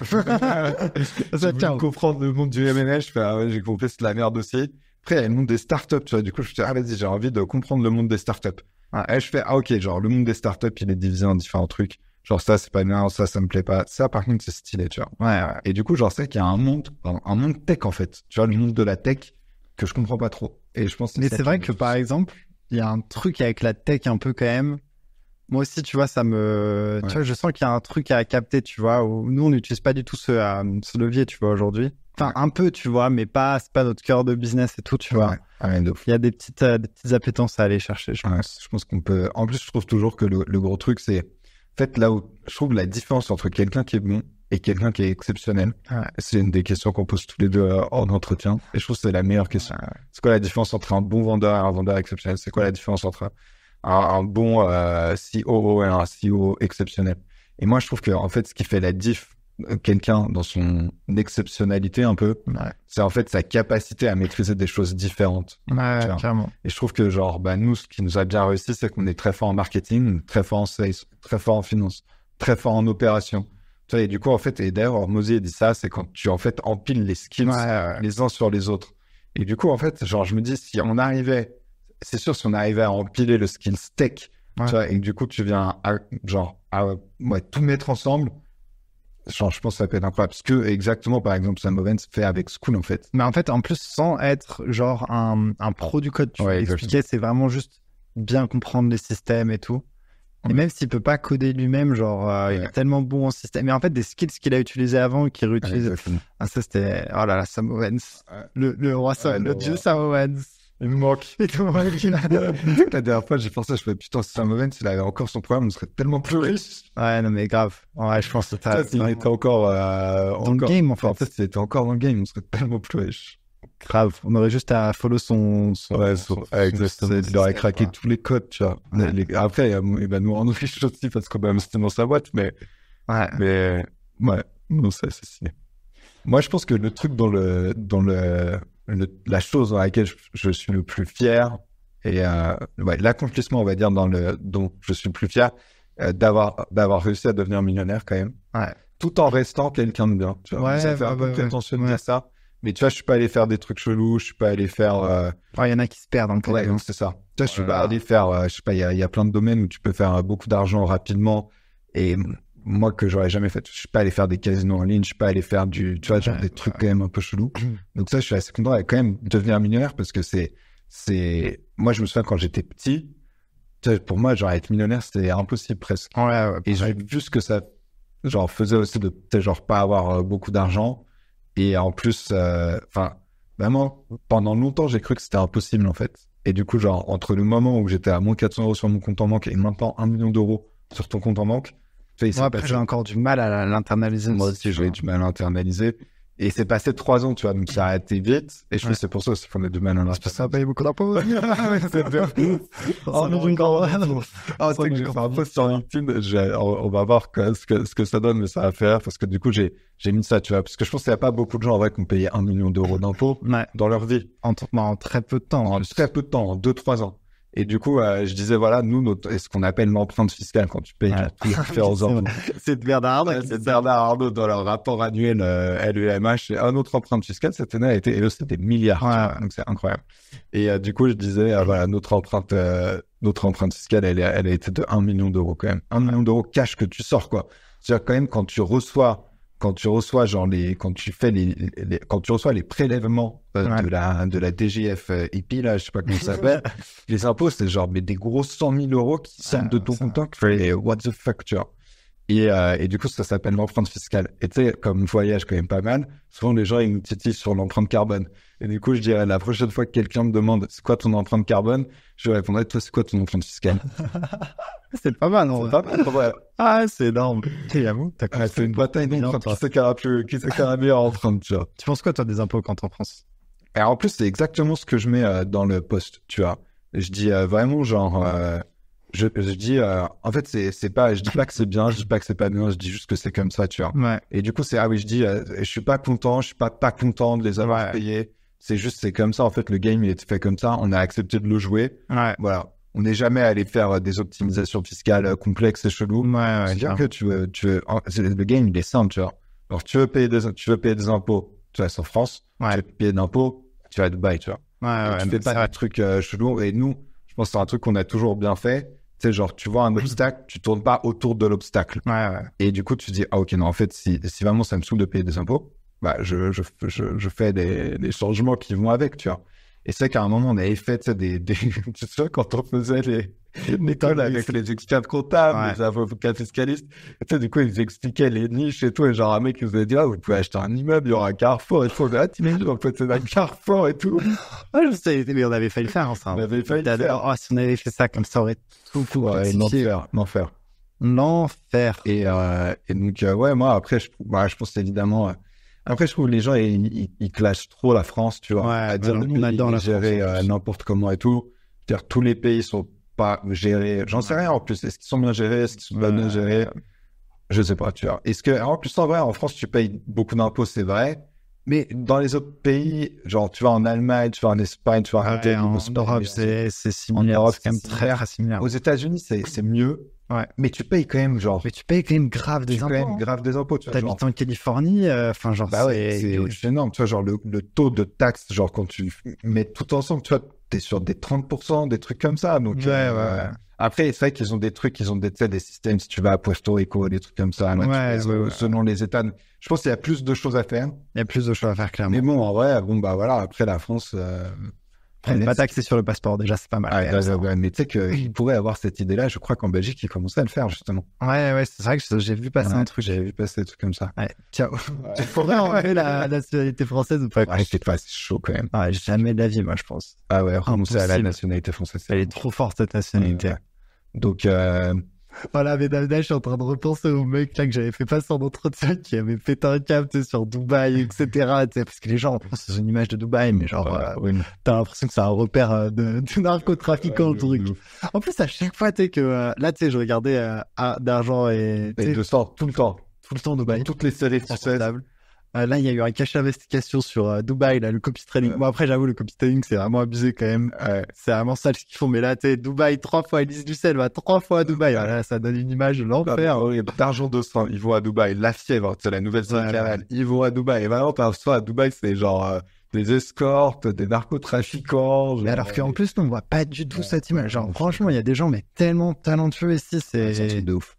J'ai voulu comprendre le monde du M&A, j'ai compris, c'est de la merde aussi. Après, il y a le monde des startups, tu vois. Du coup, je me suis dit, vas-y, j'ai envie de comprendre le monde des startups. Et je fais, ok, genre, le monde des startups, il est divisé en différents trucs. Genre, ça, c'est pas bien, ça me plaît pas. Ça, par contre, c'est stylé, tu vois. Ouais. Et du coup, genre, c'est qu'il y a un monde tech, en fait. Tu vois, le monde de la tech que je comprends pas trop. Et je pense que mais c'est vrai que, par exemple, il y a un truc avec la tech un peu quand même. Moi aussi, tu vois, tu vois, je sens qu'il y a un truc à capter, tu vois, où nous, on n'utilise pas du tout ce levier, tu vois, aujourd'hui. Enfin, un peu, tu vois, mais c'est pas notre cœur de business et tout, tu vois. Il y a des petites appétences à aller chercher, je pense. Je pense qu'on peut... En plus, je trouve toujours que le gros truc, c'est... En fait, là où je trouve la différence entre quelqu'un qui est bon et quelqu'un qui est exceptionnel, c'est une des questions qu'on pose tous les deux en entretien. Et je trouve que c'est la meilleure question. C'est quoi la différence entre un bon vendeur et un vendeur exceptionnel? C'est quoi la différence entre un bon COO et un CEO exceptionnel? Et moi, je trouve que en fait, ce qui fait la diff quelqu'un dans son exceptionnalité un peu, c'est en fait sa capacité à maîtriser des choses différentes. Ouais, clairement. Et je trouve que genre, nous, ce qui nous a bien réussi, c'est qu'on est très fort en marketing, très fort en sales, très fort en finance, très fort en opération. Tu vois, et du coup, en fait, et d'ailleurs, Hormozy dit ça, c'est quand tu, en fait, empiles les skills les uns sur les autres. Et du coup, en fait, genre, je me dis, si on arrivait à empiler le skills tech, tu vois, et que du coup, tu viens à tout mettre ensemble, genre, je pense que ça peut être incroyable. Ce que, exactement, par exemple, Sam Ovens fait avec School, en fait. Mais en fait, en plus, sans être, genre, un pro du code, tu vois, expliquer, c'est vraiment juste bien comprendre les systèmes et tout. Et même s'il peut pas coder lui-même, genre, il est tellement bon en système. Mais en fait, des skills qu'il a utilisés avant, qu'il réutilise. Ah, ça, c'était, oh là là, Sam Ovens. Le roi Sam, le dieu Sam Ovens. Il me manque. La dernière fois, j'ai pensé, je me putain, si Sam Ovens, s'il avait encore son programme, on serait tellement plus riche. Ouais, non, mais grave. Ouais, je pense que s'il était encore, dans le game, en fait. S'il était encore dans le game, on serait tellement plus riche. Grave. On aurait juste à follow son exactement. Il aurait craqué tous les codes, tu vois. Après, il va nous rendre riches aussi parce qu'on va investir dans sa boîte, mais, non, ça, c'est stylé. Moi, je pense que le truc la chose dans laquelle je suis le plus fier et l'accomplissement, on va dire, dont je suis le plus fier, d'avoir réussi à devenir millionnaire quand même, tout en restant quelqu'un de bien. Tu vois, ça fait un peu prétentieux de dire ça, mais tu vois, je suis pas allé faire des trucs chelous, je suis pas allé faire. Il y en a qui se perdent dans le code. Ouais, c'est ça. Tu vois, je suis pas allé faire. Je sais pas, il y a plein de domaines où tu peux faire beaucoup d'argent rapidement et moi que j'aurais jamais fait. Je suis pas allé faire des casinos en ligne, je suis pas allé faire des trucs quand même un peu chelous. Donc ça, je suis assez content à quand même devenir millionnaire parce que moi, je me souviens quand j'étais petit, pour moi, genre être millionnaire, c'était impossible presque. Et j'ai vu ce que ça, genre, faisait aussi de peut-être genre pas avoir beaucoup d'argent. Et en plus, vraiment, pendant longtemps, j'ai cru que c'était impossible en fait. Et du coup, genre, entre le moment où j'étais à moins 400 € sur mon compte en banque et maintenant 1 million d'euros sur ton compte en banque, moi, après, j'ai encore du mal à l'internaliser. Moi aussi, j'ai du mal à l'internaliser. Et c'est passé 3 ans, tu vois, donc ça a arrêté vite. Et je pense que c'est pour ça aussi qu'on a du mal à l'internaliser. Ça paye beaucoup d'impôts. C'est bien. C'est que je fais un post sur LinkedIn. On va voir ce que ça donne, mais ça va faire. Parce que du coup, j'ai mis ça, tu vois. Parce que je pense qu'il n'y a pas beaucoup de gens, en vrai, qui ont payé 1 million d'euros d'impôts dans leur vie. En très peu de temps. Très peu de temps, en 2-3 ans. Et du coup, je disais, voilà, nous, ce qu'on appelle l'empreinte fiscale quand tu payes tous les différents impôts. C'est Bernard Arnault. C'est Bernard Arnault dans leur rapport annuel LVMH. Et un autre empreinte fiscale, cette année, c'était des milliards. Tu vois, donc c'est incroyable. Et du coup, je disais, voilà, notre empreinte fiscale, elle a été de 1 million d'euros quand même. 1 million d'euros cash que tu sors, quoi. C'est-à-dire quand même, quand tu reçois genre quand tu reçois les prélèvements de la DGF IP, là, je sais pas comment ça s'appelle, les impôts, c'est genre, mais des gros 100 000 euros qui sortent de ton compte. Et what the fuck, tu vois. Et du coup, ça s'appelle l'empreinte fiscale. Et tu sais, comme voyage quand même pas mal, souvent les gens, ils nous titillent sur l'empreinte carbone. Et du coup, je dirais, la prochaine fois que quelqu'un me demande c'est quoi ton empreinte carbone, je lui répondrai, toi, c'est quoi ton empreinte fiscale? C'est pas mal, non? C'est pas mal, ouais. Ah, c'est énorme. J'avoue, c'est une bataille d'empreinte. Qui c'est qui a la meilleure empreinte, tu vois. Tu penses quoi, toi, des impôts quand t'es en France? Alors, en plus, c'est exactement ce que je mets dans le post, tu vois. Je dis vraiment, genre, je dis, en fait, je dis pas que c'est bien, je dis pas que c'est pas bien, je dis juste que c'est comme ça, tu vois. Ouais. Et du coup, je dis, je suis pas content de les avoir payés. C'est comme ça, en fait, le game, il est fait comme ça. On a accepté de le jouer. Ouais. Voilà. On n'est jamais allé faire des optimisations fiscales complexes et cheloues. Ouais, C'est-à-dire que le game, il est simple, tu vois. Alors, tu veux payer des impôts, tu restes en France. Ouais. Tu veux payer d'impôts, tu vas à Dubaï, tu vois. Ouais, tu fais pas des trucs chelous. Et nous, je pense que c'est un truc qu'on a toujours bien fait. Tu sais, genre, tu vois un obstacle, tu tournes pas autour de l'obstacle. Ouais. Et du coup, tu dis, ah, ok, non, en fait, si vraiment ça me saoule de payer des impôts, bah, je fais des changements qui vont avec, tu vois. Et c'est qu'à un moment, on avait fait, tu sais, quand on faisait l'école avec les experts comptables, les avocats fiscalistes, tu sais, du coup, ils expliquaient les niches et tout, et genre, un mec, il nous avait dit, ah, vous pouvez acheter un immeuble, il y aura un carrefour, et tout, t'imagines, en fait, c'est un carrefour et tout. Ouais, je sais, mais on avait failli le faire, hein, ça. On avait failli le faire. Oh, si on avait fait ça, comme ça aurait tout l'enfer. Et donc, ouais, moi, après, je pense évidemment, après, je trouve les gens, ils clashent trop la France, tu vois. Ouais, à dire on adore la gérer France, n'importe comment et tout. C'est-à-dire, tous les pays sont pas gérés. J'en sais rien, en plus. Est-ce qu'ils sont bien gérés? Est-ce qu'ils sont pas bien gérés? Je sais pas, tu vois. En plus, en vrai, en France, tu payes beaucoup d'impôts, c'est vrai. Mais dans les autres pays, genre, tu vas en Allemagne, tu vas en Espagne, tu vas en Italie. En Europe, c'est similaire. En Europe, c'est quand même très similaire. Aux États-Unis, c'est mieux. Ouais. Mais tu payes quand même, genre. Mais tu payes quand même grave des impôts. Tu vois. T'habites en Californie, enfin, genre, bah ouais, c'est énorme. Tu vois, genre, le taux de taxe, genre, quand tu mets tout ensemble, tu vois, t'es sur des 30%, des trucs comme ça. Donc, ouais. Après, c'est vrai qu'ils ont des trucs, des systèmes, si tu vas à Puerto Rico, des trucs comme ça. Selon les États. Je pense qu'il y a plus de choses à faire. Il y a plus de choses à faire, clairement. Mais bon, en vrai, bah voilà, après la France. On n'est pas taxé sur le passeport, déjà, c'est pas mal. Mais tu sais qu'ils pourraient avoir cette idée-là. Je crois qu'en Belgique, ils commençaient à le faire, justement. Ouais, c'est vrai que j'ai vu passer un truc. J'avais vu passer des trucs comme ça. Ouais. Ciao. Tu pourrais enlever la nationalité française ou pas? Ouais, c'est chaud quand même. Ouais, jamais de la vie, moi, je pense. Ah ouais, renoncer à la nationalité française. Elle est trop forte, cette nationalité. Ouais. Donc, voilà, mesdames, je suis en train de repenser au mec là que j'avais fait passer en entretien qui avait pété un câble, tu sais, sur Dubaï, etc. Parce que les gens, en France, ils ont une image de Dubaï, mais genre, t'as l'impression que c'est un repère de narcotrafiquant, le truc. En plus, à chaque fois, tu sais, que là, tu sais, je regardais d'argent et de sort tout le temps Dubaï. Toutes les séries françaises. Là, il y a eu un cache d'investigation sur Dubaï, là, le copy trading. Bon, après, j'avoue, le copy trading, c'est vraiment abusé quand même. C'est vraiment sale ce qu'ils font. Mais là, tu sais, Dubaï, 3 fois, Elise Ducel va 3 fois à Dubaï. Voilà, ça donne une image de l'enfer. D'argent de sang, ils vont à Dubaï. La fièvre, c'est la nouvelle canal. Ils vont à Dubaï. Et vraiment, parfois, à Dubaï, c'est genre des escortes, des narcotrafiquants. Mais alors qu'en plus, nous, on voit pas du tout cette image. Genre, franchement, il y a des gens, mais tellement talentueux ici, c'est de ouf.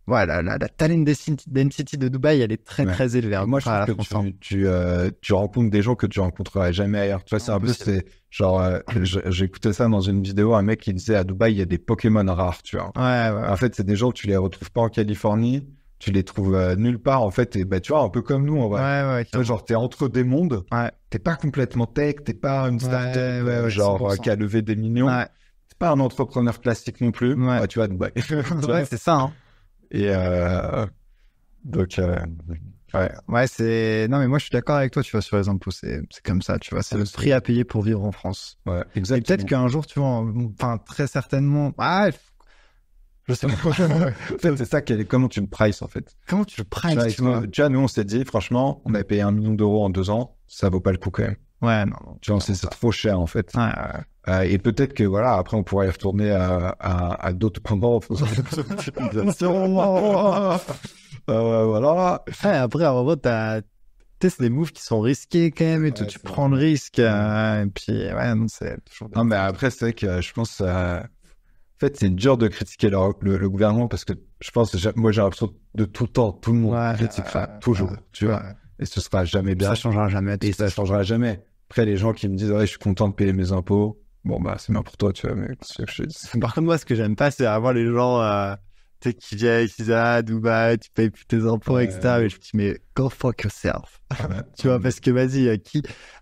Voilà, la talent density de Dubaï, elle est très très élevée. Moi, je trouve que tu rencontres des gens que tu rencontrerais jamais ailleurs. Tu vois, c'est un peu, c'est genre, j'ai écouté ça dans une vidéo, un mec qui disait à Dubaï, il y a des Pokémon rares, tu vois. Ouais. En fait, c'est des gens que tu les retrouves pas en Californie, tu les trouves nulle part, en fait, et bah, tu vois, un peu comme nous, en vrai. Ouais. Tu vois, genre, t'es entre des mondes. Ouais. T'es pas complètement tech, t'es pas une startup, genre, 100%. qui a levé des millions. Ouais. T'es pas un entrepreneur classique non plus. Ouais. Tu vois, Dubaï. Ouais, c'est ça, hein. Et donc, ouais, c'est. Non, mais moi, je suis d'accord avec toi, tu vois, sur les impôts, c'est comme ça, tu vois, c'est le prix à payer pour vivre en France. Ouais, exactement. Et peut-être qu'un jour, tu vois, enfin, très certainement. Je sais pas. C'est ça, comment tu le prices, en fait. Comment tu le prices, tu vois, nous, on s'est dit, franchement, on a payé 1 million d'euros en 2 ans, ça vaut pas le coup quand même. Ouais, non. Tu vois, c'est trop cher, en fait. Ouais. Et peut-être que voilà, après on pourrait y retourner à d'autres moments. Voilà. Ouais, après, en gros, tu sais, c'est des moves qui sont risqués quand même et tout. Ouais, Tu c'est prends le risque. Et puis, ouais, non, c'est toujours. Non, mais après, c'est vrai que je pense, en fait, c'est dur de critiquer le gouvernement parce que je pense, moi, j'ai l'impression de tout le temps, tout le monde critique ça, toujours, tu vois. Et ce sera jamais bien. Ça changera jamais. Et ça changera jamais. Après, les gens qui me disent, ouais, je suis content de payer mes impôts. Bon, bah, c'est bien pour toi, tu vois, mais c'est ce que je te dis. Par contre, moi, ce que j'aime pas, c'est avoir les gens tu sais, qui viennent, qui disent, ah, Dubaï, tu payes plus tes impôts, etc. Mais je me dis, mais go fuck yourself. Tu vois, parce que vas-y,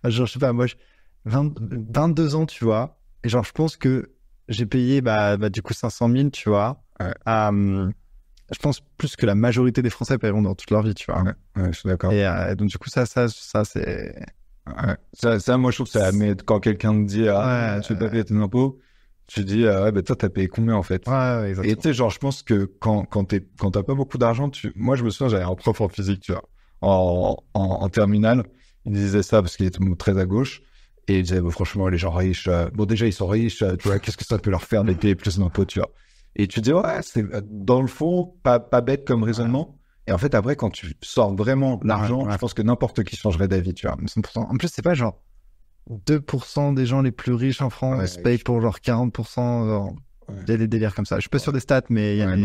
genre, je sais pas, moi, 22 ans, tu vois, et genre, je pense que j'ai payé, du coup, 500 000, tu vois. Je pense plus que la majorité des Français paieront dans toute leur vie, tu vois. Ouais, je suis d'accord. Et donc, du coup, ça c'est... Ouais. Ça, moi, je trouve que ça, mais quand quelqu'un te dit, tu veux pas payer tes impôts, tu dis, ouais, bah, toi, t'as payé combien, en fait? Ouais, exactement. Et tu sais, genre, je pense que quand t'as pas beaucoup d'argent, moi, je me souviens, j'avais un prof en physique, tu vois, en terminale. Il disait ça parce qu'il était très à gauche. Et il disait, bah, franchement, les gens riches, bon, déjà, ils sont riches, tu vois, qu'est-ce que ça peut leur faire de payer plus d'impôts, tu vois? Et tu dis, ouais, c'est, dans le fond, pas bête comme raisonnement. Et en fait, après, quand tu sors vraiment l'argent, je pense que n'importe qui changerait d'avis, tu vois. 100%. En plus, c'est pas genre 2% des gens les plus riches en France payent pour genre 40%. Genre, il y a des délires comme ça. Je suis pas sûr des stats, mais il y a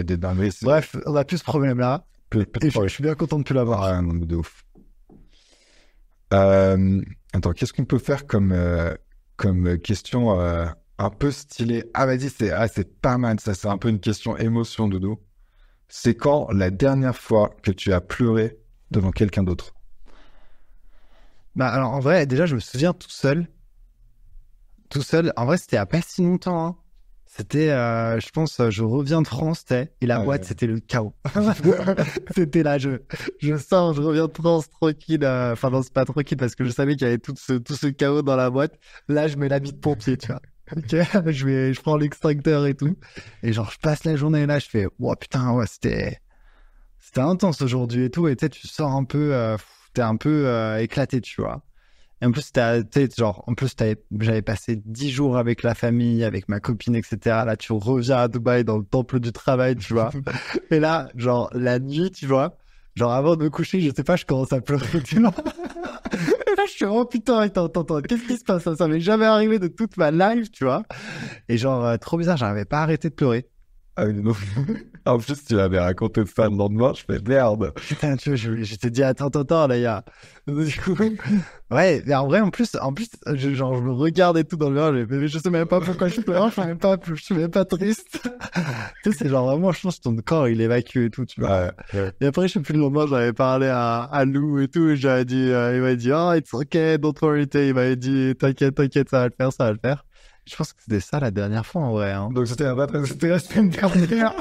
des dingueries. Bref, on a plus ce problème-là. Et je suis bien content de plus l'avoir. Ah, non, mais de ouf. Attends, qu'est-ce qu'on peut faire comme question un peu stylée? Ah, vas-y, c'est pas mal, ça. C'est un peu une question émotion, Doudou. C'est quand la dernière fois que tu as pleuré devant quelqu'un d'autre? Alors, en vrai, déjà, je me souviens tout seul. En vrai, c'était il y a pas si longtemps, hein. C'était, je pense, je reviens de France, et la boîte, c'était le chaos. C'était là, je sors, je reviens de France tranquille. Enfin, non, c'est pas tranquille parce que je savais qu'il y avait tout ce chaos dans la boîte. Là, je mets l'habit de pompier, tu vois. Okay, je prends l'extincteur et tout. Et genre, je passe la journée là, je fais, wow, putain, ouais, c'était intense aujourd'hui et tout. Et tu sais, tu sors un peu, t'es un peu éclaté, tu vois. Et en plus, j'avais passé 10 jours avec la famille, avec ma copine, etc. Là, tu reviens à Dubaï dans le temple du travail, tu vois. Et là, genre, la nuit, tu vois, genre, avant de me coucher, je sais pas, je commence à pleurer, tu vois. Et là, je suis, oh putain, attends, qu'est-ce qui se passe? Ça m'est jamais arrivé de toute ma life, tu vois. Et genre, trop bizarre, j'arrivais pas à arrêter de pleurer. Ah oui, non. En plus, tu m'avais raconté ça le lendemain, je fais merde. Putain, tu vois, je t'ai dit, attends, là, il y a. Du coup, ouais, mais en vrai, en plus, je me regarde et tout dans le miroir, mais je sais même pas pourquoi je pleure, je suis même pas triste. Tu sais, c'est genre vraiment, je pense que ton corps, il évacue et tout, tu vois. Ouais. Et après, je sais plus, le lendemain, j'avais parlé à Lou et tout, et j'avais dit, il m'a dit, oh, it's okay, don't worry, il m'avait dit, t'inquiète, ça va le faire. Je pense que c'était ça la dernière fois, en vrai, hein. Donc, c'était la semaine dernière.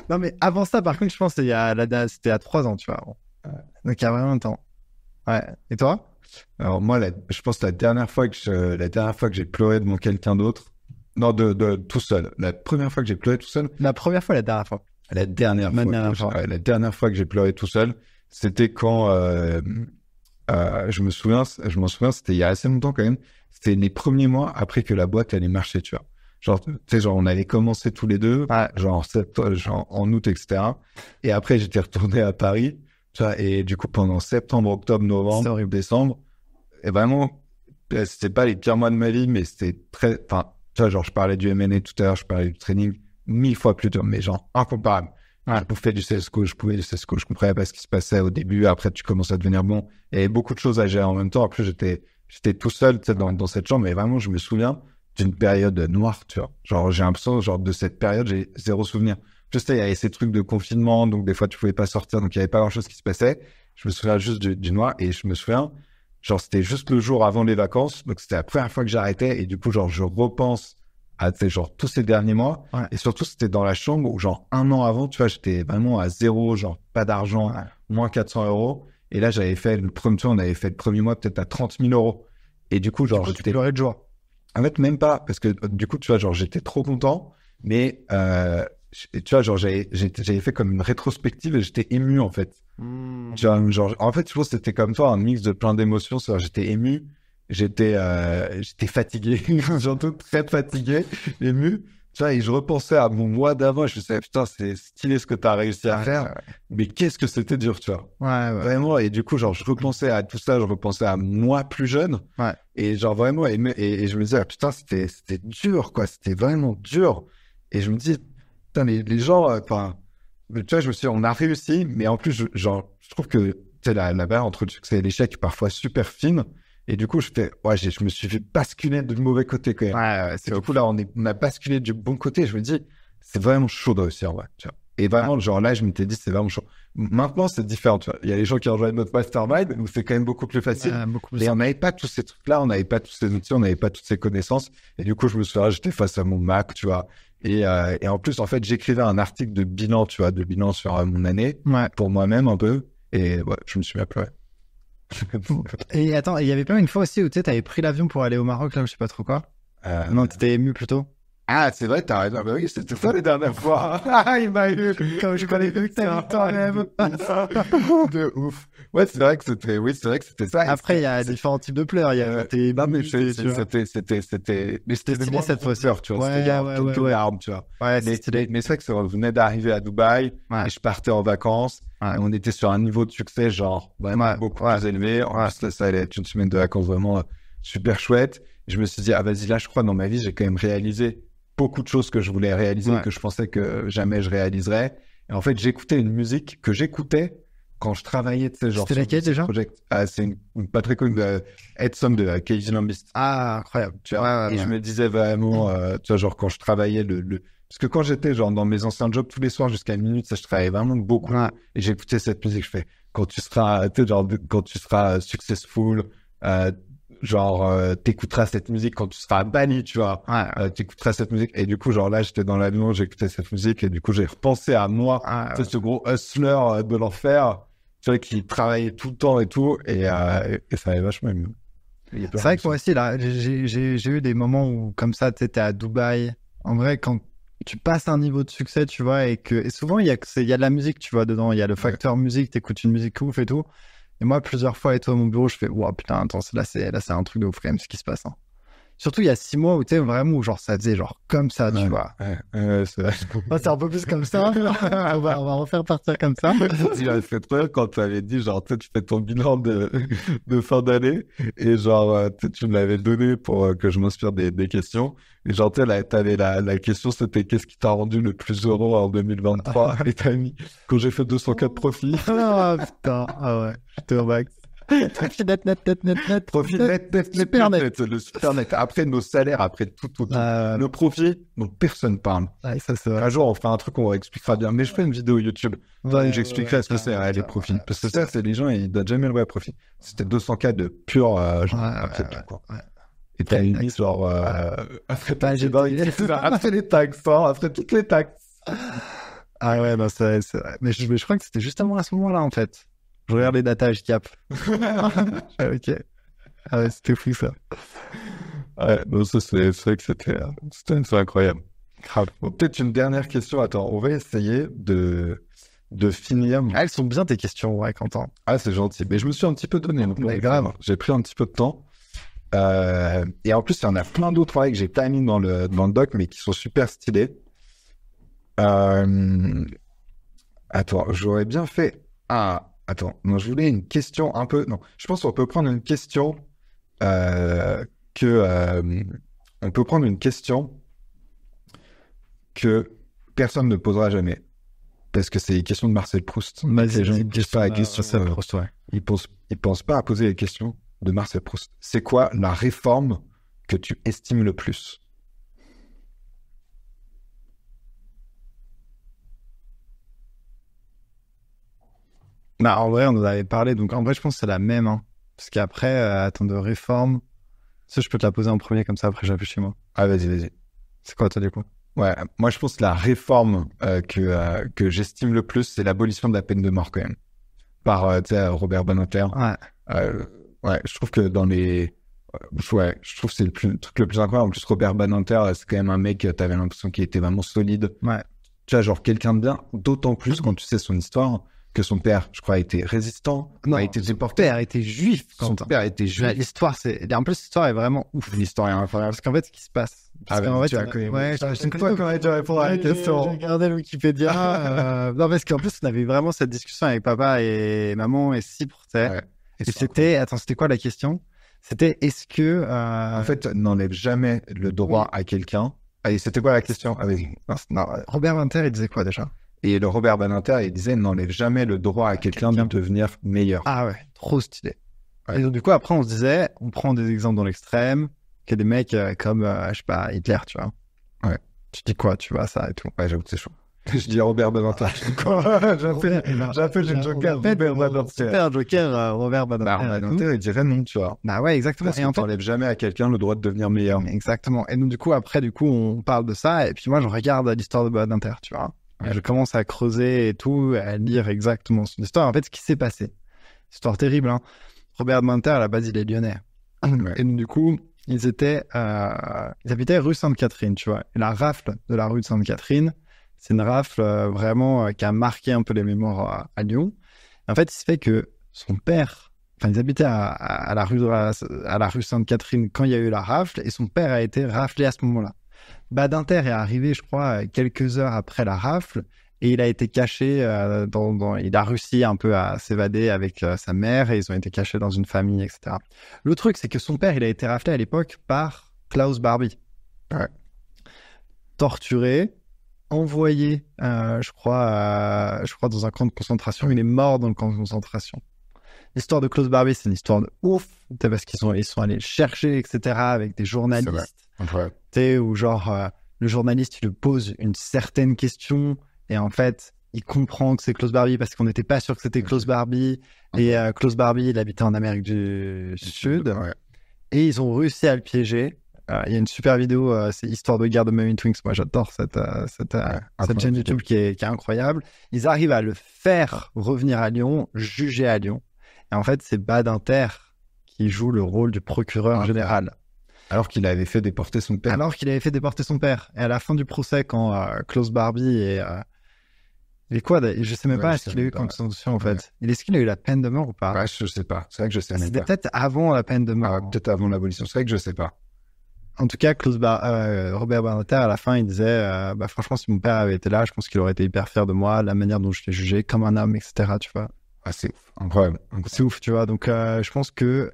Non, mais avant ça, par contre, je pense que c'était à 3 ans, tu vois. Ouais. Donc, il y a vraiment longtemps. Ouais. Et toi? Alors, moi, je pense que la dernière fois que j'ai pleuré devant quelqu'un d'autre, non, de tout seul. La première fois que j'ai pleuré tout seul. La première fois, la dernière fois. La dernière fois que j'ai pleuré tout seul, c'était quand, je m'en souviens, c'était il y a assez longtemps quand même. C'était les premiers mois après que la boîte allait marcher, tu vois. Genre, tu sais, genre, on avait commencé tous les deux, genre en août, etc. Et après, j'étais retourné à Paris, tu vois, et du coup, pendant septembre, octobre, novembre, décembre, et vraiment, c'était pas les pires mois de ma vie, mais c'était très, enfin, tu vois, genre, je parlais du M&A tout à l'heure, je parlais du training 1000 fois plus dur, mais genre, incomparable. Je bouffais du CSGO, je comprenais pas ce qui se passait au début, après, tu commences à devenir bon. Il y avait beaucoup de choses à gérer en même temps. En plus, j'étais tout seul, tu sais, dans cette chambre, mais vraiment, je me souviens d'une période noire, tu vois. Genre, j'ai l'impression, genre, de cette période, j'ai zéro souvenir. Juste, il y avait ces trucs de confinement, donc des fois, tu pouvais pas sortir, donc il y avait pas grand chose qui se passait. Je me souviens juste du noir, et je me souviens, genre, c'était juste le jour avant les vacances, donc c'était la première fois que j'arrêtais, et du coup, genre, je repense à, tu sais, genre, tous ces derniers mois, et surtout, c'était dans la chambre où, genre, un an avant, tu vois, j'étais vraiment à zéro, genre, pas d'argent, moins 400 €. Et là, on avait fait le premier mois peut-être à 30 000 €. Et du coup, genre, j'étais pleuré de joie. En fait, même pas, parce que du coup, tu vois, genre, j'étais trop content, mais tu vois, genre, j'avais fait comme une rétrospective et j'étais ému, en fait. Tu vois, genre, en fait, je pense que c'était comme toi, un mix de plein d'émotions. J'étais ému j'étais fatigué, surtout très fatigué, ému. Tu vois, et je repensais à mon mois d'avant, et je me disais, putain, c'est stylé ce que tu as réussi à faire, mais qu'est-ce que c'était dur, tu vois. Ouais. Vraiment, et du coup, genre, je repensais à tout ça, je repensais à moi plus jeune, Ouais. et genre, vraiment, et je me disais, ah, putain, c'était dur, quoi, c'était vraiment dur. Et je me dis, putain, les gens, enfin, tu vois, je me suis dit, on a réussi, mais en plus, je trouve que, tu sais, la barrière entre le succès et l'échec est parfois super fine. Et du coup, je me suis fait basculer du mauvais côté quand même. Ouais, Et du coup, là, on a basculé du bon côté. Je me dis, c'est vraiment chaud de réussir, ouais, tu vois. Et vraiment, genre là, je m'étais dit, c'est vraiment chaud. Maintenant, c'est différent, tu vois. Il y a les gens qui rejoignent notre mastermind où c'est quand même beaucoup plus facile. Beaucoup plus Et on n'avait pas tous ces trucs-là, on n'avait pas tous ces outils, on n'avait pas toutes ces connaissances. Et du coup, je me suis rajouté face à mon Mac, tu vois. Et en plus, en fait, j'écrivais un article de bilan, tu vois, de bilan sur mon année pour moi-même un peu. Et ouais, je me suis mis à pleurer. Et attends, il y avait pas une fois aussi où tu sais, t'avais pris l'avion pour aller au Maroc, là, je sais pas trop quoi. Non, t'étais ému plutôt. Ah, c'est vrai, t'as raison. Bah oui, c'était ça les dernières fois. Ah, il m'a eu. Comme je connais que t'as vu toi-même. De ouf. Ouais, c'est vrai que c'était ça. Après, il y a différents types de pleurs. Il y a non, mais c'était stylé cette fois-ci. Tu vois. Ouais. Larmes, tu vois. Ouais, mais c'est vrai que ça venait d'arriver à Dubaï et je partais en vacances. Ouais. Et on était sur un niveau de succès, genre, vraiment beaucoup plus élevé. En plus, là, ça allait être une semaine de vacances vraiment super chouette. Et je me suis dit, ah, vas-y, là, je crois, dans ma vie, j'ai quand même réalisé beaucoup de choses que je voulais réaliser et que je pensais que jamais je réaliserais. Et en fait, j'écoutais une musique que j'écoutais quand je travaillais, tu sais, genre. C'était laquelle déjà? C'est une pas très connue, Head Song de KG Lambist. Ah, incroyable. Tu vois. Et je me disais vraiment, tu vois, genre quand je travaillais parce que quand j'étais genre dans mes anciens jobs tous les soirs jusqu'à minuit, ça, je travaillais vraiment beaucoup. Et j'écoutais cette musique, je fais, quand tu seras, tu sais, genre, quand tu seras successful, t'écouteras cette musique quand tu seras à Bali, tu vois. T'écouteras cette musique. Et du coup, genre là, j'étais dans l'avion, j'écoutais cette musique et du coup, j'ai repensé à moi, ce gros hustler de l'enfer, tu vois, qui travaillait tout le temps et tout. Et ça avait vachement mieux. C'est vrai que moi aussi, là, j'ai eu des moments où, comme ça, tu étais à Dubaï. En vrai, quand tu passes un niveau de succès, tu vois, et souvent, il y a de la musique, tu vois, dedans. Il y a le facteur musique, t'écoutes une musique ouf et tout. Et moi, plusieurs fois, et toi, à mon bureau, je fais, wow, putain, attends, là, c'est un truc de ouf, quand même, ce qui se passe, hein. Surtout, il y a 6 mois où, tu sais, vraiment, où, genre, ça faisait, genre, comme ça, tu vois. C'est vrai. Moi, c'est un peu plus comme ça. on va refaire partir comme ça. C'est trop bien quand tu avais dit, genre, tu fais ton bilan de fin d'année, et genre, tu me l'avais donné pour que je m'inspire des questions. Et genre, tu avais la question, c'était qu'est-ce qui t'a rendu le plus heureux en 2023? Et t'as mis, quand j'ai fait 204 profits. Ah, putain. Ah ouais, j'étais au max. Profit net. Profit net. Super net. Le super net. Après nos salaires, après tout. Le profit dont personne parle. Ouais, ça c'est vrai. Un jour, on fera un truc, on expliquera bien. Mais je ferai une vidéo YouTube. J'expliquerai ce que c'est, les profits. Parce que ça, c'est les gens, ils donnent jamais le vrai profit. C'était 200K de pur, quoi. Et t'as une mise, genre, après les taxes, après toutes les taxes. Ah ouais, non, c'est vrai. Mais je crois que c'était justement à ce moment-là, en fait. Je regarde les data, je cap. Ok. Ah ouais, c'était fou, ça. Ouais, donc ça, c'est vrai que c'était incroyable. Bon, peut-être une dernière question. Attends, on va essayer de finir. Ah, elles sont bien tes questions, ouais, Quentin. Ah, c'est gentil. Mais je me suis un petit peu donné. Mais grave. J'ai pris un petit peu de temps. Et en plus, il y en a plein d'autres que j'ai pas mis dans le doc, mais qui sont super stylés. Attends, j'aurais bien fait... Attends, non, je voulais une question un peu... Non, je pense qu'on peut prendre une question on peut prendre une question que personne ne posera jamais. Parce que c'est les questions de Marcel Proust. Les gens ne posent pas la question. Proust, ouais. Ils pensent pas à poser les questions de Marcel Proust. C'est quoi la réforme que tu estimes le plus? Bah, en vrai, on en avait parlé. Donc, en vrai, je pense que c'est la même. Hein. Parce qu'après, attends, de réforme... Ça, je peux te la poser en premier, comme ça, après, j'ai chez moi. Ah, vas-y. C'est quoi, toi, du coup? Ouais, moi, je pense que la réforme que j'estime le plus, c'est l'abolition de la peine de mort, quand même. Par, Robert Badinter. Ouais, je trouve que dans les... je trouve que c'est le truc le plus incroyable. En plus, Robert Badinter, c'est quand même un mec, t'avais l'impression qu'il était vraiment solide. Ouais. Tu vois, genre quelqu'un de bien, d'autant plus quand tu sais son histoire. que son père, je crois, était résistant, a été déporté. Son père était juif. Son père était juif. L'histoire, en plus, l'histoire est vraiment ouf. L'histoire est incroyable. Parce qu'en fait, ce qui se passe. Parce qu'en fait, tu as connu. Ouais, je toi quand tu répondre à la question. J'ai regardé le Wikipédia. Non, parce qu'en plus, on avait vraiment cette discussion avec papa et maman et Cypre, tu sais. Ouais. Et c'était quoi la question? C'était, est-ce que... En fait, n'enlève jamais le droit à quelqu'un. Allez, c'était quoi la question? Non, Robert Badinter, il disait quoi déjà? Et le Robert Badinter, il disait, n'enlève jamais le droit à quelqu'un de devenir meilleur. Ah ouais, trop stylé. Ouais. Et donc, du coup, après, on se disait, on prend des exemples dans l'extrême, qu'il y a des mecs comme, je sais pas, Hitler, tu vois. Ouais. Tu dis quoi, tu vois, ça et tout. Ouais, j'avoue que c'est chaud. Je dis Robert Badinter. J'appelle le Joker Robert Badinter. Super Joker Robert Badinter. Badinter, il dirait non, tu vois. Bah ouais, exactement. Et en fait, t'enlèves jamais à quelqu'un le droit de devenir meilleur. Exactement. Et donc, du coup, après, on parle de ça. Et puis moi, je regarde l'histoire de Badinter, tu vois. Ouais. Je commence à creuser et tout, à lire exactement son histoire. En fait, ce qui s'est passé. Histoire terrible, hein. Robert Badinter, à la base, il est lyonnais. Ouais. Et donc, du coup, ils habitaient rue Sainte-Catherine, tu vois. Et la rafle de la rue de Sainte-Catherine, c'est une rafle vraiment qui a marqué un peu les mémoires à Lyon. En fait, il se fait que son père, ils habitaient à la rue Sainte-Catherine quand il y a eu la rafle, et son père a été raflé à ce moment-là. Badinter est arrivé, je crois, quelques heures après la rafle, et il a été caché il a réussi un peu à s'évader avec sa mère, et ils ont été cachés dans une famille, etc. Le truc, c'est que son père, il a été raflé à l'époque par Klaus Barbie. Ouais. Torturé, envoyé, je crois, dans un camp de concentration. Il est mort dans le camp de concentration. L'histoire de Klaus Barbie, c'est une histoire de ouf, parce qu'ils sont allés le chercher, etc., avec des journalistes. Ouais. Tu sais, où genre, le journaliste, il lui pose une certaine question, et en fait, il comprend que c'est Klaus Barbie parce qu'on n'était pas sûr que c'était Klaus Barbie. Et Klaus Barbie, il habitait en Amérique du Sud. Ouais. Et ils ont réussi à le piéger. Il y a une super vidéo, c'est Histoire de guerre de Mummy Twins. Moi, j'adore cette chaîne YouTube qui est incroyable. Ils arrivent à le faire revenir à Lyon, juger à Lyon. Et en fait, c'est Badinter qui joue le rôle du procureur général. Alors qu'il avait fait déporter son père. Et à la fin du procès, quand Klaus Barbie est quoi, je sais même pas ce qu'il a eu comme sanction, en fait. Est-ce qu'il a eu la peine de mort ou pas? Ouais, je sais pas. C'est vrai que je sais même pas. C'était peut-être avant la peine de mort. Peut-être avant l'abolition. C'est vrai que je sais pas. En tout cas, Robert Badinter, à la fin, il disait, franchement, si mon père avait été là, je pense qu'il aurait été hyper fier de moi, la manière dont je l'ai jugé, comme un homme, etc., tu vois. Ah, c'est ouf. Incroyable. C'est ouf, tu vois. Donc, je pense que...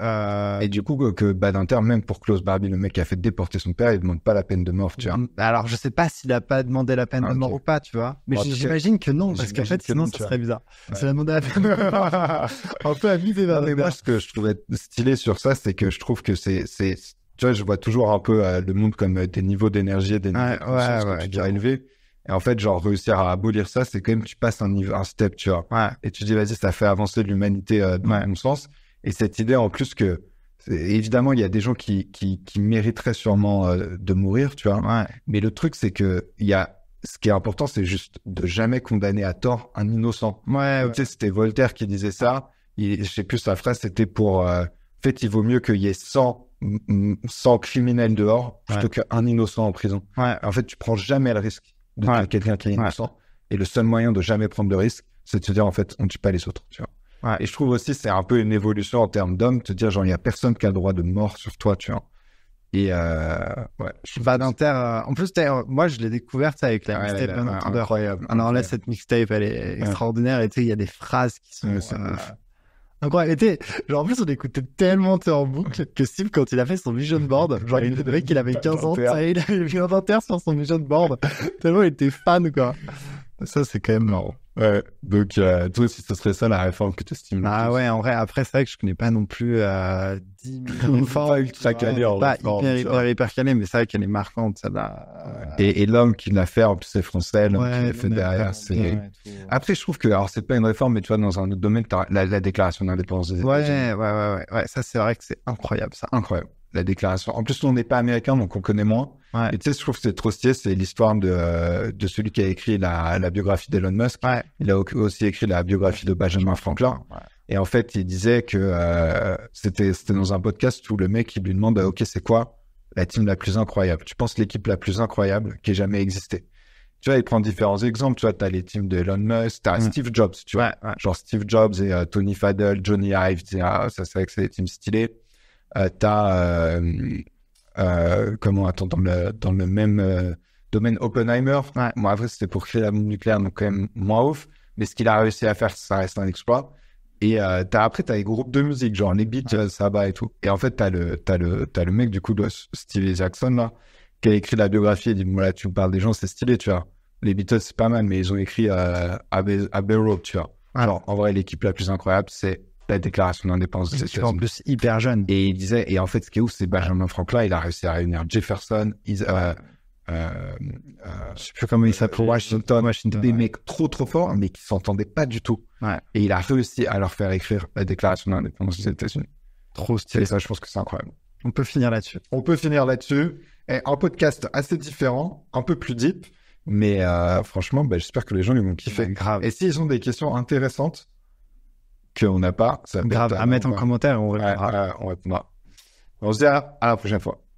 Et du coup, que Badinter, même pour Klaus Barbie, le mec qui a fait déporter son père, il demande pas la peine de mort, tu vois. Alors, je sais pas s'il a pas demandé la peine de mort ou pas, tu vois. Mais j'imagine que non, parce qu'en fait, sinon, ça serait bizarre. Ouais. C'est la demandé la peine de mort. Un peu amusé, mais moi, ce que je trouvais stylé sur ça, c'est que je trouve que c'est tu vois, je vois toujours un peu le monde comme des niveaux d'énergie et des niveaux de conscience que tu dirais élevés. Et en fait, genre, réussir à abolir ça, c'est quand même, tu passes un step, tu vois. Ouais. Et tu dis, vas-y, ça fait avancer l'humanité dans mon sens. Et cette idée, en plus que, évidemment, il y a des gens qui mériteraient sûrement de mourir, tu vois. Ouais. Mais le truc, c'est que ce qui est important, c'est juste de jamais condamner à tort un innocent. Ouais. Tu sais, c'était Voltaire qui disait ça. Je sais plus, sa phrase, c'était pour, en fait, il vaut mieux qu'il y ait 100 criminels dehors plutôt qu'un innocent en prison. Ouais. En fait, tu prends jamais le risque de tuer quelqu'un qui est innocent. Et le seul moyen de jamais prendre de risque, c'est de se dire, en fait, on tue pas les autres, tu vois. Ouais. Et je trouve aussi, c'est un peu une évolution en termes d'homme, te dire, genre, il y a personne qui a le droit de mort sur toi, tu vois. Et Badinter, en plus, moi, je l'ai découverte avec la mixtape incroyable. Alors là, cette mixtape, elle est extraordinaire. Et tu sais, il y a des phrases qui sont incroyable. Genre, en plus, on écoutait tellement en boucle que Steve, quand il a fait son vision board, genre, le mec, il avait 15 ans, ça, il avait vu un Badinter sur son vision board. Tellement il était fan, quoi. Ça, c'est quand même marrant. Ouais. Donc, toi aussi, ce serait ça la réforme que tu estimes. Ah ouais, en vrai, après, c'est vrai que je connais pas non plus 10 000 réformes. Pas ultra calé en réforme. Hyper calé, mais c'est vrai qu'elle est marquante, celle-là. Et l'homme qui l'a fait, en plus, c'est français, l'homme qui l'a fait derrière, c'est... Après, je trouve que, alors, c'est pas une réforme, mais tu vois, dans un autre domaine, t'as la déclaration d'indépendance des États-Unis. Ouais. Ça, c'est vrai que c'est incroyable, ça. Incroyable. La déclaration. En plus, on n'est pas américain, donc on connaît moins. Ouais. Et tu sais, je trouve que c'est trop stylé, c'est l'histoire de celui qui a écrit la biographie d'Elon Musk. Ouais. Il a aussi écrit la biographie de Benjamin Franklin. Ouais. Et en fait, il disait que c'était dans un podcast où le mec, il lui demande, OK, c'est quoi la team la plus incroyable? Tu penses l'équipe la plus incroyable qui ait jamais existé? tu vois, il prend différents exemples. Tu vois, t'as les teams de Elon Musk, t'as Steve Jobs, tu vois. Genre Steve Jobs et Tony Fadell, Johnny Ive, ça, c'est vrai que c'est des teams stylés. T'as, dans le même domaine, Oppenheimer. Moi, après, c'était pour créer la bombe nucléaire, donc quand même moins ouf. Mais ce qu'il a réussi à faire, ça reste un exploit. Et t'as les groupes de musique, genre les Beats, ça va et tout. Et en fait, t'as le mec, du coup, de Steve Jackson, là, qui a écrit la biographie. Il dit, voilà, tu me parles des gens, c'est stylé, tu vois. Les Beatles, c'est pas mal, mais ils ont écrit Abbey Road, tu vois. Alors, en vrai, l'équipe la plus incroyable, c'est la déclaration d'indépendance des États-Unis. En plus, hyper jeune. Et il disait, et en fait, ce qui est ouf, c'est Benjamin Franklin, il a réussi à réunir Jefferson, je sais plus comment il s'appelait. Washington, des mecs trop forts, mais qui s'entendaient pas du tout. Et il a réussi à leur faire écrire la déclaration d'indépendance des États-Unis. Trop stylé. Et ça, je pense que c'est incroyable. On peut finir là-dessus. Et un podcast assez différent, un peu plus deep, mais franchement, j'espère que les gens ils vont kiffer. Grave. Et s'ils ont des questions intéressantes qu'on n'a pas, ça grave à mettre en commentaire, on répondra. On répondra. On se dit à la prochaine fois.